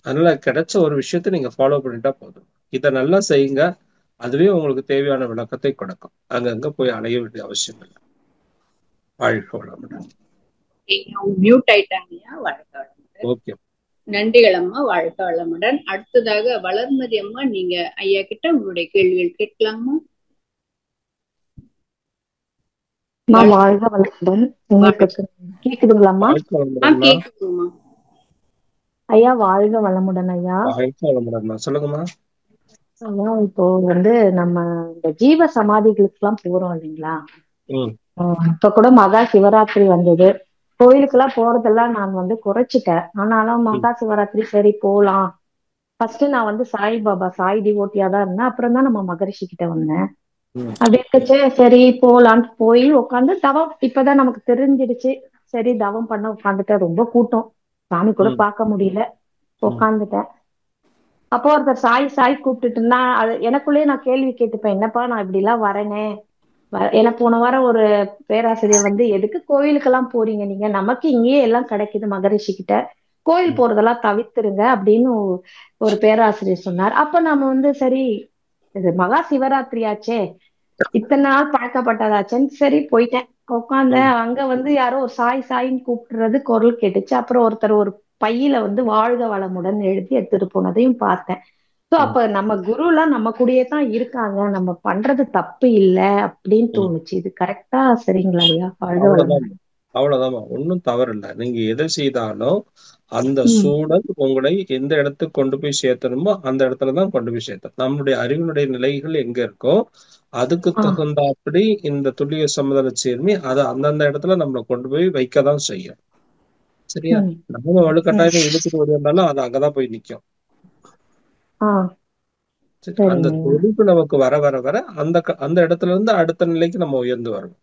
அதனால கிடைச்ச ஒரு விஷயத்த நீங்க ஃபாலோ பண்ணிட்டா போதும். இதை நல்லா செய்யுங்க, அதுவே உங்களுக்கு தேவையான விளக்கத்தை கொடுக்கும். அங்கங்க போய் அலைய வேண்டிய அவசியம் இல்லை. வாழ்க வளமுடன். மியூட் ஆயிட்டாங்கய்யா. வாழ்க வளமுடன். ஓகே, நன்றிகள் அம்மா. வாழ்க வளமுடன். அடுத்ததாக வளர்மதி அம்மா, நீங்க ஐயா கிட்ட உங்களுடைய கேள்விகள் கேட்கலாமா? வாழ்க வளமுடன். கேக்குதுங்களாம்மா? கேக்குதுங்கம்மா. ஐயா வாழ்க வளமுடன். ஐயா சொல்லுங்கம்மா. ஐயா இப்போ நம்ம இந்த ஜீவ சமாதிகளுக்கு எல்லாம் போறோம் இல்லைங்களா? இப்ப கூட மகா சிவராத்திரி வந்தது. கோயிலுக்கு எல்லாம் போறதெல்லாம் நான் குறைச்சிட்டேன். ஆனாலும் மகா சிவராத்திரி சரி போலாம். ஃபர்ஸ்ட் நான் சாய்பாபா சாய் டிவோட்டியா தான் இருந்தேன். அப்புறம் தான் நம்ம மகரிஷி கிட்ட வந்தேன். அப்படி இருக்கச்சே சரி போலான்னு போய் உட்காந்து தவம். இப்பதான் நமக்கு தெரிஞ்சிடுச்சு. சரி தவம் பண்ண உட்காந்துட்டேன். ரொம்ப கூட்டம், சாமி கூட பார்க்க முடியல. உட்காந்துட்டேன். அப்போ ஒருத்தர் சாய் சாய் கூப்பிட்டுட்டு இருந்தா. அது எனக்குள்ளேயே நான் கேள்வி கேட்டுப்பேன், என்னப்பா நான் இப்படி எல்லாம் வரேனே. எனக்கு போன வாரம் ஒரு பேராசிரியர் எதுக்கு கோயிலுக்கெல்லாம் போறீங்க நீங்க, நமக்கு இங்கேயே எல்லாம் கிடைக்குது மகரிஷி கிட்ட, கோயில் போறதெல்லாம் தவிர்த்துருங்க அப்படின்னு ஒரு பேராசிரியர் சொன்னார். அப்ப நம்ம சரி இது மகா சிவராத்திரி ஆச்சே, இத்தனை நாள் பழக்கப்பட்டதாச்சேன்னு சரி போயிட்டேன். உட்காந்தேன். அங்க யாரோ ஒரு சாய் சாயின்னு கூப்பிடுறது குரல் கேட்டுச்சு. அப்புறம் ஒருத்தர் ஒரு பையில வாழ்க வளமுடன் எழுதி எடுத்துட்டு போனதையும் பார்த்தேன். சோ அப்ப நம்ம குரு எல்லாம் நம்ம கூடயே தான் இருக்காங்க, நம்ம பண்றது தப்பு இல்ல அப்படின்னு தோணுச்சு. இது கரெக்டா சரிங்களா ஐயா? அவ்வளவுதான், ஒன்னும் தவறு இல்லை. நீங்க எதை செய்தாலும் அந்த சூழல் உங்களை எந்த இடத்துக்கு கொண்டு போய் சேர்த்தணுமோ அந்த இடத்துலதான் கொண்டு போய் சேர்த்தணும். நம்மளுடைய அறிவினுடைய நிலைகள் எங்க இருக்கோ அதுக்கு தகுந்த அப்படி இந்த துல்லிய சமதள சேர்மி அதை அந்தந்த இடத்துல நம்மளை கொண்டு போய் வைக்கதான் செய்யும். சரியா? நம்ம வலுக்கட்டாயமா இழுத்துட்டு வந்தாலும் அது அங்கதான் போய் நிக்கும். அந்த தெளிவு நமக்கு வர வர வர அந்த இடத்துல இருந்து அடுத்த நிலைக்கு நம்ம உயர்ந்து வரணும்.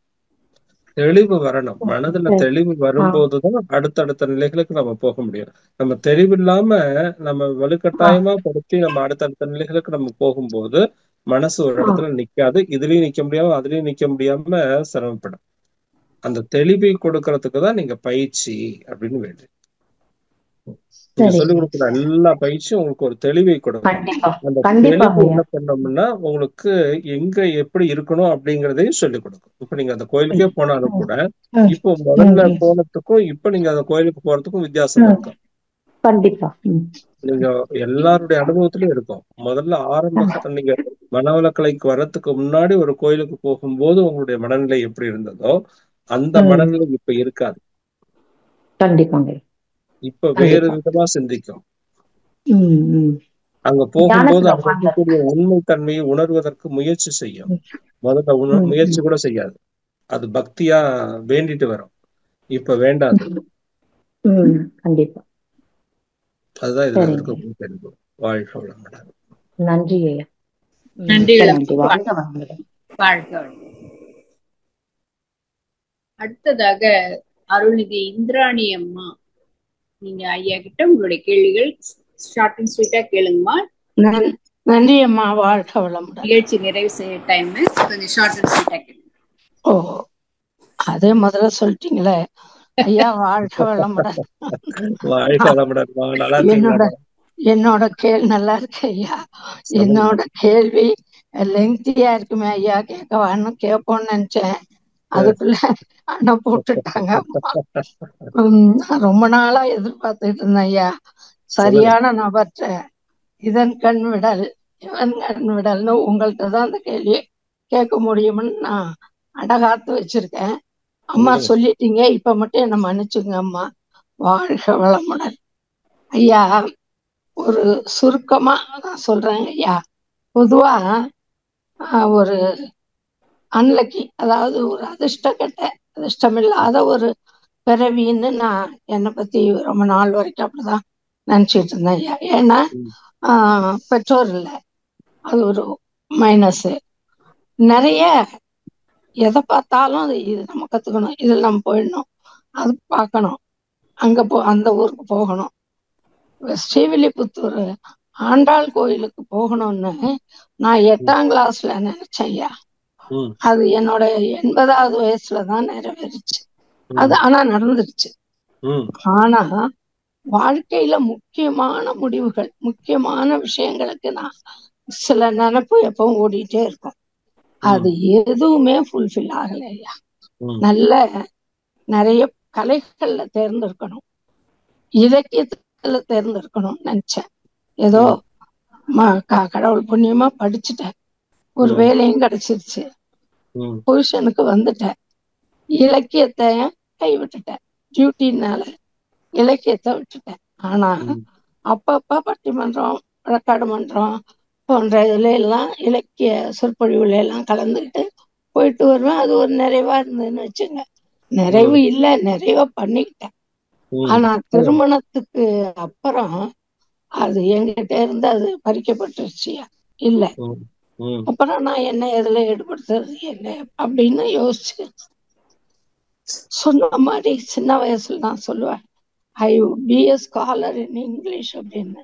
தெளிவு வரணும். மனதுல தெளிவு வரும்போதுதான் அடுத்தடுத்த நிலைகளுக்கு நம்ம போக முடியும். நம்ம தெளிவு இல்லாம நம்ம வலுக்கட்டாயமா படுத்தி நம்ம அடுத்தடுத்த நிலைகளுக்கு நம்ம போகும்போது மனசு ஒரு இடத்துல நிக்காது. இதுலயும் நிக்க முடியாம அதுலயும் நிக்க முடியாம சிரமப்படும். அந்த தெளிவை கொடுக்கறதுக்குதான் நீங்க பயிற்சி அப்படின்னு வேண்டு. நீங்க சொல்லிக் கொடுக்குற எல்லா பயிற்சியும் உங்களுக்கு ஒரு தெளிவை கொடுக்கும். அந்த தெளிவு என்ன பண்ணோம்னா உங்களுக்கு எங்க எப்படி இருக்கணும் அப்படிங்கறதையும் சொல்லிக் கொடுக்கும். இப்ப நீங்க அந்த கோயிலுக்கே போனாலும் கூட இப்போ முதல்ல போனதுக்கும் இப்ப நீங்க அந்த கோயிலுக்கு போறதுக்கும் வித்தியாசம் இருக்கும். கண்டிப்பா நீங்க எல்லாருடைய அனுபவத்திலயும் இருக்கும். முதல்ல ஆரம்ப நீங்க மனவளக்கலைக்கு வர்றதுக்கு முன்னாடி ஒரு கோயிலுக்கு போகும்போது உங்களுடைய மனநிலை எப்படி இருந்ததோ அந்த மனநிலை இப்ப இருக்காது. கண்டிப்பாங்க. இப்ப வேறு விதமா சிந்திக்கும். அங்க போகும்போது அங்க இருக்கக்கூடிய உண்மை தன்மையை உணர்வதற்கு முயற்சி செய்யும். முதல்ல முயற்சி கூட செய்யாது. அது பக்தியா வேண்டிட்டு வரும். இப்ப வேண்டாது. கண்டிப்பா. அதுதான் இதுல இருக்க தெரியும். வாழ்க வளமுடன். நன்றி ஐயா. அடுத்ததாக அருள்நிதி இந்திராணி அம்மா, நீங்க ஐயா கிட்ட உங்களுடைய கேள்விகள் ஷார்ட் அண்ட் ஸ்வீட்டா கேளுங்கம்மா. நன்றி அம்மா. வாழ்க வளமுடன். நிகழ்ச்சி நிறைவு செய்ய டைம், கொஞ்சம் ஷார்ட் அண்ட் ஸ்வீட்டா கேளுங்க. ஓ, அதே முதல்ல சொல்லிட்டீங்களே ஐயா. வாழ்க வளமுடன். என்னோட கேள்வி நல்லா இருக்கு ஐயா. என்னோட கேள்வி லெங்க்தியா இருக்குமே ஐயா, கேட்கவான்னு கேட்போம்னு நினைச்சேன். அதுக்குள்ள அண்ணன் போட்டுட்டாங்க அம்மா. நான் ரொம்ப நாளா எதிர்பார்த்துட்டு இருந்தேன் ஐயா, சரியான நபர்கிட்ட இதன் கண் விடல் இவன் கண் விடல்னு உங்கள்கிட்ட தான் அந்த கேள்வியை கேட்க முடியும்னு நான் அடகாத்து வச்சிருக்கேன். அம்மா சொல்லிட்டீங்க, இப்ப மட்டும் என்ன மன்னிச்சுங்க அம்மா. வாழ்க வளமுடன் ஐயா. ஒரு சுருக்கமா நான் சொல்றேன் ஐயா. பொதுவா ஒரு அன்லக்கி, அதாவது ஒரு அதிர்ஷ்டமில்லாத ஒரு பிறவின்னு நான் என்னை பத்தி ரொம்ப நாள் வரைக்கும் அப்படிதான் நினைச்சிட்டு இருந்தேன் ஐயா. ஏன்னா பெற்றோர் இல்லை, அது ஒரு மைனஸ். நிறைய எதை பார்த்தாலும் இது நம்ம கத்துக்கணும், இதில் நம்ம போயிடணும், அது பார்க்கணும், அங்க அந்த ஊருக்கு போகணும். ஸ்ரீவில்லிபுத்தூர் ஆண்டாள் கோயிலுக்கு போகணும்னு நான் 8ஆம் கிளாஸ்ல நினைச்சேன் ஐயா. அது என்னோட 80வது வயசுலதான் நிறைவேறுச்சு. அது ஆனா நடந்துருச்சு. ஆனா வாழ்க்கையில முக்கியமான முடிவுகள், முக்கியமான விஷயங்களுக்கு நான் சில நினைப்பு எப்பவும் ஓடிட்டே இருக்கும். அது எதுவுமே ஃபுல்ஃபில் ஆகல ஐயா. நல்ல நிறைய கலைகள்ல தேர்ந்தெடுக்கணும், இலக்கியத்துல தேர்ந்தெடுக்கணும்னு நினைச்சேன். ஏதோ கடவுள் புண்ணியமா படிச்சுட்டேன், ஒரு வேலையும் கிடைச்சிருச்சு, பொசிஷனுக்கு வந்துட்டேன். இலக்கியத்தை கைவிட்டுட்டேன், டியூட்டினால இலக்கியத்தை விட்டுட்டேன். ஆனா அப்பப்ப பட்டிமன்றம், வழக்காடு மன்றம் போன்ற இதுல எல்லாம் இலக்கிய சொற்பொழிவுல எல்லாம் கலந்துக்கிட்டு போயிட்டு வருவேன். அது ஒரு நிறைவா இருந்ததுன்னு வச்சுங்க. நிறைவு இல்லை, நிறைவா பண்ணிக்கிட்டேன். ஆனா திருமணத்துக்கு அப்புறம் அது என்கிட்ட இருந்து அது பறிக்கப்பட்டுருச்சு இல்ல. அப்புறம் நான் என்ன எதுல ஈடுபடுத்துறது என்ன அப்படின்னு யோசிச்சு சொன்ன மாதிரி சின்ன வயசுல நான் சொல்லுவேன், I would be a scholar in English அப்படின்னு.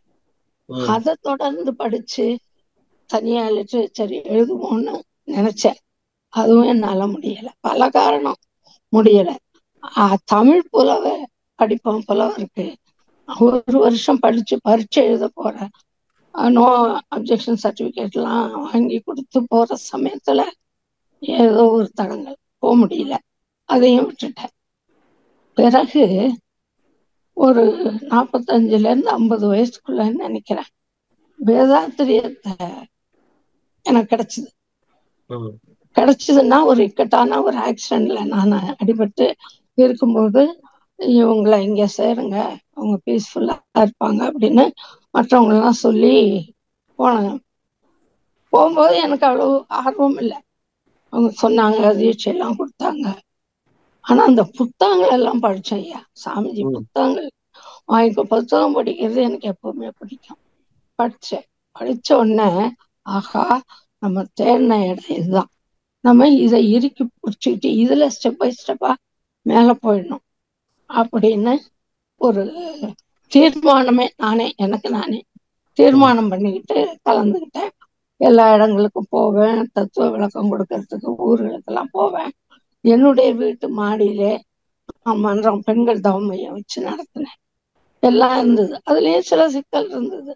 அதை தொடர்ந்து படிச்சு தனியா லிட்ரேச்சர் எழுதுவோம்னு நினைச்சேன். அதுவும் என்னால முடியல, பல காரணம் முடியல. தமிழ் புலவ படிப்போம், புலவருக்கு 1 வருஷம் படிச்சு பரீட்சை எழுத போறேன், நோ அப்ஜெக்ஷன் சர்டிபிகேட் எல்லாம் வாங்கி கொடுத்து போற சமயத்துல ஏதோ ஒரு தடங்கள், போக முடியல, அதையும் விட்டுட்டேன். பிறகு ஒரு 45ல இருந்து 50 வயசுக்குள்ள நினைக்கிறேன், வேதாத்திரியத்தை எனக்கு கிடைச்சதுன்னா ஒரு இக்கட்டான ஒரு ஆக்சிடென்ட்ல நான் அடிபட்டு இருக்கும்போது இவங்களை இங்க சேருங்க, அவங்க பீஸ்ஃபுல்லா இருப்பாங்க அப்படின்னு மற்றவங்க எல்லாம் சொல்லி போனாங்க. போகும்போது எனக்கு அவ்வளவு ஆர்வம் இல்லை. அவங்க சொன்னாங்க, தீட்சையெல்லாம் கொடுத்தாங்க. ஆனா அந்த புத்தகங்கள் எல்லாம் படிச்சேன் ஐயா, சாமிஜி புத்தகங்கள் புத்தகம் படிக்கிறது எனக்கு எப்பவுமே பிடிக்கும். படிச்ச உடனே ஆஹா, நம்ம தேடின இடம் இதுதான், நம்ம இதை இறுக்கி பிடிச்சிக்கிட்டு இதுல ஸ்டெப் பை ஸ்டெப்பா மேல போயிடணும் அப்படின்னு ஒரு தீர்மானமே எனக்கு நானே தீர்மானம் பண்ணிக்கிட்டு கலந்துக்கிட்டேன். எல்லா இடங்களுக்கும் போவேன், தத்துவ விளக்கம் கொடுக்கறதுக்கு ஊர்களுக்கெல்லாம் போவேன். என்னுடைய வீட்டு மாடியிலே மன்றம், பெண்கள் தவ மையம் வச்சு நடத்தினேன். எல்லாம் இருந்தது, அதுலயே சில சிக்கல் இருந்தது.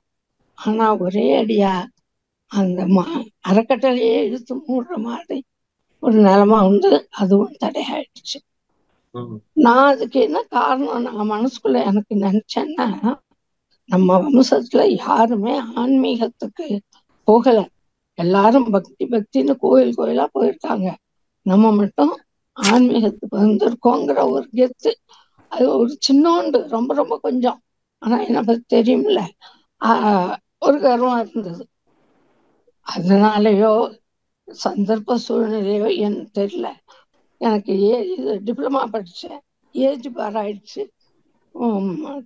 ஆனா ஒரே அடியா அந்த அறக்கட்டளையே இழுத்து மூடுற மாதிரி ஒரு நிலைமை வந்து அதுவும் தடையாயிடுச்சு. நான் அதுக்கு என்ன காரணம், நான் மனசுக்குள்ள எனக்கு நினைச்சேன்னா, நம்ம வம்சத்துல யாருமே ஆன்மீகத்துக்கு போகல, எல்லாரும் பக்தின்னு கோயிலா போயிருக்காங்க, நம்ம மட்டும் ஆன்மீகத்துக்கு வந்திருக்கோங்கிற ஒரு கெத்து, அது ஒரு சின்னோண்டு, ரொம்ப ரொம்ப கொஞ்சம், ஆனா என்ன பத்தி தெரியும்ல, ஒரு கர்வம் இருந்தது. அதனாலயோ சந்தர்ப்ப சூழ்நிலையோ என்ன தெரியல, எனக்கு இது டிப்ளமா படிச்சேன், ஏஜ் பார் ஆயிடுச்சு,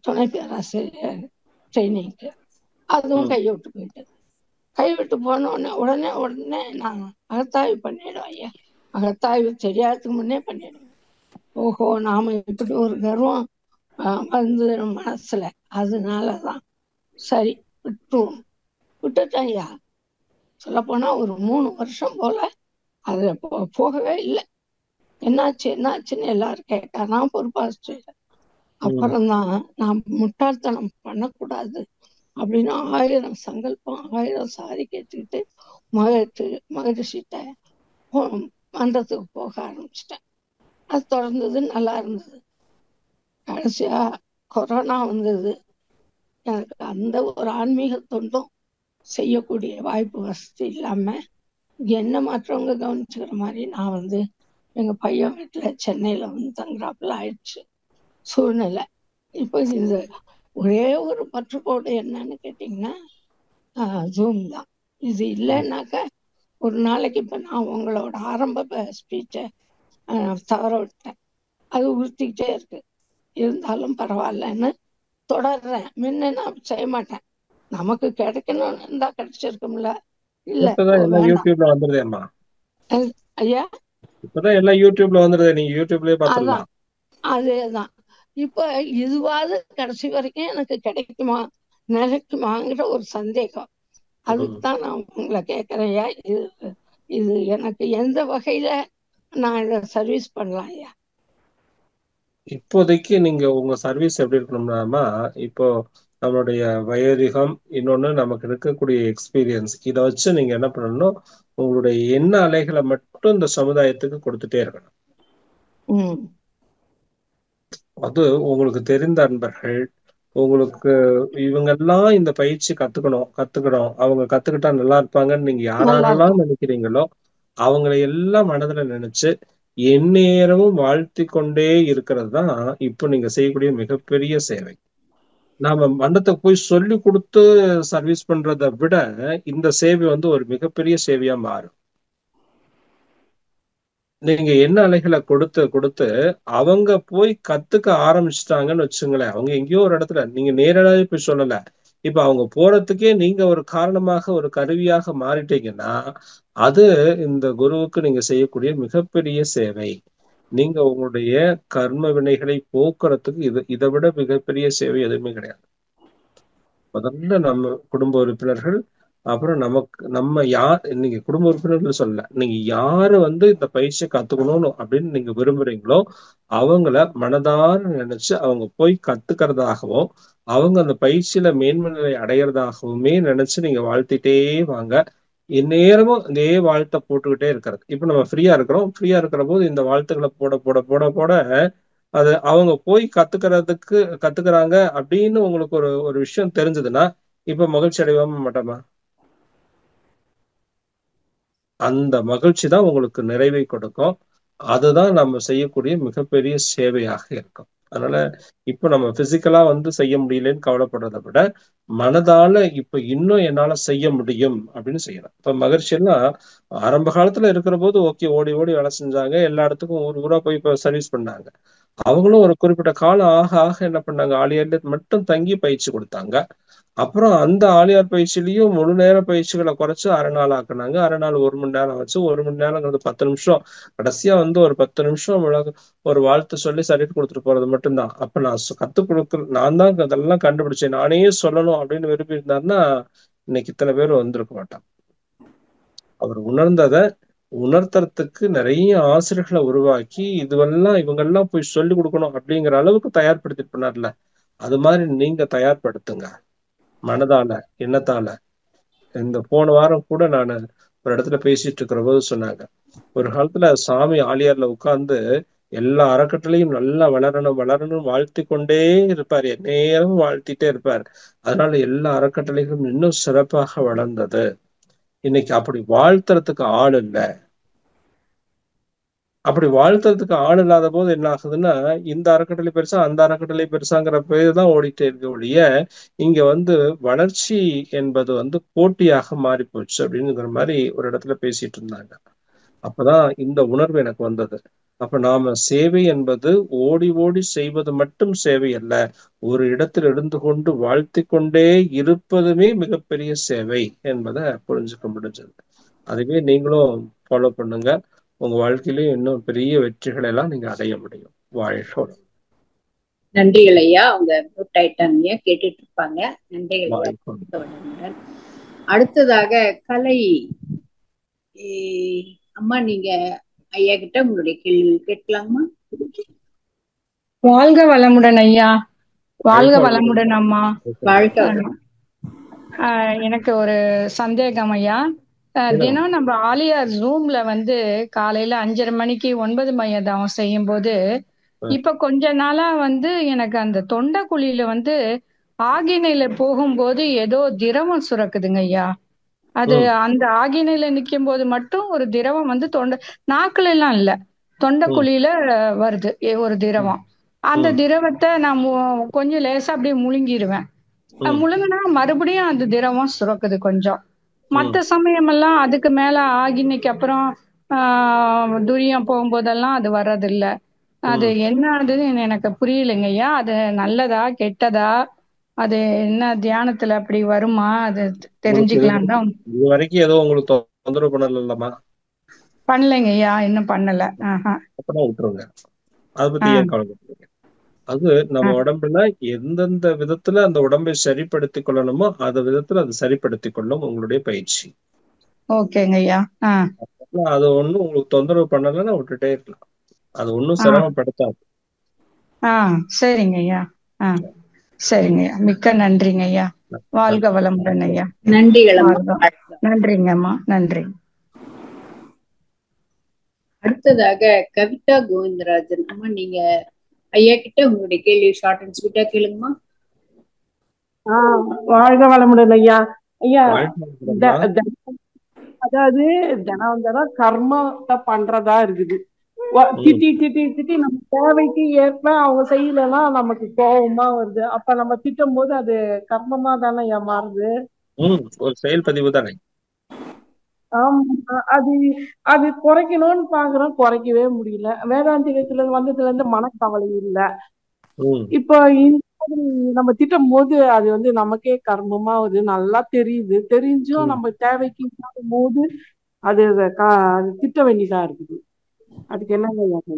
துணை பேராசிரியர் ட்ரைனிங்க்கு, அதுவும் கைவிட்டு போயிட்டது. கைவிட்டு போன உடனே நான் அகத்தாய்வு பண்ணிடுவேன் ஐயா. அகத்தாய்வு தெரியாததுக்கு முன்னே பண்ணிடுவேன். ஓஹோ, நாம இப்படி ஒரு கர்வம் வந்து மனசுல, அதனாலதான் சரி விட்டுட்டேன் ஐயா. சொல்ல போனா ஒரு 3 வருஷம் போல அது போகவே இல்லை. என்னாச்சுன்னு எல்லாரும் கேட்டா நான் பொறுப்பாச்சு. அப்புறம்தான் நான் முட்டாள்தனம் பண்ணக்கூடாது அப்படின்னு 1000 சங்கல்பம் 1000 சாரி கேட்டுக்கிட்டு மகரிஷிட்ட மன்றத்துக்கு போக ஆரம்பிச்சிட்டேன். அது தொடர்ந்தது, நல்லா இருந்தது. கடைசியா கொரோனா வந்தது. எனக்கு அந்த ஒரு ஆன்மீக தொண்டும் செய்யக்கூடிய வாய்ப்பு வசதி இல்லாம என்ன மற்றவங்க கவனிச்சுக்கிற மாதிரி நான் எங்க பையன் வீட்டுல சென்னையில தங்குறாப்புல ஆயிடுச்சு சூழ்நிலை. இப்போ இந்த ஒரே ஒரு பற்றுக்கோடு என்னன்னு கேட்டீங்கன்னா ஜூம் தான். இது இல்லைன்னாக்க ஒரு நாளைக்கு இப்ப நான் உங்களோட ஆரம்ப ஸ்பீச்சை தவற விட்டேன். அது உறுத்திக்கிட்டே இருக்கு. இருந்தாலும் பரவாயில்லன்னு தொடர்றேன். முன்ன நான் செய்ய மாட்டேன். நமக்கு கிடைக்கணும்னு இருந்தா கிடைச்சிருக்கும்ல. இல்ல எல்லாம் யூடியூப்ல வந்துருதேம்மா ஐயா, இப்பதான் எல்லாம் யூடியூப்ல வந்துருது. நீங்க யூடியூப்லயே பாத்துக்கலாம். அதேதான். இப்ப இதுவாது கடைசி வரைக்கும் எனக்கு கிடைக்குமா நினைக்குமாங்கிற ஒரு சந்தேகம். அதுக்குதான் நான் உங்களை கேட்கிறேன். ஐயா, இது எனக்கு எந்த வகையில நான் இதை சர்வீஸ் பண்ணலாம் ஐயா? இப்போதைக்கு நீங்க உங்க சர்வீஸ் எப்படி இருக்கணும்னா, இப்போ நம்மளுடைய வயோதிகம், இன்னொன்னு நமக்கு இருக்கக்கூடிய எக்ஸ்பீரியன்ஸ், இதை வச்சு நீங்க என்ன பண்ணணும், உங்களுடைய எண்ண அலைகளை மட்டும் இந்த சமுதாயத்துக்கு கொடுத்துட்டே இருக்கணும். அது உங்களுக்கு தெரிந்த அன்பர்கள், உங்களுக்கு இவங்கெல்லாம் இந்த பயிற்சி கத்துக்கணும், அவங்க கத்துக்கிட்டா நல்லா இருப்பாங்கன்னு நீங்க யாரெல்லாம் நினைக்கிறீங்களோ அவங்களை எல்லாம் மனதுல நினைச்சு எந்நேரமும் வாழ்த்தி கொண்டே இருக்கிறது தான் இப்போ நீங்க செய்யக்கூடிய மிகப்பெரிய சேவை. நாம மண்டத்தை போய் சொல்லி கொடுத்து சர்வீஸ் பண்றதை விட இந்த சேவை ஒரு மிகப்பெரிய சேவையா மாறும். நீங்க என்ன அலைகளை கொடுத்து கொடுத்து அவங்க போய் கத்துக்க ஆரம்பிச்சுட்டாங்கன்னு வச்சுங்களேன். அவங்க எங்கேயோ ஒரு இடத்துல, நீங்க நேரடியாக போய் சொல்லல, இப்ப அவங்க போறதுக்கே நீங்க ஒரு காரணமாக, ஒரு கருவியாக மாறிட்டீங்கன்னா அது இந்த குருவுக்கு நீங்க செய்யக்கூடிய மிகப்பெரிய சேவை. நீங்க உங்களுடைய கர்ம வினைகளை போக்குறதுக்கு இதை விட மிகப்பெரிய சேவை எதுவுமே கிடையாது. முதல்ல நம்ம குடும்ப உறுப்பினர்கள், அப்புறம் நம்ம யார், நீங்க குடும்ப உறுப்பினர்கள் சொல்லல, நீங்க யாரு இந்த பயிற்சியை கத்துக்கணும்னு அப்படின்னு நீங்க விரும்புறீங்களோ அவங்கள மனதார நினைச்சு அவங்க போய் கத்துக்கிறதாகவும் அவங்க அந்த பயிற்சியில மேன்மை நிலை அடையிறதாகவுமே நினைச்சு நீங்க வாழ்த்திட்டே வாங்க. இந்நேரமும் இதே வாழ்த்தை போட்டுக்கிட்டே இருக்கிறது. இப்ப நம்ம ஃப்ரீயா இருக்கிற போது இந்த வாழ்த்துக்களை போட போட போட போட அது அவங்க போய் கத்துக்கிறாங்க அப்படின்னு உங்களுக்கு ஒரு விஷயம் தெரிஞ்சதுன்னா இப்ப மகிழ்ச்சி அடையாம மாட்டோமா? அந்த மகிழ்ச்சி தான் உங்களுக்கு நிறைவை கொடுக்கும். அதுதான் நம்ம செய்யக்கூடிய மிகப்பெரிய சேவையாக இருக்கும். அதனால இப்ப நம்ம பிசிக்கலா செய்ய முடியலன்னு கவலைப்படுறதை விட மனதால இப்ப இன்னும் என்னால செய்ய முடியும் அப்படின்னு செய்யலாம். இப்ப மகிழ்ச்சி எல்லாம் ஆரம்ப காலத்துல இருக்கிற போது ஓகே, ஓடி ஓடி வேலை செஞ்சாங்க, எல்லா இடத்துக்கும் ஊரா போய் இப்ப சர்வீஸ் பண்ணாங்க. அவங்களும் ஒரு குறிப்பிட்ட காலம் ஆக ஆக என்ன பண்ணாங்க, ஆலியார்ல மட்டும் தங்கி பயிற்சி கொடுத்தாங்க. அப்புறம் அந்த ஆலியார் பயிற்சியிலையும் முழு நேர பயிற்சிகளை குறைச்சு அரை நாள் ஆக்குனாங்க. அரை நாள் 1 மணி நேரம் வச்சு, 1 மணி நேரங்கிறது 10 நிமிஷம். கடைசியா ஒரு 10 நிமிஷம் ஒரு வாழ்த்து சொல்லி சர்டிஃபிகேட் கொடுத்துட்டு போறது மட்டும்தான். அப்ப நான் கத்துக் கொடுக்குற, நான் தான் அதெல்லாம் கண்டுபிடிச்சேன், நானே சொல்லணும் அப்படின்னு விரும்பி இருந்தாருன்னா இன்னைக்கு இத்தனை பேர் வந்திருக்க மாட்டான். அவர் உணர்ந்ததை உணர்த்துறதுக்கு நிறைய ஆசிரியர்களை உருவாக்கி இதுவெல்லாம் இவங்கெல்லாம் போய் சொல்லி கொடுக்கணும் அப்படிங்கிற அளவுக்கு தயார்படுத்திட்டு பண்ணார்ல, அது மாதிரி நீங்க தயார்படுத்துங்க மனதால, எண்ணத்தால. இந்த போன வாரம் கூட நான் ஒரு இடத்துல பேசிட்டு இருக்கிற போது சொன்னாங்க, ஒரு காலத்துல சாமி ஆலியார்ல உட்கார்ந்து எல்லா அறக்கட்டளையும் நல்லா வளரணும் வளரணும் வாழ்த்தி கொண்டே இருப்பார், நேரமும் வாழ்த்திட்டே இருப்பார். அதனால எல்லா அறக்கட்டளைகளும் இன்னும் சிறப்பாக வளர்ந்தது. இன்னைக்கு அப்படி வாழ்த்துறதுக்கு ஆள் இல்லை. அப்படி வாழ்த்துறதுக்கு ஆள் இல்லாத போது என்ன ஆகுதுன்னா, இந்த அறக்கட்டளை பெருசா அந்த அறக்கட்டளை பெருசாங்கிற பேர் தான் ஓடிட்டே இருக்க ஒழிய இங்க வளர்ச்சி என்பது போட்டியாக மாறி போச்சு அப்படிங்கிற மாதிரி ஒரு இடத்துல பேசிட்டு இருந்தாங்க. அப்பதான் இந்த உணர்வு எனக்கு வந்தது. அப்ப நாம சேவை என்பது ஓடி ஓடி செய்வது மட்டும் சேவை அல்ல, ஒரு இடத்தில் இருந்து கொண்டு வாழ்த்தி கொண்டே இருப்பதுமே மிகப்பெரிய சேவை என்பதை புரிஞ்சுக்க முடிஞ்சது. அதுவே நீங்களும் ஃபாலோ பண்ணுங்க. உங்க வாழ்க்கையிலும் இன்னும் பெரிய வெற்றிகளை எல்லாம் நீங்க அடைய முடியும். வாழ்க. நன்றிகள் ஐயா. அவங்க கேட்டுட்டு இருப்பாங்க. நன்றிகள் ஐயா. அடுத்ததாக கலை அம்மா, நீங்க ஐயா கிட்ட உங்களுடைய கேள்வி கேட்கலாமா? வாழ்க வளமுடன் ஐயா. வாழ்க வளமுடன் அம்மா. வாழ்க. எனக்கு ஒரு சந்தேகம் ஐயா. தினம் நம்ம ஆலியார் ஜூம்ல வந்து காலையில 5:30 மணிக்கு 9 மைய தவம் செய்யும் போது இப்ப கொஞ்ச நாளா வந்து எனக்கு அந்த தொண்டைக்குழியில வந்து ஆகினையில போகும்போது ஏதோ திரவம் சுரக்குதுங்க ஐயா. அது அந்த ஆகினையில நிக்கும் போது மட்டும் ஒரு திரவம் வந்து நாக்குல எல்லாம் இல்ல, தொண்டைக்குழியில வருது ஒரு திரவம். அந்த திரவத்தை நான் கொஞ்சம் லேசா அப்படியே முழுங்கிடுவேன். முழுங்கினா மறுபடியும் அந்த திரவம் சுரக்குது கொஞ்சம். மற்ற சமயமெல்லாம் அதுக்கு மேல ஆகினைக்கு அப்புறம் துரியம் போகும்போதெல்லாம் அது வர்றதில்ல. அது என்ன ஆகுதுன்னு எனக்கு புரியலைங்க ஐயா. அது நல்லதா கெட்டதா, அது என்ன தியானத்துல அப்படி வருமா, அது தெரிஞ்சுக்கலாம் தான். இது வரைக்கும் ஏதோ உங்களுக்கு தொந்தரவு பண்ணலமா? பண்ணலைங்க ஐயா, இன்னும் பண்ணல. அப்பதான் விட்டுருங்க, அதை பத்தி ஏன் கவலைப்படுறீங்க? அது நம்ம உடம்புல எந்தெந்த விதத்துல அந்த உடம்பை சரிப்படுத்தி கொள்ளணுமோ அந்த விதத்துல அது சரிப்படுத்தி கொள்ளும் உங்களுடைய பயிற்சி. ஓகேங்க ஐயா. அது ஒண்ணும் உங்களுக்கு தொந்தரவு பண்ணலன்னா விட்டுட்டே இருக்கலாம், அது ஒன்னும் சிரமப்படுத்தாது. சரிங்க ஐயா. சரிங்க ஐயா, மிக்க நன்றிங்க ஐயா. வாழ்க வளமுடன் ஐயா. நன்றிங்கம்மா, நன்றி. அடுத்ததாக கவிதா கோவிந்தராஜன் அம்மா, நீங்க ஐயா கிட்ட உங்களுடைய கேள்வி ஷார்ட் அண்ட் ஸ்வீட்டா கேளுங்கம்மா. வாழ்க வளமுடன் ஐயா. ஐயா, அதாவது தினம் கர்மத்தை பண்றதா இருக்குது. திட்டி திட்டி திட்டி நம்ம தேவைக்கு ஏற்ப அவங்க செய்யலன்னா நமக்கு கோபமா வருது. அப்ப நம்ம திட்டும் போது அது கர்மமா தானே ஐயா மாறுது? ஒரு செயல் பதிவு தானே. ஆமா, அது குறைக்கணும்னு பாக்குறோம், குறைக்கவே முடியல. வேதாந்திகத்துல வந்ததுல இருந்து மனக்கவலை இல்ல. இப்போ இந்த மாதிரி நம்ம திட்டும் போது அது வந்து நமக்கே கர்மமா வருது, நல்லா தெரியுது. தெரிஞ்சும் நம்ம தேவைக்கு போது அது திட்ட வேண்டியதா இருக்குது. அதுக்கு என்னங்க?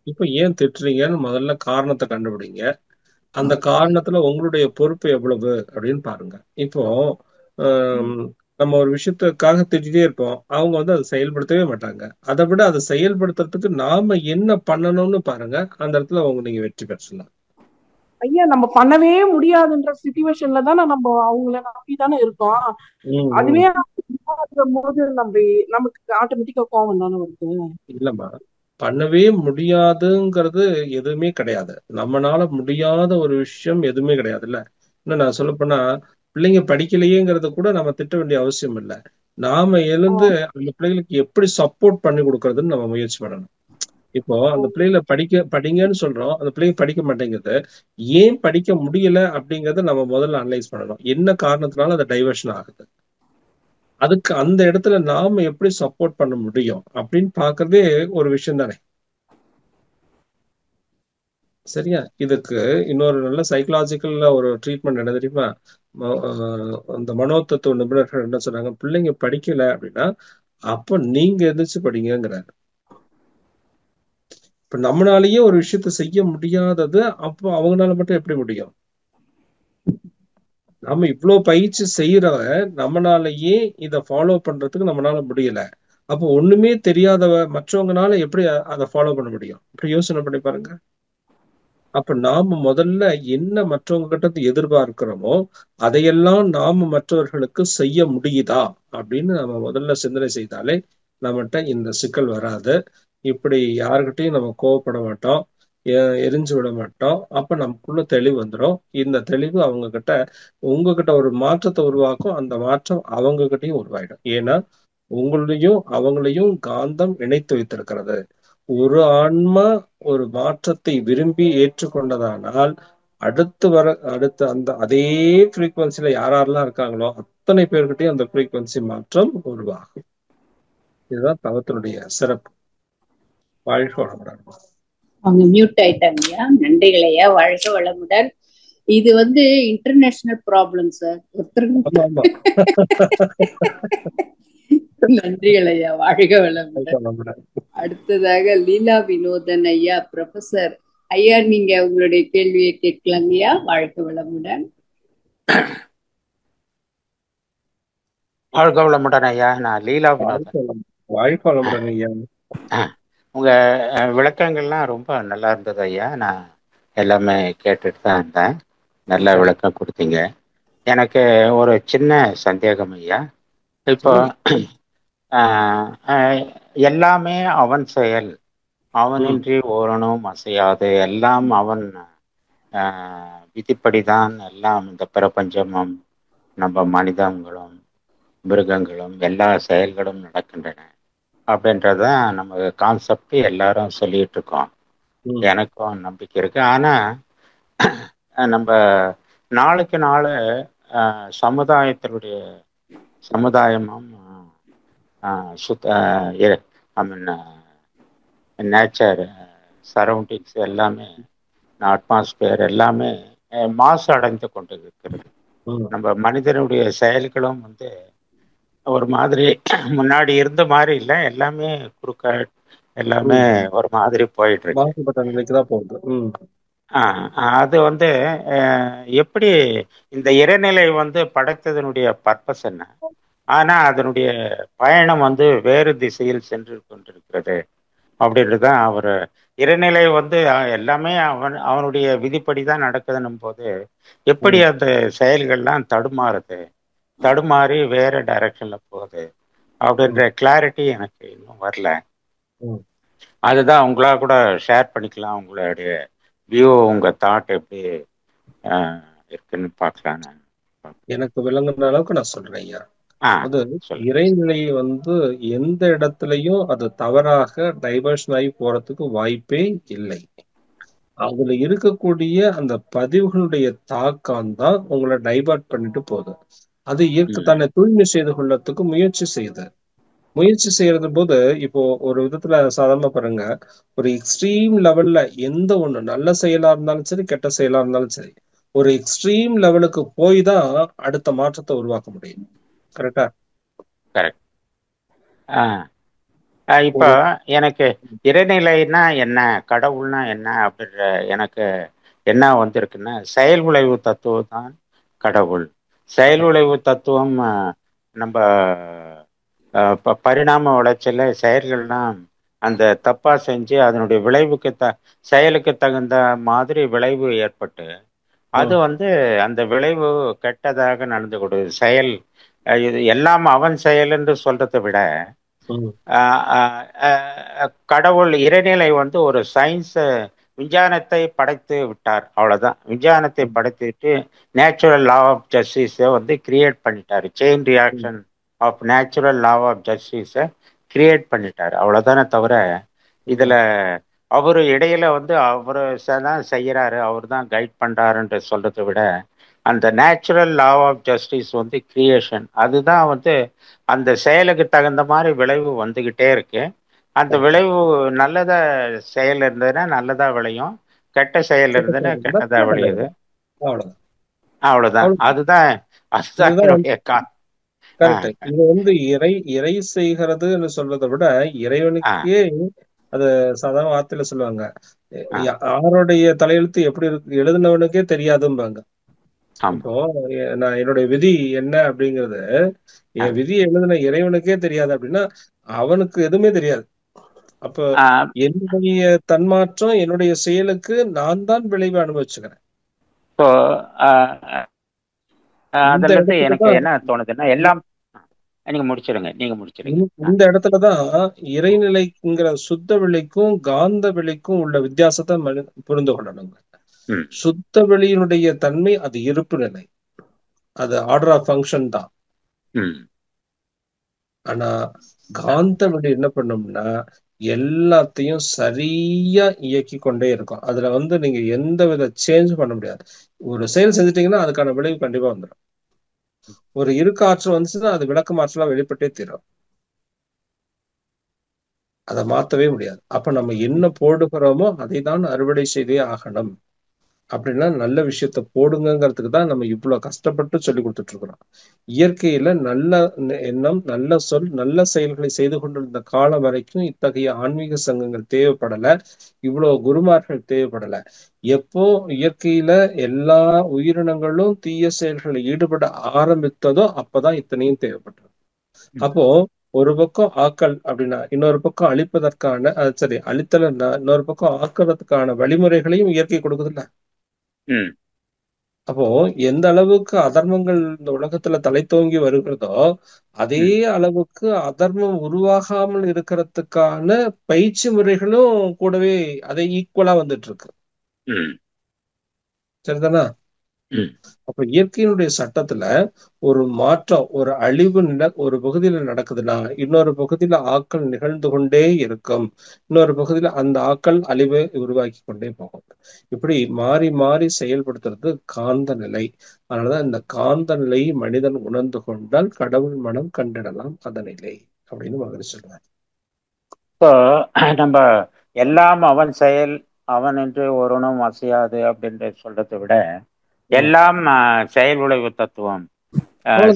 இப்ப ஏன் திட்டுறீங்கன்னு முதல்ல காரணத்தை கண்டுபிடிங்க. அந்த காரணத்துல உங்களுடைய பொறுப்பு எவ்வளவு அப்படின்னு பாருங்க. இப்போ நம்ம ஒரு விஷயத்துக்காக திட்டிகிட்டே இருப்போம், அவங்க வந்து அதை செயல்படுத்தவே மாட்டாங்க. அதை விட அதை செயல்படுத்துறதுக்கு நாம என்ன பண்ணணும்னு பாருங்க, அந்த இடத்துல நீங்க வெற்றி பெற்றலாம். ஐயா, நம்ம பண்ணவே முடியாதுன்ற சிச்சுவேஷன்ல தானே நம்ம அவங்கள நம்பி தானே இருக்கோம். அதுவே போது நமக்கு ஆட்டோமேட்டிக்கா கோவம் தானே வருது. இல்லம்மா, பண்ணவே முடியாதுங்கிறது எதுவுமே கிடையாது. நம்மளால முடியாத ஒரு விஷயம் எதுவுமே கிடையாது இல்ல. இன்னும் நான் சொல்ல போனா, பிள்ளைங்க படிக்கலையேங்கிறத கூட நம்ம திட்ட வேண்டிய அவசியம் இல்லை. நாம எழுந்து அந்த பிள்ளைகளுக்கு எப்படி சப்போர்ட் பண்ணி கொடுக்கறதுன்னு நம்ம முயற்சி பண்ணணும். இப்போ அந்த பிள்ளைகளை படிங்கன்னு சொல்றோம், அந்த பிள்ளைங்க படிக்க மாட்டேங்குது. ஏன் படிக்க முடியல அப்படிங்கறத நம்ம முதல்ல அனலைஸ் பண்ணணும். என்ன காரணத்தினால அது டைவர்ஷன் ஆகுது, அதுக்கு அந்த இடத்துல நாம எப்படி சப்போர்ட் பண்ண முடியும் அப்படின்னு பாக்குறதே ஒரு விஷயம் தானே. சரியா? இதுக்கு இன்னொரு நல்ல சைக்கலாஜிக்கல்ல ஒரு ட்ரீட்மெண்ட் என்ன தெரியுமா? அந்த மனோதத்துவ நிபுணர்கள் என்ன சொன்னாங்க, பிள்ளைங்க படிக்கல அப்படின்னா அப்ப நீங்க எதிர்த்து படிங்கிறாரு. இப்ப நம்மளாலேயே ஒரு விஷயத்த செய்ய முடியாதது அப்போ அவங்களால மட்டும் எப்படி முடியும்? நம்ம இவ்வளவு பயிற்சி செய்யறவ நம்மளாலேயே இதை ஃபாலோ பண்றதுக்கு நம்மளால முடியல. அப்போ ஒண்ணுமே தெரியாதவ மற்றவங்கனால எப்படி அதை ஃபாலோ பண்ண முடியும்? இப்படி யோசனை பண்ணி பாருங்க. அப்ப நாம முதல்ல என்ன மற்றவங்க கிட்ட எதிர்பார்க்கிறோமோ அதையெல்லாம் நாம மற்றவர்களுக்கு செய்ய முடியுதா அப்படின்னு நம்ம முதல்ல சிந்தனை செய்தாலே நம்மகிட்ட இந்த சிக்கல் வராது. இப்படி யாருக்கிட்டையும் நம்ம கோவப்பட மாட்டோம், எரிஞ்சு விட மாட்டோம். அப்ப நமக்குள்ள தெளிவு வந்துடும். இந்த தெளிவு அவங்க கிட்ட உங்ககிட்ட ஒரு மாற்றத்தை உருவாக்கும். அந்த மாற்றம் அவங்க கிட்டையும் உருவாயிடும். ஏன்னா உங்களையும் அவங்களையும் காந்தம் இணைத்து வைத்திருக்கிறது. ஒரு ஆன்மா ஒரு மாற்றத்தை விரும்பி ஏற்றுக்கொண்டதானால் அடுத்த அந்த அதே ஃப்ரீக்வன்சில யாரெல்லாம் இருக்காங்களோ அத்தனை பேர்கிட்டையும் அந்த ஃப்ரீக்வன்சி மாற்றம் உருவாகும். இதுதான் தவத்தினுடைய சிறப்பு. வாழ்க வளமுடன். அவங்க மியூட் ஆயிட்டாங்கய்யா. நன்றிகளையா. வாழ்க வளமுடன். இது வந்து இன்டர்நேஷனல் ப்ராப்ளம் சார். நன்றிகள் ஐயா. வாழ்க வளமுடன். அடுத்ததாக லீலா வினோதன் ஐயா, ப்ரொஃபசர் ஐயா, நீங்க உங்களுடைய கேள்வியை கேட்கலாங்க ஐயா. வாழ்க வளமுடன். வாழ்க வளமுடன் ஐயா. நான் லீலா வினோதன். வாழ்க வளமுடன் ஐயா. உங்க விளக்கங்கள்லாம் ரொம்ப நல்லா இருந்தது ஐயா. நான் எல்லாமே கேட்டுட்டு தான் இருந்தேன். நல்ல விளக்கம் கொடுத்தீங்க. எனக்கு ஒரு சின்ன சந்தேகம் ஐயா. இப்போ எல்லாமே அவன் செயல், அவனின்றி ஓரணும் அசையாது, எல்லாம் அவன் விதிப்படிதான் எல்லாம் இந்த பிரபஞ்சமும் நம்ம மனிதங்களும் மிருகங்களும் எல்லா செயல்களும் நடக்கின்றன அப்படின்றதான் நம்ம கான்செப்ட் எல்லாரும் சொல்லிட்டு இருக்கோம். எனக்கும் நம்பிக்கை இருக்கு. ஆனா நம்ம நாளுக்கு நாள் சமுதாயமும் ஐ மீன் நேச்சர் சரௌண்டிங்ஸ் எல்லாமே, அட்மாஸ்பியர் எல்லாமே மாசு அடைந்து கொண்டு இருக்கிறது. நம்ம மனிதனுடைய செயல்களும் ஒரு மாதிரி முன்னாடி இருந்த மாதிரி இல்லை, எல்லாமே குறுக்க எல்லாமே ஒரு மாதிரி போயிட்டு இருக்கு. அது எப்படி இந்த இறைநிலை படைத்ததனுடைய பர்பஸ் என்ன, ஆனா அதனுடைய பயணம் வேறு திசையில் சென்று கொண்டிருக்கிறது அப்படின்றதுதான் அவர் இறைநிலை எல்லாமே அவனுடைய விதிப்படி தான் நடக்குதுன்னும் போது எப்படி அந்த செயல்கள்லாம் தடுமாறி வேற டைரக்ஷன்ல போகுது அப்படின்ற கிளாரிட்டி எனக்கு இன்னும் வரல. அதுதான் உங்களா கூட ஷேர் பண்ணிக்கலாம், உங்களுடைய வியூ, உங்க தாட் எப்படி இருக்குன்னு பார்க்கலாம். எனக்கு விளங்குற அளவுக்கு நான் சொல்றேன் ஐயா. அது இறைநிலை எந்த இடத்துலயும் அது தவறாக டைவர்ஷன் ஆகி போறதுக்கு வாய்ப்பே இல்லை. அதுல இருக்கக்கூடிய அந்த பதிவுகளுடைய தாக்கம் தான் உங்களை டைவர்ட் பண்ணிட்டு போகுது. அது தன்னை தூய்மை செய்து கொள்ளறதுக்கு முயற்சி செய்யறது போது, இப்போ ஒரு விதத்துல சாதாரண பாருங்க, ஒரு எக்ஸ்ட்ரீம் லெவல்ல எந்த ஒண்ணு நல்ல செயலா இருந்தாலும் சரி, கெட்ட செயலா இருந்தாலும் சரி, ஒரு எக்ஸ்ட்ரீம் லெவலுக்கு போய் தான் அடுத்த மாற்றத்தை உருவாக்க முடியும். கரெக்டா? கரெக்ட். இப்ப எனக்கு இறைநிலைன்னா என்ன, கடவுள்னா என்ன அப்படின்ற எனக்கு என்ன வந்திருக்குன்னா, செயல் விளைவு தத்துவம் தான் கடவுள். செயல் விளைவு தத்துவம் நம்ம பரிணாம வளர்ச்சியில செயல்கள்லாம் அந்த தப்பா செஞ்சு அதனுடைய விளைவுக்கு செயலுக்கு தகுந்த மாதிரி விளைவு ஏற்பட்டு அது அந்த விளைவு கெட்டதாக நடந்து கொடுது. செயல் இது எல்லாம் அவன் செயல் என்று சொல்றதை விட கடவுள் இறைநிலை ஒரு சயின்ஸ் விஞ்ஞானத்தை படைத்து விட்டார், அவ்வளவுதான். விஞ்ஞானத்தை படைத்துட்டு நேச்சுரல் லா ஆஃப் ஜஸ்டிஸை கிரியேட் பண்ணிட்டாரு. Chain reaction of natural law of ஜஸ்டிஸை கிரியேட் பண்ணிட்டாரு, அவ்வளவுதானே தவிர இதுல அவரு இடையில அவரு தான் செய்யறாரு, அவர் தான் கைட் பண்றாருன்ற சொல்றதை விட அந்த natural law of justice creation, அதுதான் அந்த செயலுக்கு தகுந்த மாதிரி விளைவு வந்துகிட்டே இருக்கு. அந்த விளைவு நல்லதா செயல் இருந்ததுன்னா நல்லதா விளையும், கெட்ட செயல் இருந்ததுன்னா கெட்டதா விளையுது, அவ்வளவுதான். அதுதான் இது இறை செய்கிறதுன்னு சொல்றதை விட இறைவனுக்கே அது சாதாரண வார்த்தையில சொல்லுவாங்க, யாருடைய தலையெழுத்து எப்படி இருக்கு எழுதினவனுக்கே தெரியாதும்பாங்க. இப்போ நான் என்னுடைய விதி என்ன அப்படிங்கிறது, என் விதியை எழுதின இறைவனுக்கே தெரியாது அப்படின்னா அவனுக்கு எதுவுமே தெரியாது. அப்ப என்னுடைய தன்மாற்றம், என்னுடைய செயலுக்கு நான் தான் விளைவு அனுபவிச்சுக்கிறேன். எனக்கு என்ன தோணுதுன்னா, எல்லாம் நீங்க முடிச்சிருங்க. இந்த இடத்துலதான் இறைநிலைங்கிற சுத்த வெளிக்கும் காந்த வெளிக்கும் உள்ள வித்தியாசத்தை புரிந்து கொள்ளணுங்க. சுத்த வெளியினுடைய தன்மை அது இருப்பு நிலை, அது ஆர்டர் ஆஃப் ஃபங்க்ஷன் தான். ஆனா காந்த வெளி என்ன பண்ணோம்னா எல்லாத்தையும் சரியா இயக்கி கொண்டே இருக்கும். அதுல நீங்க எந்த வித சேஞ்ச் பண்ண முடியாது. ஒரு செயல் செஞ்சிட்டீங்கன்னா அதுக்கான விளைவு கண்டிப்பா வந்துடும். ஒரு இருக்க ஆற்றல் வந்துச்சுன்னா அது விளக்க ஆற்றலா வெளிப்பட்டே தீரும், அதை மாத்தவே முடியாது. அப்ப நம்ம என்ன போடுகிறோமோ அதை தான் அறுவடை செய்தே ஆகணும். அப்படின்னா நல்ல விஷயத்த போடுங்கிறதுக்கு தான் நம்ம இவ்வளவு கஷ்டப்பட்டு சொல்லி கொடுத்துட்டு இருக்கிறோம். இயற்கையில நல்ல எண்ணம், நல்ல சொல், நல்ல செயல்களை செய்து கொண்டிருந்த காலம் வரைக்கும் இத்தகைய ஆன்மீக சங்கங்கள் தேவைப்படல, இவ்வளவு குருமார்கள் தேவைப்படல. எப்போ இயற்கையில எல்லா உயிரினங்களும் தீய செயல்களில் ஈடுபட ஆரம்பித்ததோ அப்பதான் இத்தனையும் தேவைப்பட்டது. அப்போ ஒரு பக்கம் ஆக்கல் அப்படின்னா இன்னொரு பக்கம் அழிப்பதற்கான அழித்தல் இன்னொரு பக்கம் ஆக்கிறதுக்கான வழிமுறைகளையும் இயற்கை கொடுக்குதுல்ல. அப்போ எந்த அளவுக்கு அதர்மங்கள் இந்த உலகத்துல தலை தோங்கி வருகிறதோ அதே அளவுக்கு அதர்மம் உருவாகாமல் இருக்கிறதுக்கான பயிற்சி முறைகளும் கூடவே அதை ஈக்குவலா வந்துட்டு இருக்கு. சரிதானா? அப்ப இயற்கையினுடைய சட்டத்துல ஒரு மாற்றம், ஒரு அழிவு ஒரு பகுதியில நடக்குதுன்னா இன்னொரு பகுதியில ஆக்கள் நிகழ்ந்து கொண்டே இருக்கும். இன்னொரு பகுதியில அந்த ஆக்கள் அழிவை உருவாக்கி கொண்டே போகும். இப்படி மாறி மாறி செயல்படுத்துறது காந்த நிலை. அதனாலதான் இந்த காந்த நிலையை மனிதன் உணர்ந்து கொண்டால் கடவுள் மனம் கண்டிடலாம் அதனிலை அப்படின்னு மகரி சொல்றாரு. இப்போ நம்ம எல்லாம் அவன் செயல், அவன் என்று ஒருவனும் அசையாது அப்படின்ற சொல்றதை விட எல்லாம் செயல் விளைவு தத்துவம்,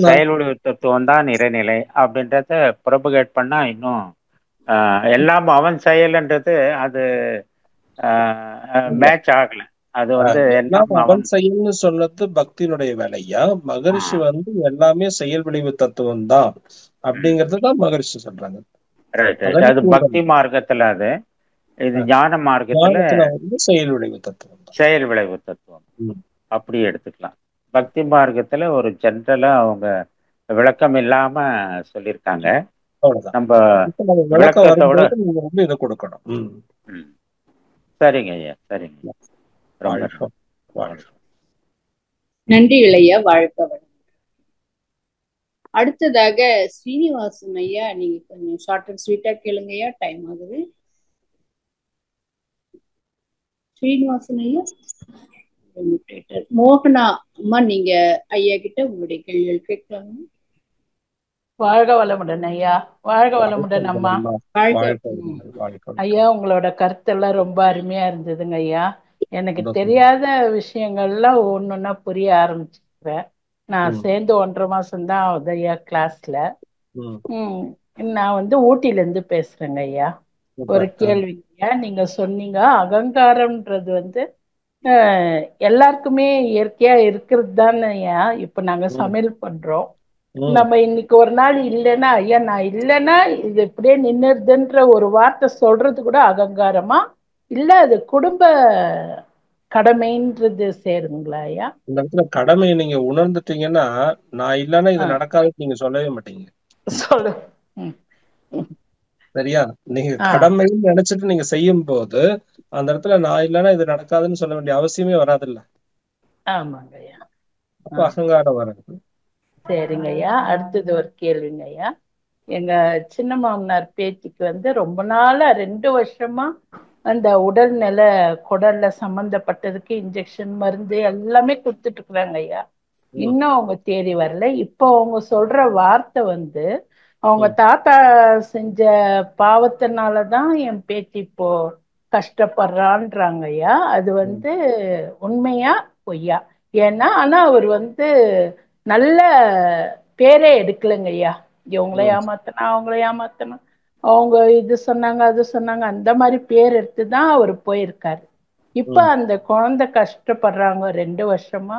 செயல் விளைவு தத்துவம் தான் இறைநிலை அப்படின்றத ப்ரொபகேட் பண்ணா இன்னும் எல்லாம் அவன் செயல்ன்றது அது மேட்ச் ஆகல. அது வந்து எல்லாம் அவன் செயல்னு சொன்னது பக்தியினுடைய வேலையா, மகரிஷி வந்து எல்லாமே செயல் விளைவு தத்துவம் தான் அப்படிங்கறதுதான் மகரிஷி சொல்றாங்க. அது பக்தி மார்க்கத்துல, அது இது ஞான மார்க்கத்துல வந்து செயல் விளைவு தத்துவம், செயல் விளைவு தத்துவம் அப்படி எடுத்துக்கலாம். பக்தி மார்க்கத்துல ஒரு ஜென்ரலா அவங்க விளக்கம் இல்லாம சொல்லியிருக்காங்க. நம்ம விளக்கத்தோட இதை கொடுக்கணும். சரிங்க ஐயா, சரிங்க. நன்றி இளையா, வாழ்க வளம். அடுத்ததாக ஸ்ரீனிவாசன் ஐயா, நீங்க கொஞ்சம் ஷார்ட் அண்ட் ஸ்வீட்டா கேளுங்க ஐயா, டைம் ஆகுது. ஸ்ரீனிவாசன் ஐயா. மோகனா அம்மா, நீங்க ஐயா கிட்ட உங்களுடைய கேள்விகள் கேட்கலாம். வாழ்க வளமுடன் ஐயா. வாழ்க வளமுடன் அம்மா. ஐயா, உங்களோட கருத்தெல்லாம் ரொம்ப அருமையா இருந்ததுங்க ஐயா. எனக்கு தெரியாத விஷயங்கள்லாம் ஒன்னொன்னா புரிய ஆரம்பிச்சிருக்கிறேன். நான் சேர்ந்து 1.5 மாசம்தான் ஆகுது ஐயா கிளாஸ்ல. நான் வந்து ஊட்டில இருந்து பேசுறேங்க ஐயா. ஒரு கேள்வி ஐயா, நீங்க சொன்னீங்க அகங்காரம்ன்றது வந்து எல்லாருக்குமே இயற்கையா இருக்கிறது தானே ஐயா. இப்ப நாங்க சமையல் பண்றோம், நம்ம இன்னைக்கு ஒரு நாள் இல்லைன்னா ஐயா நான் இல்லைன்னா இது இப்படியே நின்னுதுன்ற ஒரு வார்த்தை சொல்றது கூட அகங்காரமா, இல்ல அது குடும்ப கடமைன்றது சேருங்களா ஐயா? இந்த இடத்துல கடமையை நீங்க உணர்ந்துட்டீங்கன்னா நான் இல்லைன்னா இது நடக்காதுன்னு நீங்க சொல்லவே மாட்டீங்க. சொல்லு. சரியா? நீங்க கடமைன்னு நினைச்சிட்டு நீங்க செய்யும் போது அந்த இடத்துல நான் இல்லைன்னா இது நடக்காதுன்னு சொல்ல வேண்டிய அவசியமே வராது இல்ல. ஆமாங்க ஐயா. அப்ப அகங்காரம் வராது. சரிங்க ஐயா. அடுத்தது ஒரு கேள்விங்க ஐயா. எங்க சின்ன மாமனார் பேத்திக்கு வந்து ரொம்ப நாளா 2 வருஷமா அந்த உடல்நிலை குடல்ல சம்பந்தப்பட்டதுக்கு இன்ஜெக்ஷன் மருந்து எல்லாமே கொடுத்துட்டு இருக்கிறாங்க ஐயா. இன்னும் அவங்க தேடி வரல. இப்போ அவங்க சொல்ற வார்த்தை வந்து அவங்க தாத்தா செஞ்ச பாவத்தினாலதான் என் பேத்தி இப்போ கஷ்டப்படுறான்றாங்க ஐயா. அது வந்து உண்மையா பொய்யா? ஏன்னா ஆனா அவர் வந்து நல்ல பேரே எடுக்கலைங்க ஐயா. இவங்கள ஏமாத்தனா அவங்கள ஏமாத்தனா, அவங்க இது சொன்னாங்க அது சொன்னாங்க, அந்த மாதிரி பேர் எடுத்துதான் அவர் போயிருக்காரு. இப்ப அந்த குழந்தை கஷ்டப்படுறாங்க, 2 வருஷமா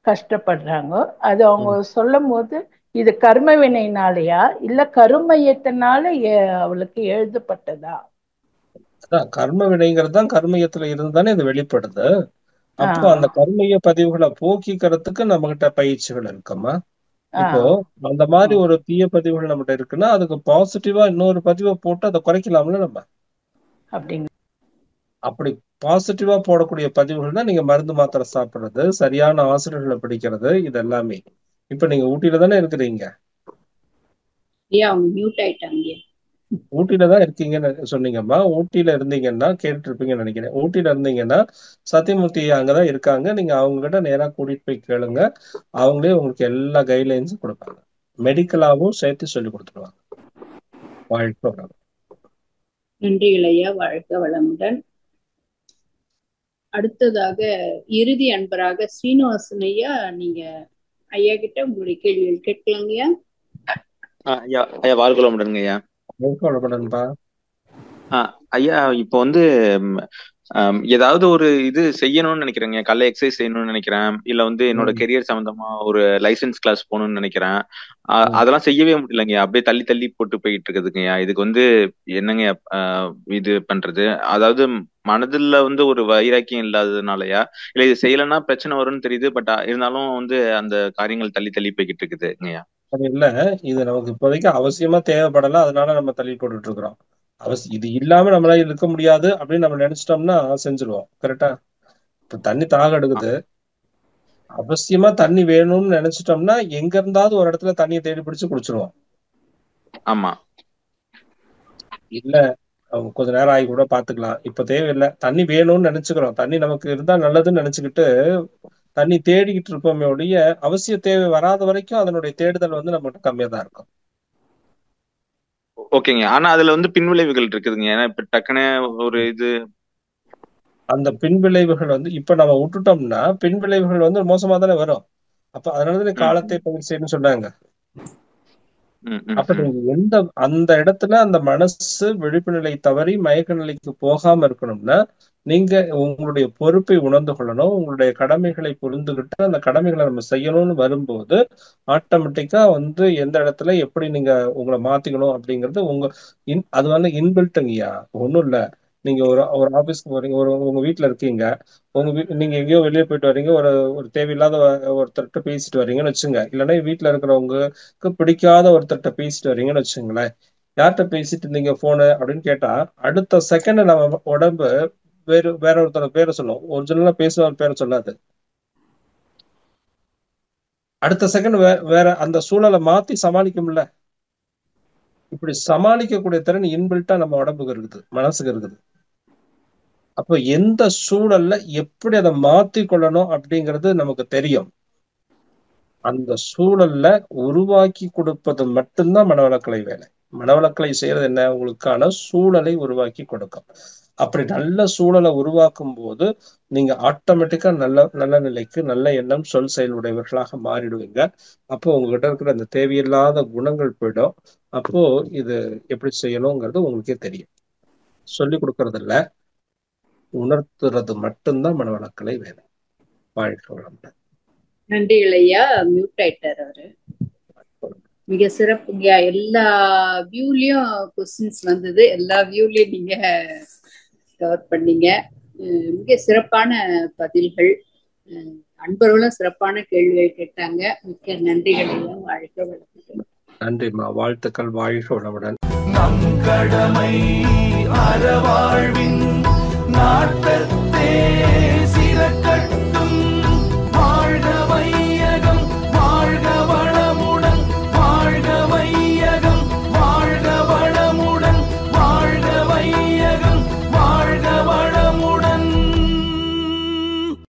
கஷ்டப்படுறாங்க. அது அவங்க சொல்லும் போது இது கர்ம வினைனாலயா இல்ல கருமையத்தினால அவளுக்கு எழுதப்பட்டதா? கர்ம வினைங்கிறது தான் கர்மயத்துல இருந்தானே இது வெளிப்படுது. அப்போ அந்த கர்மய பதிவுகளை போக்கிக்கிறதுக்கு நம்ம கிட்ட பயிற்சிகள் இருக்குமா? இப்போ அந்த மாதிரி ஒரு தீய பதிவுகள் நம்மகிட்ட இருக்குன்னா அதுக்கு பாசிட்டிவா இன்னொரு பதிவை போட்டு அதை குறைக்கலாம்ல நம்ம. அப்படி பாசிட்டிவா போடக்கூடிய பதிவுகள் தான் நீங்க மருந்து மாத்திரை சாப்பிடுறது, சரியான ஆசிரியர்களை பிடிக்கிறது, இது எல்லாமே. இப்ப நீங்க ஊட்டியில தானே இருக்கிறீங்க. ஊட்டியில தான் இருக்கீங்கன்னு சொன்னீங்கம்மா. ஊட்டியில இருந்தீங்கன்னா கேட்டு இருப்பீங்கன்னு நினைக்கிறேன். ஊட்டியில இருந்தீங்கன்னா சத்தியமூர்த்தி அங்கதான் இருக்காங்க. நீங்க அவங்க கிட்ட நேரா கூட்டிட்டு போய் கேளுங்க. அவங்களே உங்களுக்கு எல்லா கைட்லைன்ஸும் கொடுப்பாங்க. மெடிக்கலாவும் சேர்த்து சொல்லி கொடுத்துருவாங்க. வாழ்க்கை வளம். நன்றி இளையா, வாழ்க வளமுடன். அடுத்ததாக இறுதி அன்பராக ஸ்ரீனிவாசன் ஐயா, நீங்க ஐயா கிட்ட உங்களுடைய கேள்விகள் கேட்கலாங்கய்யா. ஐயா ஐயா வாழ்க வளமுடன்ங்க ஐயா. வளமுடன்பா. ஐயா இப்போ வந்து ஏதாவது ஒரு இது செய்யணும்னு நினைக்கிறேங்க. காலைல எக்ஸசைஸ் செய்யணும்னு நினைக்கிறேன், இல்ல வந்து என்னோட கெரியர் சம்பந்தமா ஒரு லைசன்ஸ் கிளாஸ் போகணும்னு நினைக்கிறேன். அதெல்லாம் செய்யவே முடியலங்க. அப்படியே தள்ளி தள்ளி போட்டு போயிட்டு இருக்குதுங்கய்யா. இதுக்கு வந்து என்னங்க இது பண்றது? அதாவது மனதுல வந்து ஒரு வைராக்கியம் இல்லாததுனாலயா, இல்ல இது செய்யலைன்னா பிரச்சனை வரும்னு தெரியுது, பட் இருந்தாலும் வந்து அந்த காரியங்கள் தள்ளி தள்ளி போய்கிட்டு இருக்குதுங்கய்யா? அது இல்ல, இது நமக்கு இப்போதைக்கு அவசியமா தேவைப்படல, அதனால நம்ம தள்ளி போட்டுட்டு இருக்கிறோம். இது இல்லாம நம்மளால இருக்க முடியாது அப்படின்னு நம்ம நினைச்சிட்டோம்னா செஞ்சிருவோம். கரெக்டா? இப்ப தண்ணி தாக எடுக்குது, அவசியமா தண்ணி வேணும்னு நினைச்சிட்டோம்னா எங்க இருந்தாவது ஒரு இடத்துல தண்ணியை தேடி பிடிச்சு குடிச்சிருவோம். ஆமா. இல்ல கொஞ்ச நேரம் ஆகி கூட பாத்துக்கலாம், இப்ப தேவையில்லை, தண்ணி வேணும்னு நினைச்சுக்கிறோம், தண்ணி நமக்கு இருந்தா நல்லதுன்னு நினைச்சுக்கிட்டு தண்ணி தேடிக்கிட்டு இருப்போமே ஒழிய அவசிய தேவை வராத வரைக்கும் அதனுடைய தேடுதல் வந்து நம்மகிட்ட கம்மியா தான் இருக்கும். ஓகேங்க. ஆனா அதுல வந்து பின்விளைவுகள் இருக்குதுங்க. ஏன்னா இப்ப டக்குன்னு ஒரு இது அந்த பின்விளைவுகள் வந்து இப்ப நம்ம விட்டுட்டோம்னா பின்விளைவுகள் வந்து மோசமா தானே வரும். அப்ப அதனாலதான் காலத்தை பயிர் செய்யணும்னு சொன்னாங்க. அப்ப நீங்க அந்த இடத்துல அந்த மனசு விழிப்பு நிலை தவறி மயக்க நிலைக்கு போகாம இருக்கணும்னா நீங்க உங்களுடைய பொறுப்பை உணர்ந்து கொள்ளணும், உங்களுடைய கடமைகளை புரிந்துகிட்டு அந்த கடமைகளை நம்ம செய்யணும்னு வரும்போது ஆட்டோமேட்டிக்கா வந்து எந்த இடத்துல எப்படி நீங்க உங்களை மாத்திக்கணும் அப்படிங்கிறது அது வந்து இன்பில்ட்டுங்கய்யா. ஒண்ணும் இல்ல, நீங்க ஒரு ஆபீஸ்க்கு போறீங்க, உங்க வீட்டுல இருக்கீங்க, நீங்க எங்கேயோ வெளியே போயிட்டு வர்றீங்க, ஒரு தேவையில்லாத ஒருத்தர்கிட்ட பேசிட்டு வர்றீங்கன்னு வச்சுங்க, இல்லைன்னா வீட்டுல இருக்கிறவங்களுக்கு பிடிக்காத ஒருத்தர்கிட்ட பேசிட்டு வர்றீங்கன்னு வச்சுங்களேன். யார்கிட்ட பேசிட்டு இருந்தீங்க போனு அப்படின்னு கேட்டா அடுத்த செகண்ட் நம்ம உடம்பு வேற ஒருத்தர பேரை சொல்லும், ஒரிஜினலா பேசுவார் பேரை சொல்லாது. அடுத்த செகண்ட் வேற அந்த சூழலை மாத்தி சமாளிக்கும்ல. இப்படி சமாளிக்கக்கூடிய திறன் இன்பில்ட்டா நம்ம உடம்புக்கு இருக்குது, மனசுக்கு இருக்குது. அப்ப எந்த சூழல்ல எப்படி அதை மாத்தி கொள்ளணும் அப்படிங்கிறது நமக்கு தெரியும். அந்த சூழல்ல உருவாக்கி கொடுப்பது மட்டும்தான் மனவளக்கலை வேலை. மனவளக்கலை செய்யறது என்ன? உங்களுக்கான சூழலை உருவாக்கி கொடுக்கும். அப்படி நல்ல சூழலை உருவாக்கும் போது நீங்க ஆட்டோமேட்டிக்கா நல்ல நிலைக்கு, நல்ல எண்ணம், சொல், செயலுடையவர்களாக மாறிடுவீங்க. அப்போ உங்ககிட்ட இருக்கிற அந்த தேவையில்லாத குணங்கள் போயிடும். அப்போ இது எப்படி செய்யணுங்கிறது உங்களுக்கே தெரியும். சொல்லி கொடுக்கறது இல்ல, உணர்த்துறது மட்டும்தான் மனவளக்கலை வேலை. வாழ்க்கை வளமுடன். நன்றிகள் ஐயா. மியூட் ஆயிட்டார் அவரு. மிக சிறப்புங்க. எல்லா வியூலயும் கொஸ்டின்ஸ் வந்தது, எல்லா வியூலயும் நீங்க கவர் பண்ணீங்க. மிக சிறப்பான பதில்கள், அன்பர்களும் சிறப்பான கேள்வியை கேட்டாங்க. மிக்க நன்றிகள் ஐயா. வாழ்க்கை வளமுடன். நன்றிம்மா, வாழ்த்துக்கள். வாழ்க வளமுடன். நம் கடமை அறவாழ்வின் நாட்டத்தே சிறக்க